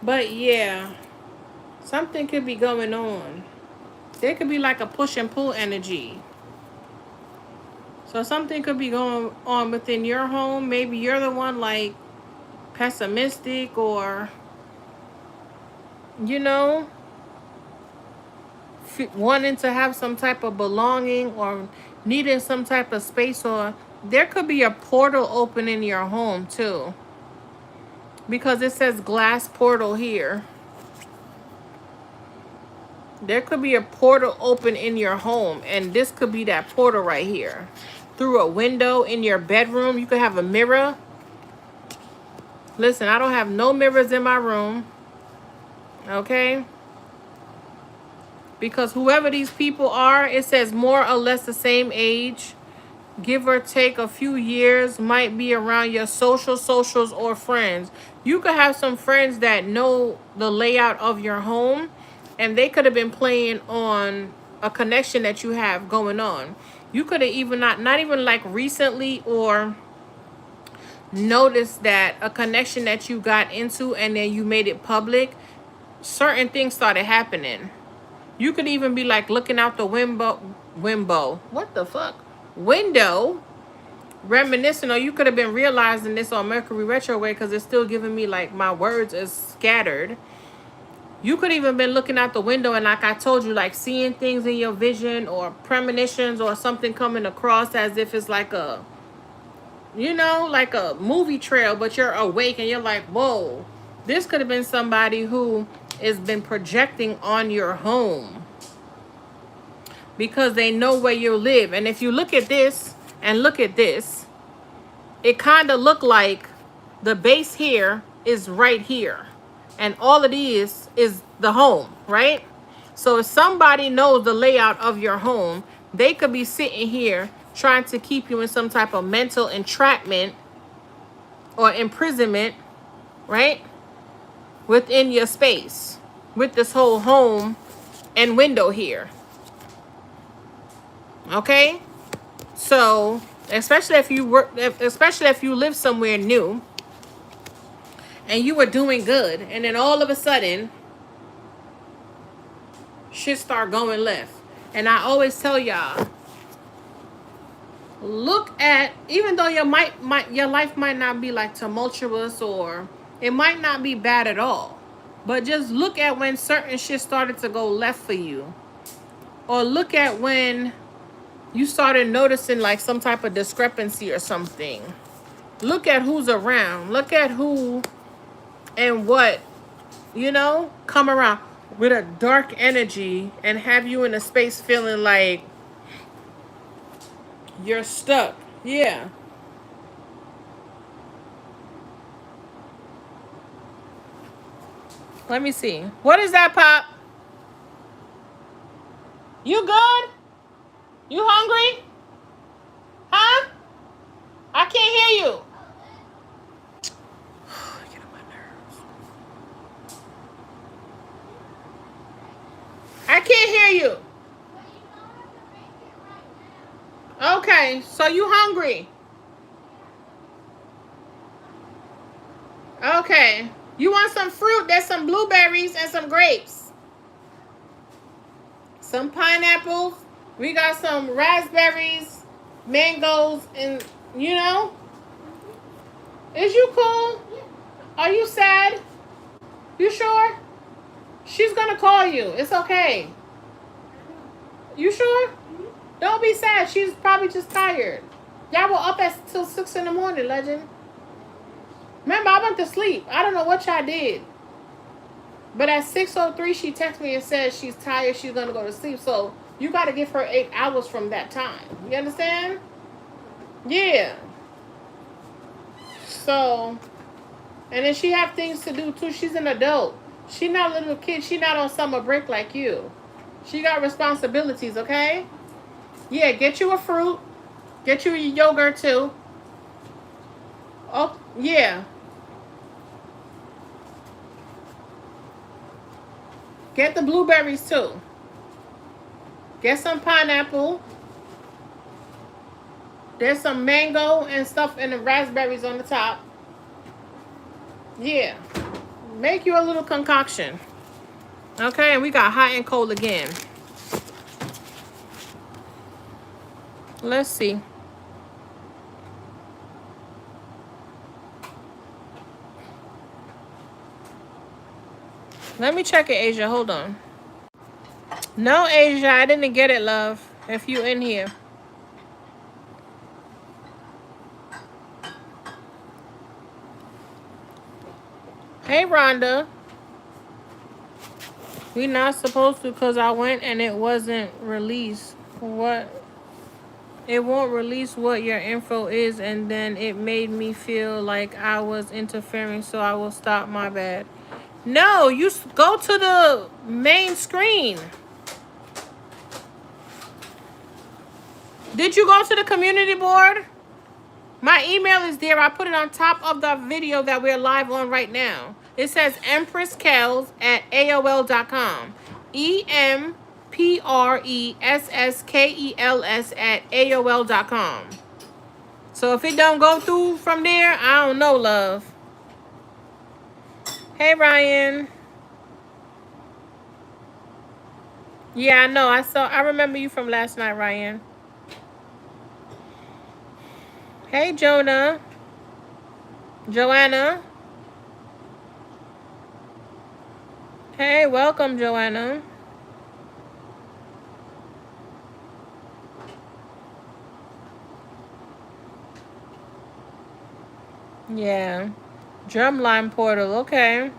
But yeah, something could be going on. There could be like a push and pull energy. So something could be going on within your home. Maybe you're the one like pessimistic or, you know, wanting to have some type of belonging or needing some type of space, or there could be a portal open in your home too, because it says glass portal here. There could be a portal open in your home, and this could be that portal right here. Through a window in your bedroom, you could have a mirror. Listen, I don't have no mirrors in my room, okay? Because whoever these people are, it says more or less the same age, give or take a few years, might be around your socials or friends. You could have some friends that know the layout of your home, and they could have been playing on a connection that you have going on. You could have even not even like recently or noticed that a connection that you got into and then you made it public, certain things started happening. You could even be like looking out the window. What the fuck? Window. Reminiscing, or you could have been realizing this on Mercury retrograde because it's still giving me like my words is scattered. You could even been looking out the window and like I told you, like seeing things in your vision or premonitions or something coming across as if it's like a, you know, like a movie trail, but you're awake and you're like, whoa, this could have been somebody who has been projecting on your home because they know where you live. And if you look at this and look at this, it kind of look like the base here is right here. And all it is the home, right? So if somebody knows the layout of your home, they could be sitting here trying to keep you in some type of mental entrapment or imprisonment, right? Within your space with this whole home and window here. Okay? So, especially if you live somewhere new and you were doing good and then all of a sudden shit start going left. And I always tell y'all, look at, even though your life might not be like tumultuous or it might not be bad at all, but just look at when certain shit started to go left for you, or look at when you started noticing like some type of discrepancy or something. Look at who's around. Look at who and what, you know, come around with a dark energy and have you in a space feeling like you're stuck. Yeah. Let me see. What is that, Pop? You good? You hungry? Huh? I can't hear you. Get on my nerves. Okay, so you hungry? Okay. You want some fruit? There's some blueberries and some grapes. Some pineapples. We got some raspberries, mangoes, and you know. Is you cool? Are you sad? You sure? She's gonna call you. It's okay. You sure? Don't be sad. She's probably just tired. Y'all were up at till 6 in the morning, legend. Remember, I went to sleep. I don't know what y'all did. But at 6:03, she texted me and said she's tired. She's gonna go to sleep. So you gotta give her 8 hours from that time. You understand? Yeah. So, and then she have things to do too. She's an adult. She not a little kid. She not on summer break like you. She got responsibilities. Okay? Yeah. Get you a fruit. Get you a yogurt too. Oh yeah. Get the blueberries too. Get some pineapple. There's some mango and stuff and the raspberries on the top. Yeah. Make you a little concoction. Okay, and we got hot and cold again. Let's see. Let me check it, Asia. Hold on. No, Asia, I didn't get it, love. If you in here. Hey, Rhonda. We not supposed to because I went and it wasn't released. What? It won't release what your info is, and then it made me feel like I was interfering, so I will stop. My bad. No, you go to the main screen. Did you go to the community board? My email is there. I put it on top of the video that we're live on right now. It says empresskels@aol.com. empresskels@aol.com. So if it don't go through from there, I don't know, love. Hey, Ryan. Yeah, I know. I remember you from last night, Ryan. Hey, Jonah. Joanna. Hey, welcome, Joanna. Yeah. Drumline portal, okay.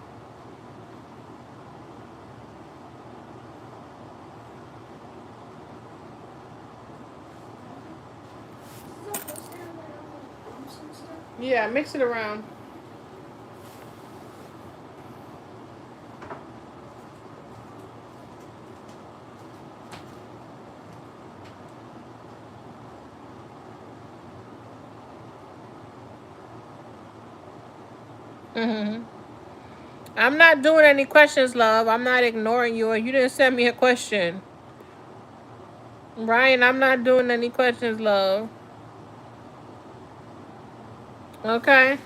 Yeah, mix it around. Mm-hmm. I'm not doing any questions, love. I'm not ignoring you, or you didn't send me a question. Ryan, I'm not doing any questions, love. Okay.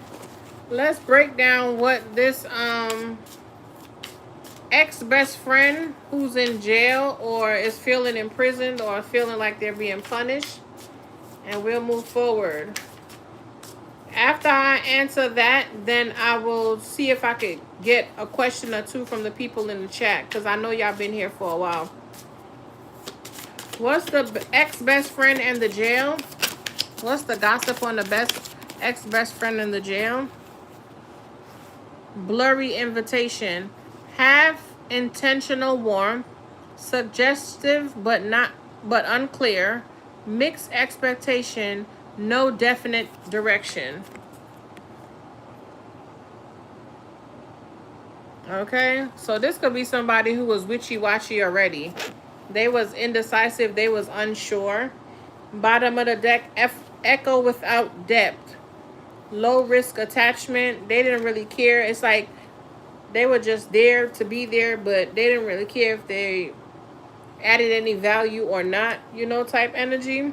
Let's break down what this ex-best friend who's in jail or is feeling imprisoned or feeling like they're being punished, and we'll move forward. After I answer that, then I will see if I could get a question or two from the people in the chat, because I know y'all been here for a while. What's the ex-best friend in the jail? What's the gossip on the ex-best friend in the jail? Blurry invitation. Have intentional warmth. Suggestive but unclear. Mixed expectation. No definite direction. Okay, so this could be somebody who was wishy-washy already. They was indecisive. They was unsure. Bottom of the deck, echo without depth. Low risk attachment. They didn't really care. It's like they were just there to be there, but they didn't really care if they added any value or not, type energy.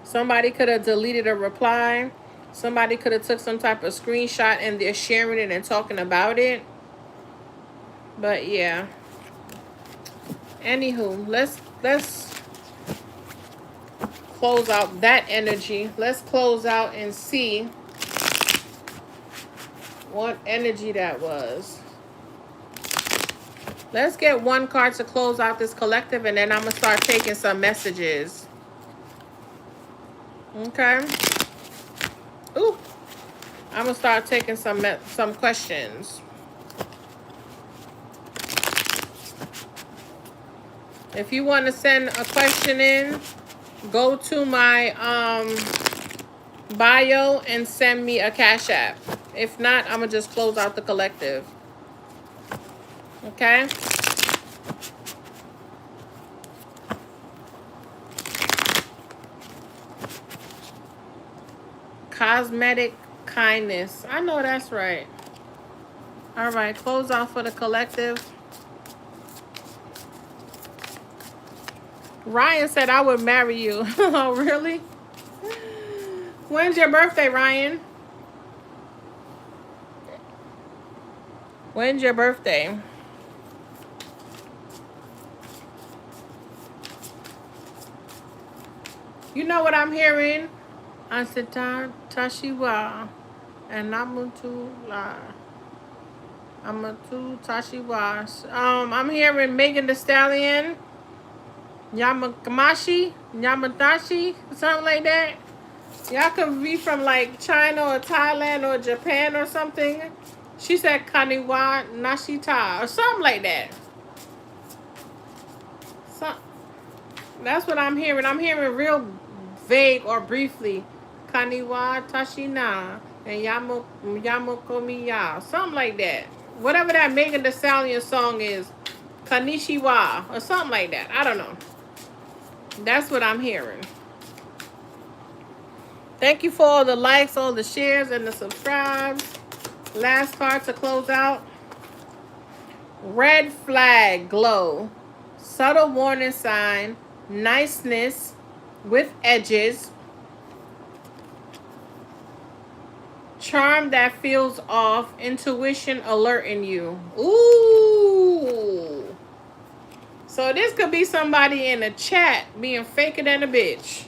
Somebody could have deleted a reply. Somebody could have took some type of screenshot and they're sharing it and talking about it. But yeah. Anywho, let's close out that energy. Let's close out and see what energy that was. Let's get one card to close out this collective, and then I'm going to start taking some messages. Okay. Ooh. I'm going to start taking some questions. If you want to send a question in, go to my bio and send me a Cash App. If not, I'm going to just close out the collective. Okay? Cosmetic kindness. I know that's right. All right, close out for the collective. Ryan said I would marry you. Oh, really? When's your birthday, Ryan? When's your birthday? You know what I'm hearing? Anseta Tashiwa and Namutula. Amatu Tashiwa. I'm hearing Megan Thee Stallion. Yamakamashi, Yamadashi, something like that. Y'all could be from like China or Thailand or Japan or something. She said Kaniwa Nashita or something like that. So, that's what I'm hearing. I'm hearing real vague or briefly. Kaniwa Tashina and Yamokomiya. Something like that. Whatever that Megan Thee Stallion song is. Kanishiwa or something like that. I don't know. That's what I'm hearing. Thank you for all the likes, all the shares, and the subscribes. Last card to close out. Red flag glow. Subtle warning sign. Niceness with edges. Charm that feels off. Intuition alerting you. Ooh. So this could be somebody in the chat being faker than a bitch.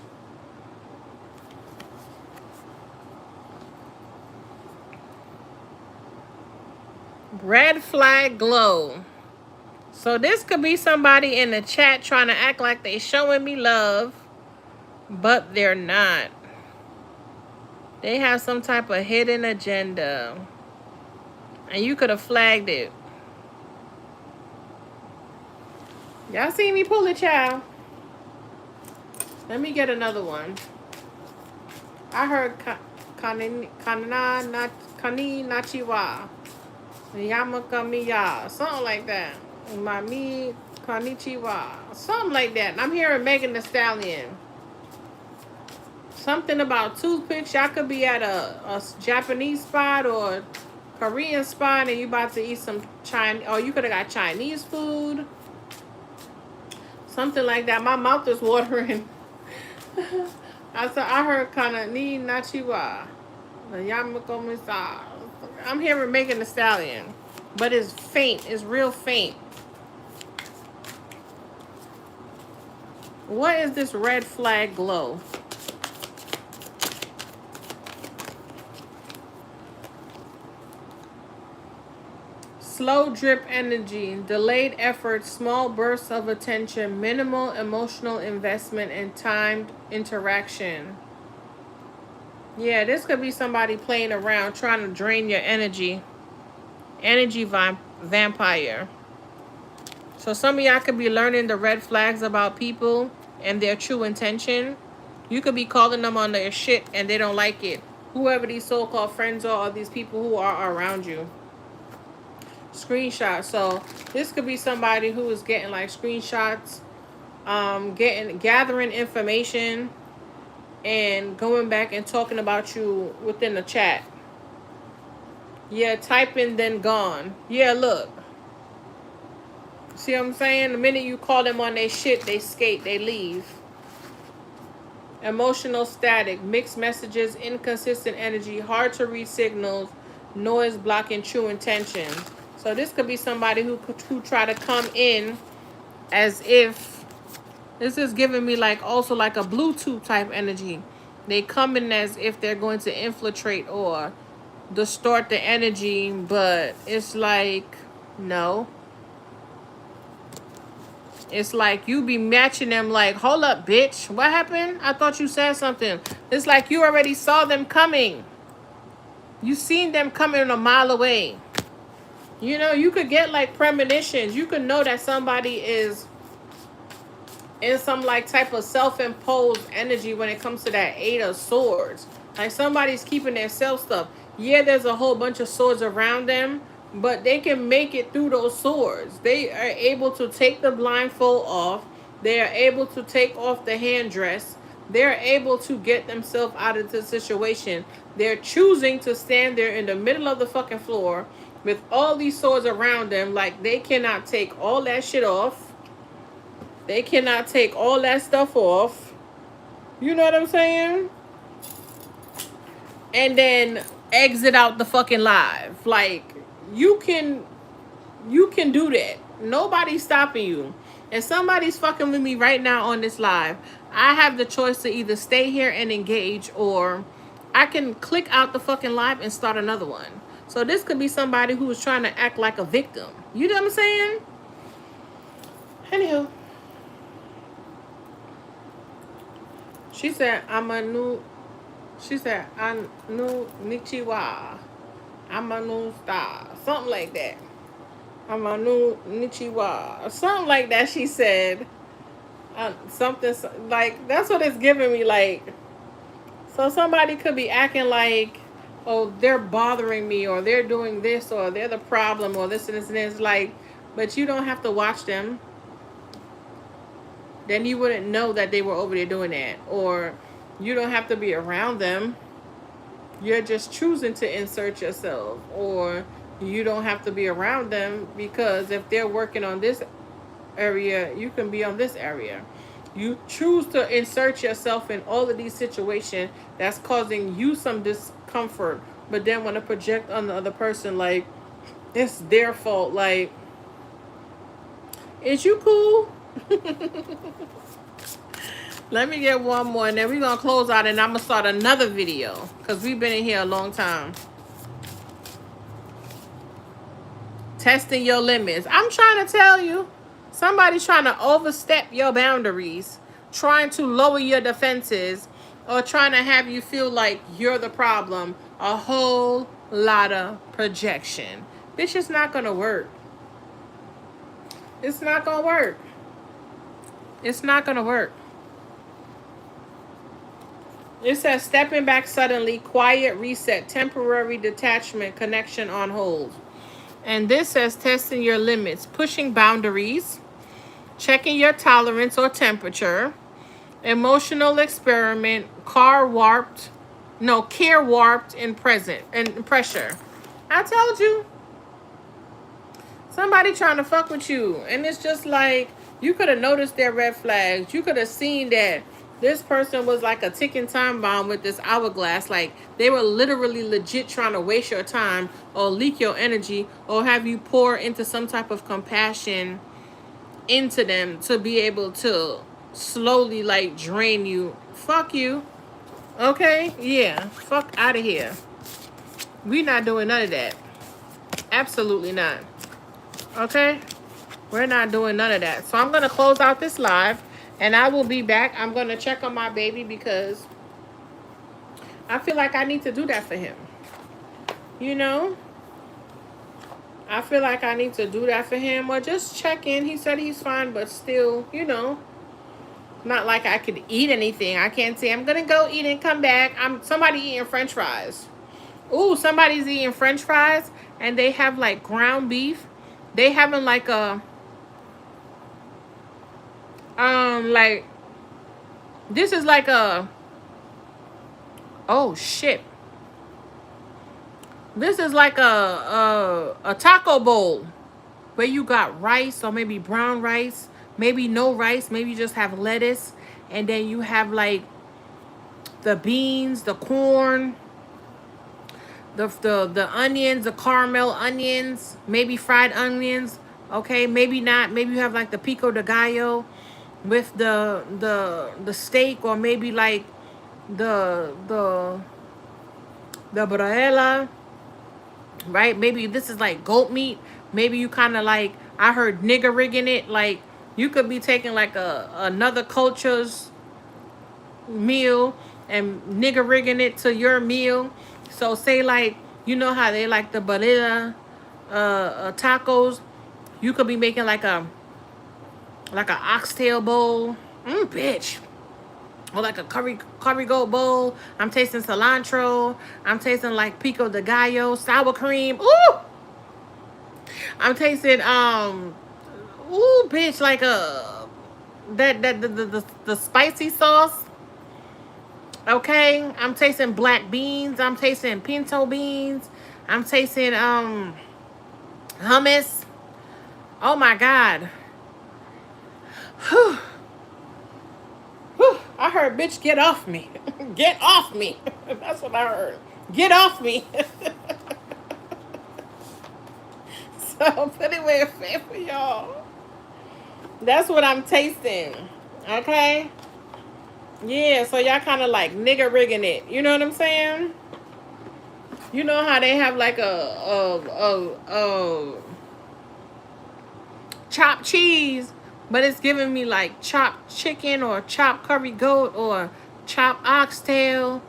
Red flag glow. So this could be somebody in the chat trying to act like they showing me love, but they're not. They have some type of hidden agenda. And you could have flagged it. Y'all see me pull it, child? Let me get another one. I heard Kani Nachiwa. Yamakamiya. Something like that. Mami Kanichiwa. Something like that. I'm hearing Megan Thee Stallion. Something about toothpicks. Y'all could be at a Japanese spot or Korean spot and you about to eat some Chinese. Or you could have got Chinese food. Something like that. My mouth is watering. I heard kind of ni nachiwa. I'm hearing Megan Thee Stallion. But it's faint. It's real faint. What is this red flag glow? Slow drip energy, delayed effort, small bursts of attention, minimal emotional investment, and timed interaction. Yeah, this could be somebody playing around, trying to drain your energy. Energy vampire. So some of y'all could be learning the red flags about people and their true intention. You could be calling them on their shit and they don't like it. Whoever these so-called friends are, or these people who are around you. Screenshot. So this could be somebody who is getting like screenshots, gathering information and going back and talking about you within the chat. Yeah, typing then gone. Yeah, look. See what I'm saying? The minute you call them on their shit, they skate, they leave. Emotional static, mixed messages, inconsistent energy, hard to read signals, noise blocking true intentions. So this could be somebody who try to come in as if this is giving me like also like a Bluetooth type energy. They come in as if they're going to infiltrate or distort the energy, but it's like no. It's like you be matching them like, hold up, bitch. What happened? I thought you said something. It's like you already saw them coming. You seen them coming a mile away. You know, you could get like premonitions. You could know that somebody is in some like type of self-imposed energy when it comes to that 8 of Swords. Like somebody's keeping their self stuff. Yeah, there's a whole bunch of swords around them, but they can make it through those swords. They are able to take the blindfold off. They are able to take off the hand dress. They're able to get themselves out of the situation. They're choosing to stand there in the middle of the fucking floor with all these swords around them. Like they cannot take all that shit off. They cannot take all that stuff off. You know what I'm saying? And then exit out the fucking live. Like you can do that. Nobody's stopping you. And somebody's fucking with me right now on this live. I have the choice to either stay here and engage, or I can click out the fucking live and start another one. So this could be somebody who is trying to act like a victim. You know what I'm saying? Anywho. She said, she said, I knew Nichiwa. I'm a new star. Something like that. I'm a new Nichiwa. Something like that she said. Something like, that's what it's giving me. Like, so somebody could be acting like, oh, they're bothering me, or they're doing this, or they're the problem, or this and this and this. Like, but you don't have to watch them. Then you wouldn't know that they were over there doing that. Or you don't have to be around them. You're just choosing to insert yourself. Or you don't have to be around them because if they're working on this area, you can be on this area. You choose to insert yourself in all of these situations that's causing you some discomfort. But then want to project on the other person like it's their fault. Like, is you cool? Let me get one more and then we're going to close out and I'm going to start another video because we've been in here a long time. Testing your limits. I'm trying to tell you, somebody's trying to overstep your boundaries, trying to lower your defenses, or trying to have you feel like you're the problem. A whole lot of projection. Bitch, it's not going to work. It's not going to work. It's not going to work. It says stepping back suddenly, quiet reset, temporary detachment, connection on hold. And this says testing your limits, pushing boundaries, checking your tolerance or temperature, emotional experiment, care warped in present and pressure. I told you. Somebody trying to fuck with you. And it's just like, you could have noticed their red flags. You could have seen that this person was like a ticking time bomb with this hourglass. Like, they were literally legit trying to waste your time or leak your energy or have you pour into some type of compassion into them to be able to slowly, like, drain you. Fuck you. Okay? Yeah. Fuck out of here. We not doing none of that. Absolutely not. Okay? We're not doing none of that. So I'm going to close out this live. And I will be back. I'm going to check on my baby because I feel like I need to do that for him. You know? I feel like I need to do that for him. Or just check in. He said he's fine, but still, you know. Not like I could eat anything. I can't say I'm going to go eat and come back. Somebody eating French fries. Ooh, somebody's eating French fries. And they have like ground beef. They having like a... like, this is like a, oh shit. This is like a taco bowl where you got rice or maybe brown rice, maybe no rice, maybe you just have lettuce, and then you have like the beans, the corn, the onions, the caramel onions, maybe fried onions. Okay, maybe not. Maybe you have like the pico de gallo with the steak, or maybe like the braela, right? Maybe this is like goat meat. Maybe you kind of like, I heard nigger rigging it. Like you could be taking like another culture's meal and nigger rigging it to your meal. So say like, you know how they like the barilla tacos. You could be making like a oxtail bowl, bitch, or like a curry goat bowl. I'm tasting cilantro. I'm tasting like pico de gallo, sour cream. Ooh, I'm tasting ooh, bitch, like a the spicy sauce. Okay, I'm tasting black beans. I'm tasting pinto beans. I'm tasting hummus. Oh my god. Whew. Whew. I heard, bitch, get off me. Get off me. That's what I heard. Get off me. So put it where it fit for y'all. That's what I'm tasting. Okay? Yeah, so y'all kind of like nigger rigging it. You know what I'm saying? You know how they have like a chopped cheese, but it's giving me like chopped chicken or chopped curry goat or chopped oxtail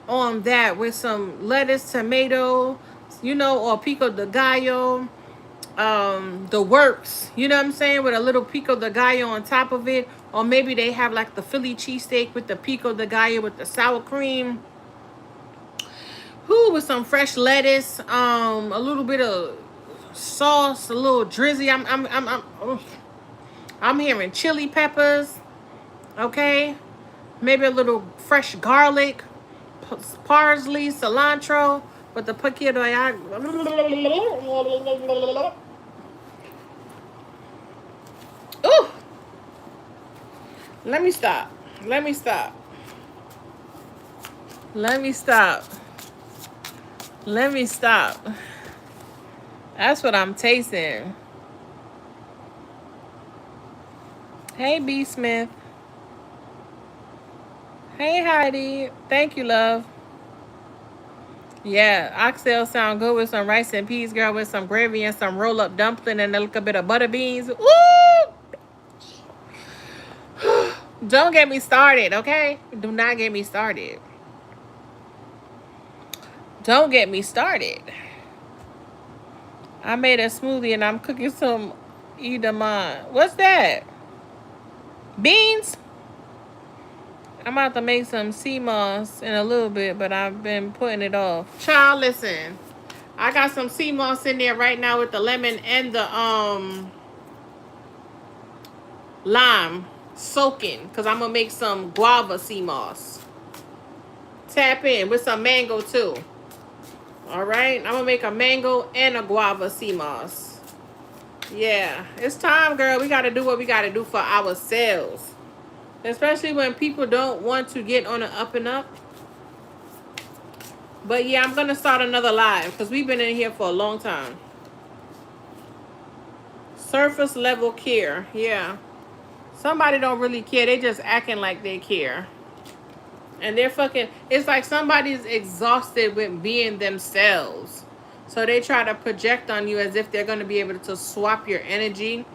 on that with some lettuce, tomato, you know, or pico de gallo, the works, you know what I'm saying, with a little pico de gallo on top of it. Or maybe they have like the Philly cheesesteak with the pico de gallo with the sour cream. Who with some fresh lettuce, a little bit of sauce, a little drizzy. I'm hearing chili peppers. Okay, maybe a little fresh garlic, parsley, cilantro, but the pico de gallo. Ooh. Let me stop. Let me stop. Let me stop. Let me stop. That's what I'm tasting. Hey, B. Smith. Hey, Heidi. Thank you, love. Yeah, oxtail sound good with some rice and peas, girl, with some gravy and some roll-up dumpling and a little bit of butter beans. Woo! Don't get me started, okay? Do not get me started. Don't get me started. I made a smoothie and I'm cooking some edamame. What's that? Beans? I'm about to make some sea moss in a little bit, but I've been putting it off. Child, listen. I got some sea moss in there right now with the lemon and the lime soaking, because I'm going to make some guava sea moss. Tap in with some mango too. All right, I'm gonna make a mango and a guava sea moss. Yeah, it's time, girl. We gotta do what we gotta do for ourselves, especially when people don't want to get on the up and up. But yeah, I'm gonna start another live because we've been in here for a long time. Surface level care. Yeah, somebody don't really care. They just acting like they care. And they're fucking, it's like somebody's exhausted with being themselves. So they try to project on you as if they're going to be able to swap your energy.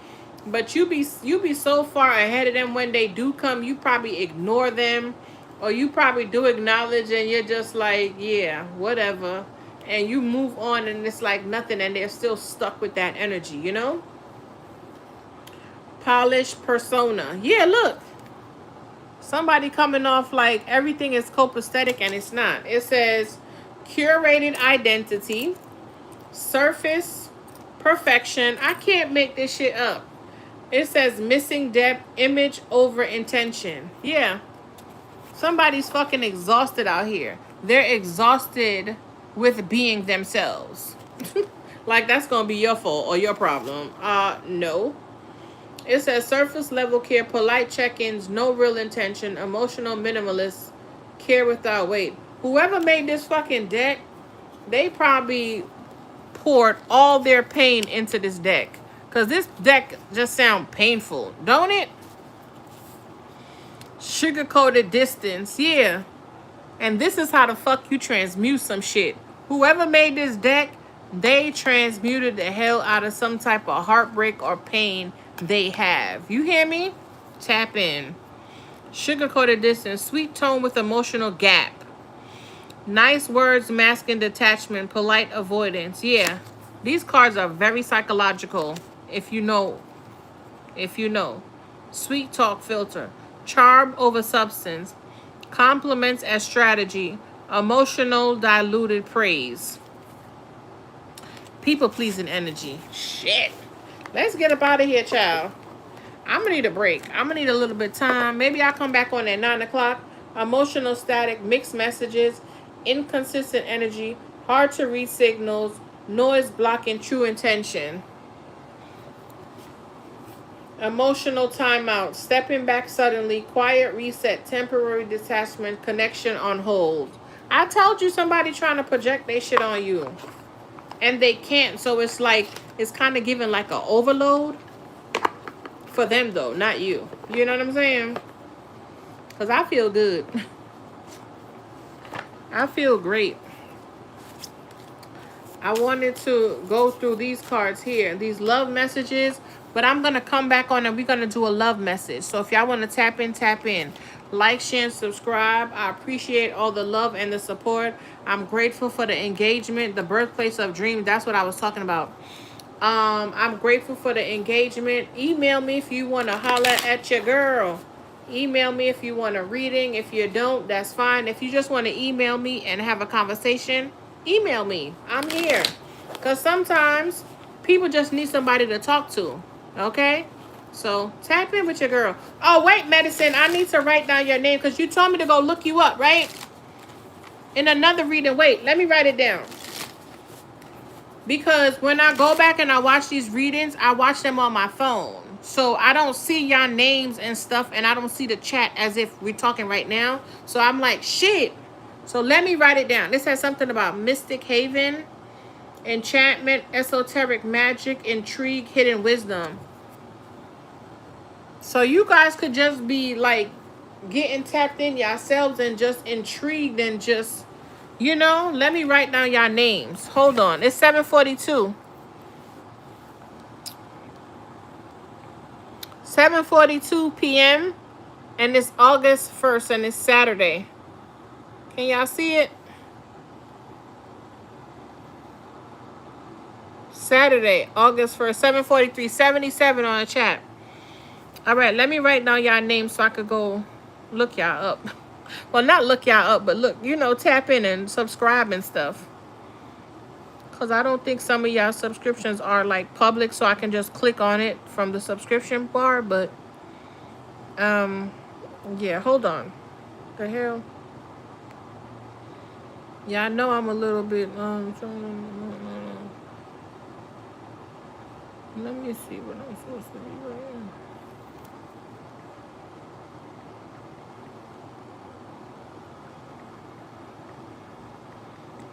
But you be so far ahead of them when they do come, you probably ignore them. Or you probably do acknowledge and you're just like, yeah, whatever. And you move on and it's like nothing and they're still stuck with that energy, you know? Polished persona. Yeah, look. Somebody coming off like everything is copacetic and it's not. It says curated identity, surface perfection. I can't make this shit up. It says missing depth, image over intention. Yeah. Somebody's fucking exhausted out here. They're exhausted with being themselves. Like that's gonna be your fault or your problem. No. It says surface level care, polite check-ins, no real intention, emotional minimalist care without weight. Whoever made this fucking deck, they probably poured all their pain into this deck. Because this deck just sounds painful, don't it? Sugar-coated distance, yeah. And this is how the fuck you transmute some shit. Whoever made this deck, they transmuted the hell out of some type of heartbreak or pain they have. You hear me? Tap in. Sugar-coated distance, sweet tone with emotional gap. Nice words masking detachment, polite avoidance. Yeah, these cards are very psychological. If you know. Sweet talk filter. Charm over substance. Compliments as strategy. Emotional diluted praise. People pleasing energy. Shit. Let's get up out of here, child. I'm gonna need a break. I'm gonna need a little bit of time. Maybe I'll come back on at 9 o'clock. Emotional static, mixed messages, inconsistent energy, hard to read signals, noise blocking true intention. Emotional timeout, stepping back suddenly, quiet reset, temporary detachment, connection on hold. I told you somebody trying to project their shit on you. And they can't, so it's like, it's kind of giving like an overload. For them though, not you. You know what I'm saying? Because I feel good. I feel great. I wanted to go through these cards here, these love messages, but I'm going to come back on and we're going to do a love message. So if y'all want to tap in, tap in. Like, share, and subscribe. I appreciate all the love and the support. I'm grateful for the engagement, the birthplace of dreams. That's what I was talking about. I'm grateful for the engagement. Email me if you want to holler at your girl. Email me if you want a reading. If you don't, that's fine. If you just want to email me and have a conversation, email me. I'm here. Because sometimes people just need somebody to talk to. Okay? So tap in with your girl. Oh, wait, Medicine. I need to write down your name because you told me to go look you up, right? In another reading. Wait, let me write it down. Because when I go back and I watch these readings, I watch them on my phone. So I don't see y'all names and stuff, and I don't see the chat as if we're talking right now. So I'm like, shit. So let me write it down. This has something about Mystic Haven, enchantment, esoteric magic, intrigue, hidden wisdom. So you guys could just be like getting tapped in yourselves and just intrigued and just, you know, let me write down y'all names. Hold on. It's 7:42. 7:42 p.m. and it's August 1st and it's Saturday. Can y'all see it? Saturday, August 1st, 7:43, 77 on the chat. All right, let me write down y'all names so I could go look y'all up. Well, not look y'all up, but look, you know, tap in and subscribe and stuff. Because I don't think some of y'all subscriptions are like public, so I can just click on it from the subscription bar. But, yeah, hold on. The hell? Yeah, I know I'm a little bit, let me see what I'm supposed to be right here.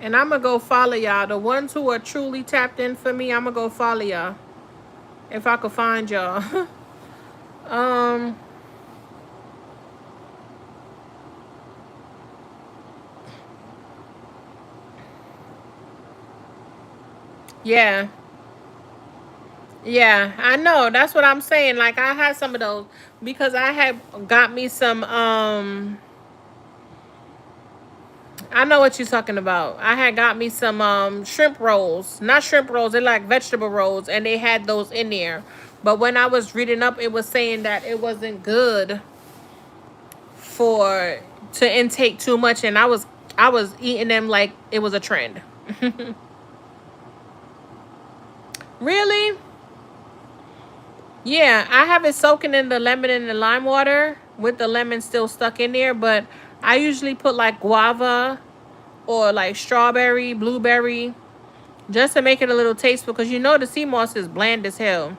And I'm going to go follow y'all. The ones who are truly tapped in for me, I'm going to go follow y'all. If I could find y'all. Yeah. Yeah, I know. That's what I'm saying. Like, I had some of those. Because I had got me some, I know what you're talking about. I had got me some shrimp rolls. Not shrimp rolls, they're like vegetable rolls, and they had those in there. But when I was reading up, it was saying that it wasn't good to intake too much, and I was eating them like it was a trend. Really? Yeah, I have it soaking in the lemon and the lime water with the lemon still stuck in there, but I usually put like guava or like strawberry, blueberry, just to make it a little tasteful, because you know the sea moss is bland as hell.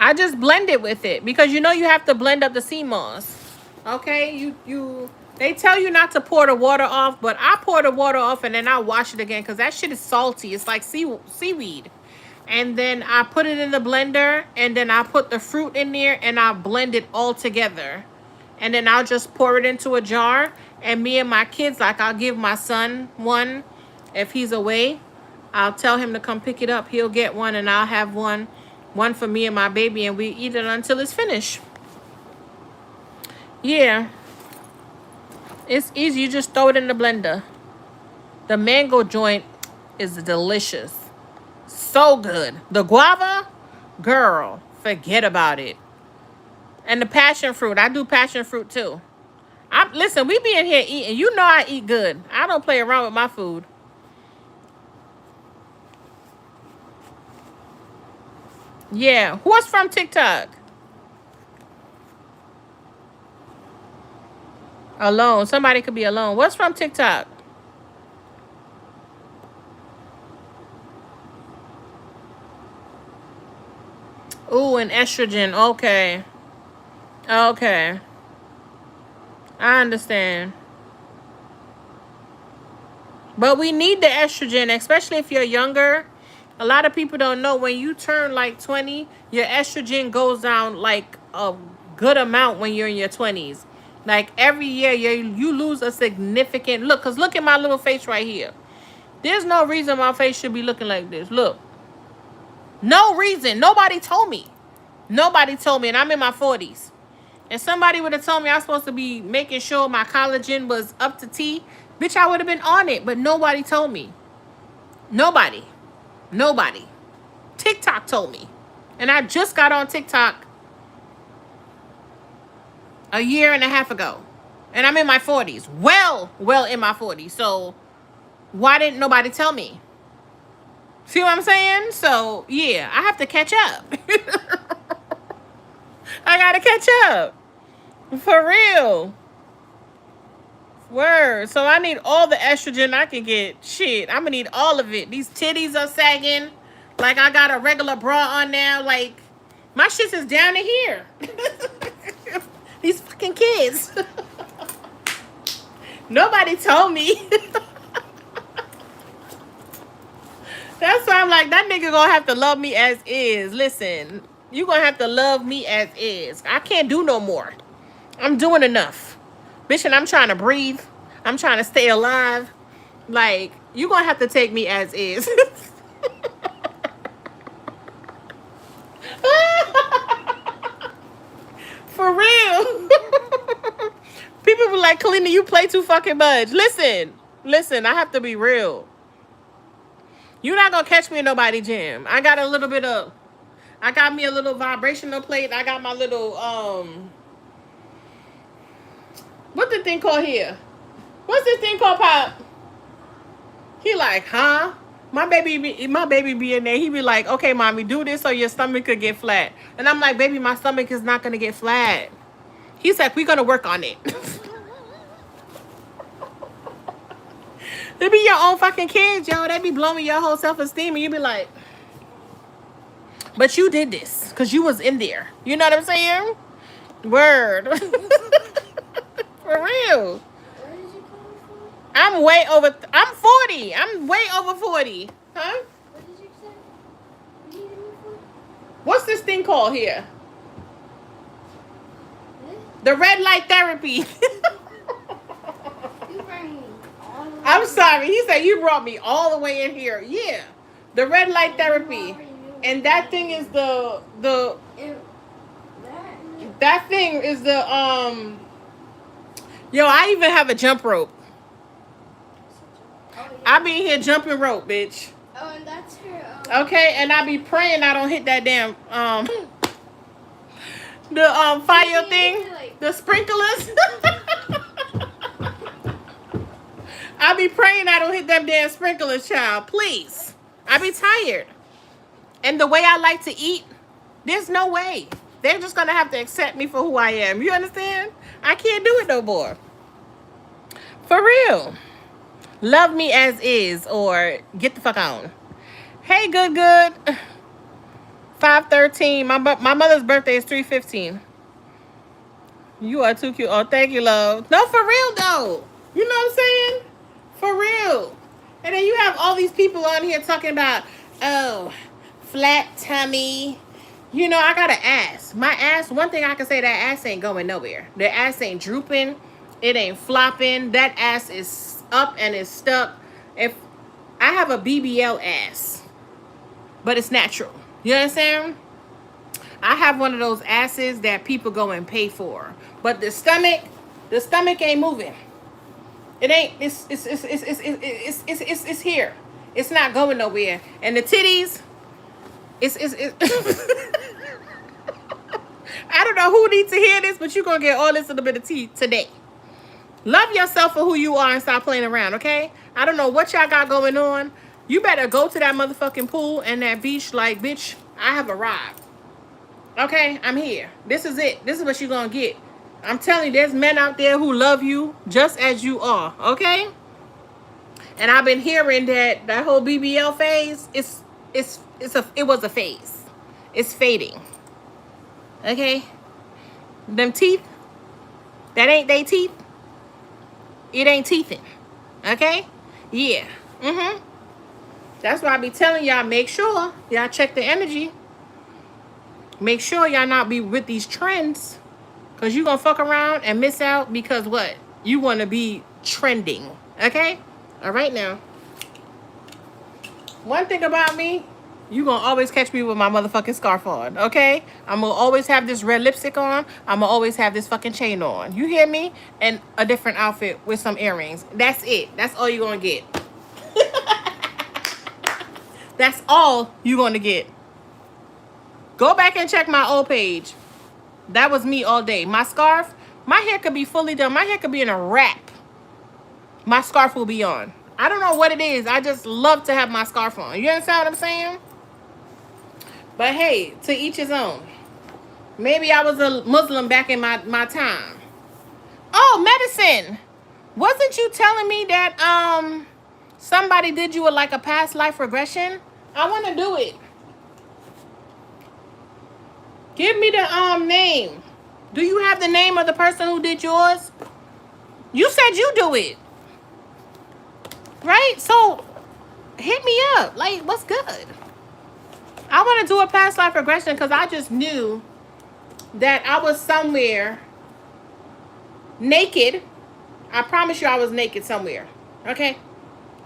I just blend it with it because you know you have to blend up the sea moss. Okay, they tell you not to pour the water off, but I pour the water off and then I wash it again because that shit is salty. It's like seaweed. And then I put it in the blender and then I put the fruit in there and I blend it all together. And then I'll just pour it into a jar. And me and my kids, like I'll give my son one if he's away. I'll tell him to come pick it up. He'll get one and I'll have one for me and my baby, and we eat it until it's finished. Yeah. It's easy. You just throw it in the blender. The mango joint is delicious. So good. The guava, girl, forget about it. And the passion fruit. I do passion fruit too. Listen, we be in here eating. You know I eat good. I don't play around with my food. Yeah. What's from TikTok? Alone. Somebody could be alone. What's from TikTok? Ooh, and estrogen. Okay. Okay. I understand. But we need the estrogen, especially if you're younger. A lot of people don't know when you turn like 20, your estrogen goes down like a good amount when you're in your 20s. Like every year you lose a significant look. Because look at my little face right here. There's no reason my face should be looking like this. Look. No reason. Nobody told me. Nobody told me. And I'm in my 40s. And somebody would have told me I was supposed to be making sure my collagen was up to T. Bitch, I would have been on it. But nobody told me. Nobody. Nobody. TikTok told me. And I just got on TikTok a year and a half ago. And I'm in my 40s. Well in my 40s. So why didn't nobody tell me? See what I'm saying? So, yeah, I have to catch up. I gotta catch up. For real. Word. So I need all the estrogen I can get. Shit, I'm gonna need all of it. These titties are sagging. Like I got a regular bra on now. Like, my shit is down to here. These fucking kids. Nobody told me. That's why I'm like, that nigga gonna have to love me as is. Listen, you gonna have to love me as is. I can't do no more. I'm doing enough. Bitch, and I'm trying to breathe. I'm trying to stay alive. Like, you gonna have to take me as is. For real. People be like, Kalina, you play too fucking much. Listen, I have to be real. You're not gonna catch me in nobody gym. I got me a little vibrational plate. I got my little, what the thing called here? What's this thing called, Pop? He like, huh? My baby be in there. He be like, okay, mommy, do this so your stomach could get flat. And I'm like, baby, my stomach is not gonna get flat. He's like, we're gonna work on it. They be your own fucking kids, yo. They be blowing your whole self-esteem, and you be like, but you did this because you was in there. You know what I'm saying? Word. For real. I'm way over. I'm 40. I'm way over 40. Huh? What did you say? What do you need me for? What's this thing called here? This? The red light therapy. You bring me all the way. I'm sorry. He said you brought me all the way in here. Yeah. The red light therapy. And that thing is the that thing is the yo, I even have a jump rope. Oh, yeah. I be here jumping rope, bitch. Oh, and that's her. Okay, and I be praying I don't hit that damn the fire thing, the sprinklers. I be praying I don't hit them damn sprinklers, child. Please. I be tired. And the way I like to eat, there's no way. They're just gonna have to accept me for who I am. You understand? I can't do it no more. For real. Love me as is or get the fuck on. Hey, good. 5/13. My mother's birthday is 3/15. You are too cute. Oh, thank you, love. No, for real though. You know what I'm saying? For real. And then you have all these people on here talking about, oh, flat tummy. You know, I got an ass. My ass, one thing I can say, that ass ain't going nowhere. The ass ain't drooping. It ain't flopping. That ass is up and it's stuck. If I have a BBL ass, but it's natural. You understand? I have one of those asses that people go and pay for. But the stomach ain't moving. It ain't. It's here. It's not going nowhere. And the titties, it's I don't know who needs to hear this, but you're gonna get all this little bit of tea today. Love yourself for who you are and stop playing around, okay? I don't know what y'all got going on. You better go to that motherfucking pool and that beach like, bitch, I have arrived. Okay, I'm here. This is it. This is what you're gonna get. I'm telling you, there's men out there who love you just as you are, okay? And I've been hearing that whole BBL phase, it was a phase. It's fading. Okay? Them teeth, that ain't they teeth. It ain't teething. Okay? Yeah. Mm-hmm. That's why I be telling y'all, make sure y'all check the energy. Make sure y'all not be with these trends. Because you going to fuck around and miss out because what? You want to be trending. Okay? All right now. One thing about me, you going to always catch me with my motherfucking scarf on. Okay? I'm going to always have this red lipstick on. I'm going to always have this fucking chain on. You hear me? And a different outfit with some earrings. That's it. That's all you're going to get. That's all you're going to get. Go back and check my old page. That was me all day. My scarf, my hair could be fully done. My hair could be in a wrap. My scarf will be on. I don't know what it is. I just love to have my scarf on. You understand what I'm saying? But hey, to each his own. Maybe I was a Muslim back in my time. Oh, medicine. Wasn't you telling me that somebody did you like a past life regression? I want to do it. Give me the name. Do you have the name of the person who did yours? You said you do it. Right? So hit me up. Like, what's good? I want to do a past life regression because I just knew that I was somewhere naked. I promise you I was naked somewhere. Okay?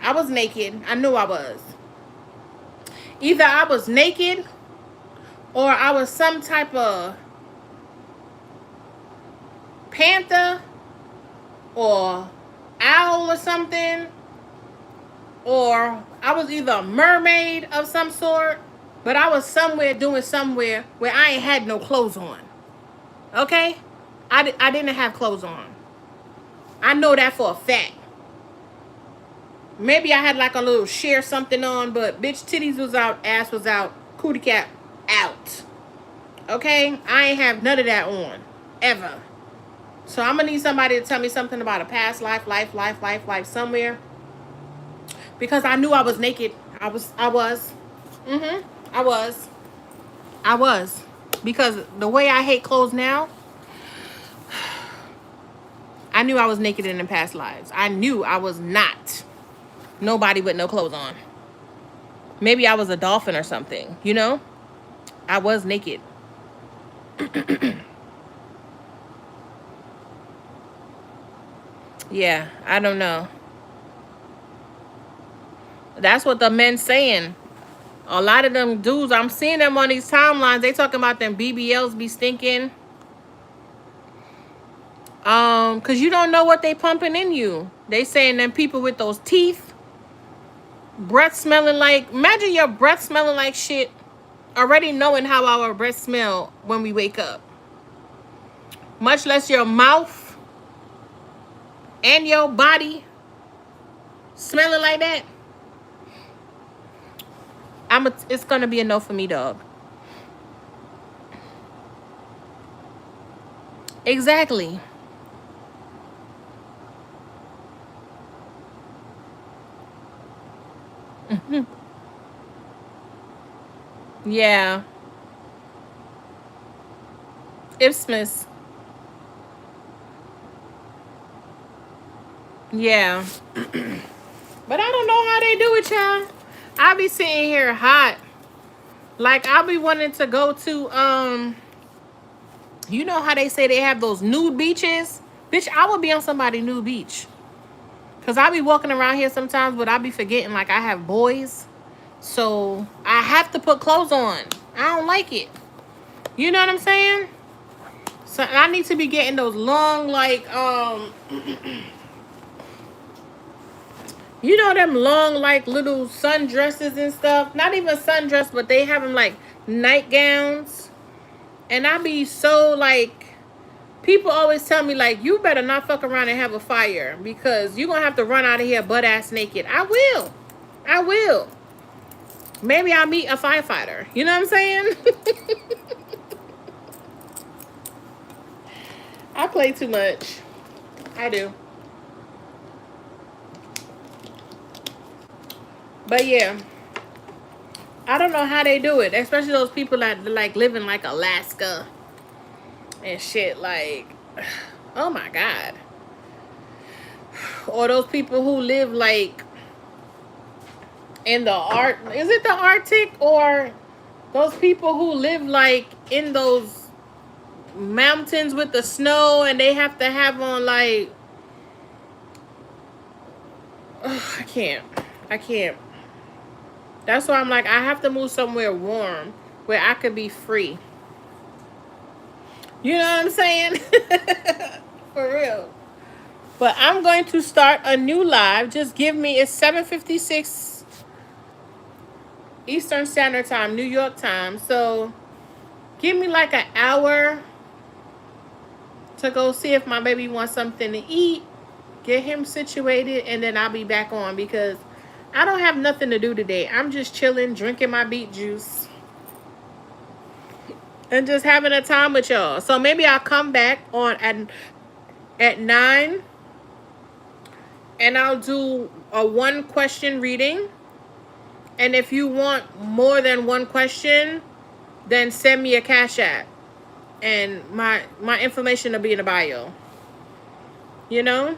I was naked. I knew I was. Either I was naked or I was some type of panther or owl or something. Or I was either a mermaid of some sort. But I was somewhere where I ain't had no clothes on. Okay? I didn't have clothes on. I know that for a fact. Maybe I had like a little sheer something on, but bitch, titties was out, ass was out, cootie cat out. Okay? I ain't have none of that on. Ever. So I'm gonna need somebody to tell me something about a past life somewhere. Because I knew I was naked. I was. Mm-hmm. I was. Because the way I hate clothes now, I knew I was naked in the past lives. I knew I was not nobody with no clothes on. Maybe I was a dolphin or something, you know? I was naked. Yeah, I don't know. That's what the men saying. A lot of them dudes, I'm seeing them on these timelines. They talking about them BBLs be stinking. Cause you don't know what they pumping in you. They saying them people with those teeth, breath smelling like. Imagine your breath smelling like shit. Already knowing how our breath smell when we wake up. Much less your mouth and your body smelling like that. It's gonna be a no for me, dog. Exactly. Yeah. Ipsmas. Yeah. But I don't know how they do it, y'all. I be sitting here hot. Like, I'll be wanting to go to, you know how they say they have those nude beaches? Bitch, I would be on somebody's nude beach. Because I be walking around here sometimes, but I be forgetting, like, I have boys. So, I have to put clothes on. I don't like it. You know what I'm saying? So, I need to be getting those long, like, you know them long, like, little sundresses and stuff? Not even sundress, but they have them, like, nightgowns. And I be so, like, people always tell me, like, you better not fuck around and have a fire. Because you're going to have to run out of here butt-ass naked. I will. I will. Maybe I'll meet a firefighter. You know what I'm saying? I play too much. I do. But yeah, I don't know how they do it, especially those people that like live in like Alaska and shit. Like, oh my God. Or those people who live like in the is it the Arctic, or those people who live like in those mountains with the snow and they have to have on like, I can't. That's why I'm like, I have to move somewhere warm where I could be free. You know what I'm saying? For real. But I'm going to start a new live. Just give me, it's 7:56 Eastern Standard Time, New York time. So give me like an hour to go see if my baby wants something to eat, get him situated, and then I'll be back on because I don't have nothing to do today. I'm just chilling, drinking my beet juice, and just having a time with y'all. So maybe I'll come back on at 9, and I'll do a 1-question reading. And if you want more than 1 question, then send me a Cash App, and my information will be in the bio. You know?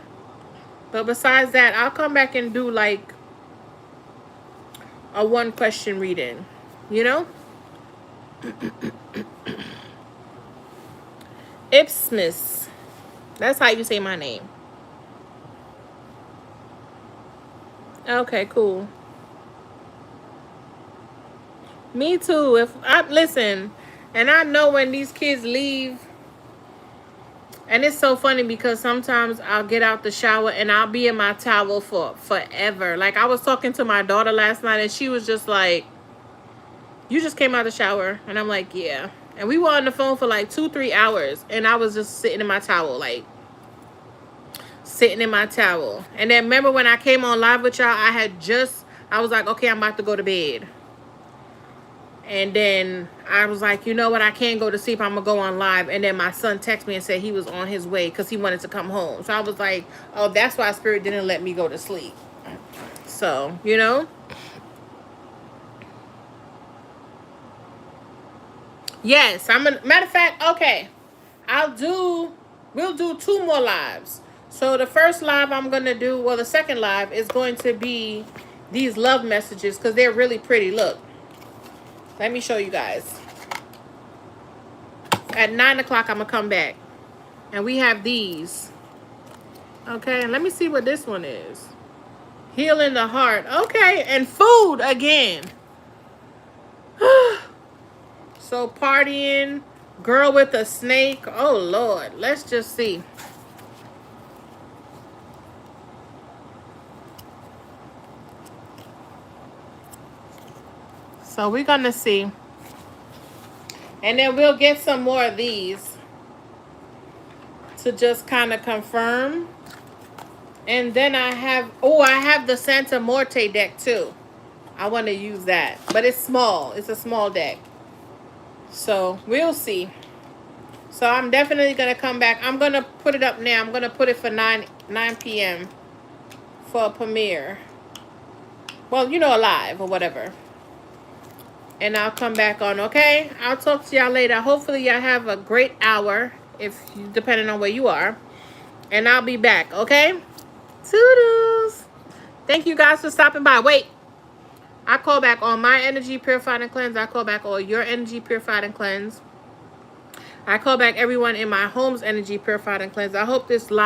But besides that, I'll come back and do like a 1-question reading, you know? Ipsmas. That's how you say my name. Okay, cool. Me too. If I listen, and I know when these kids leave, and it's so funny because sometimes I'll get out the shower and I'll be in my towel for forever. Like, I was talking to my daughter last night and she was just like, you just came out of the shower? And I'm like, yeah. And we were on the phone for like 2-3 hours and I was just sitting in my towel, like sitting in my towel. And then remember when I came on live with y'all, I was like, okay, I'm about to go to bed. And then I was like, you know what? I can't go to sleep. I'm going to go on live. And then my son texted me and said he was on his way because he wanted to come home. So I was like, oh, that's why Spirit didn't let me go to sleep. So, you know. Yes. Matter of fact, okay. We'll do 2 more lives. So the first live I'm going to do, well, the second live is going to be these love messages because they're really pretty. Look. Let me show you guys. At 9 o'clock, I'm going to come back. And we have these. Okay, and let me see what this one is. Healing the heart. Okay, and food again. So partying. Girl with a snake. Oh, Lord. Let's just see. So we're going to see. And then we'll get some more of these to just kind of confirm. And then I have the Santa Muerte deck too. I want to use that. But it's small. It's a small deck. So we'll see. So I'm definitely going to come back. I'm going to put it up now. I'm going to put it for 9 p.m. for a premiere. Well, you know, a live or whatever. and I'll come back on, okay? I'll talk to y'all later. Hopefully y'all have a great hour, depending on where you are. And I'll be back, okay? Toodles. Thank you guys for stopping by. Wait. I call back all my energy purified and cleanse. I call back all your energy purified and cleanse. I call back everyone in my home's energy purified and cleanse. I hope this live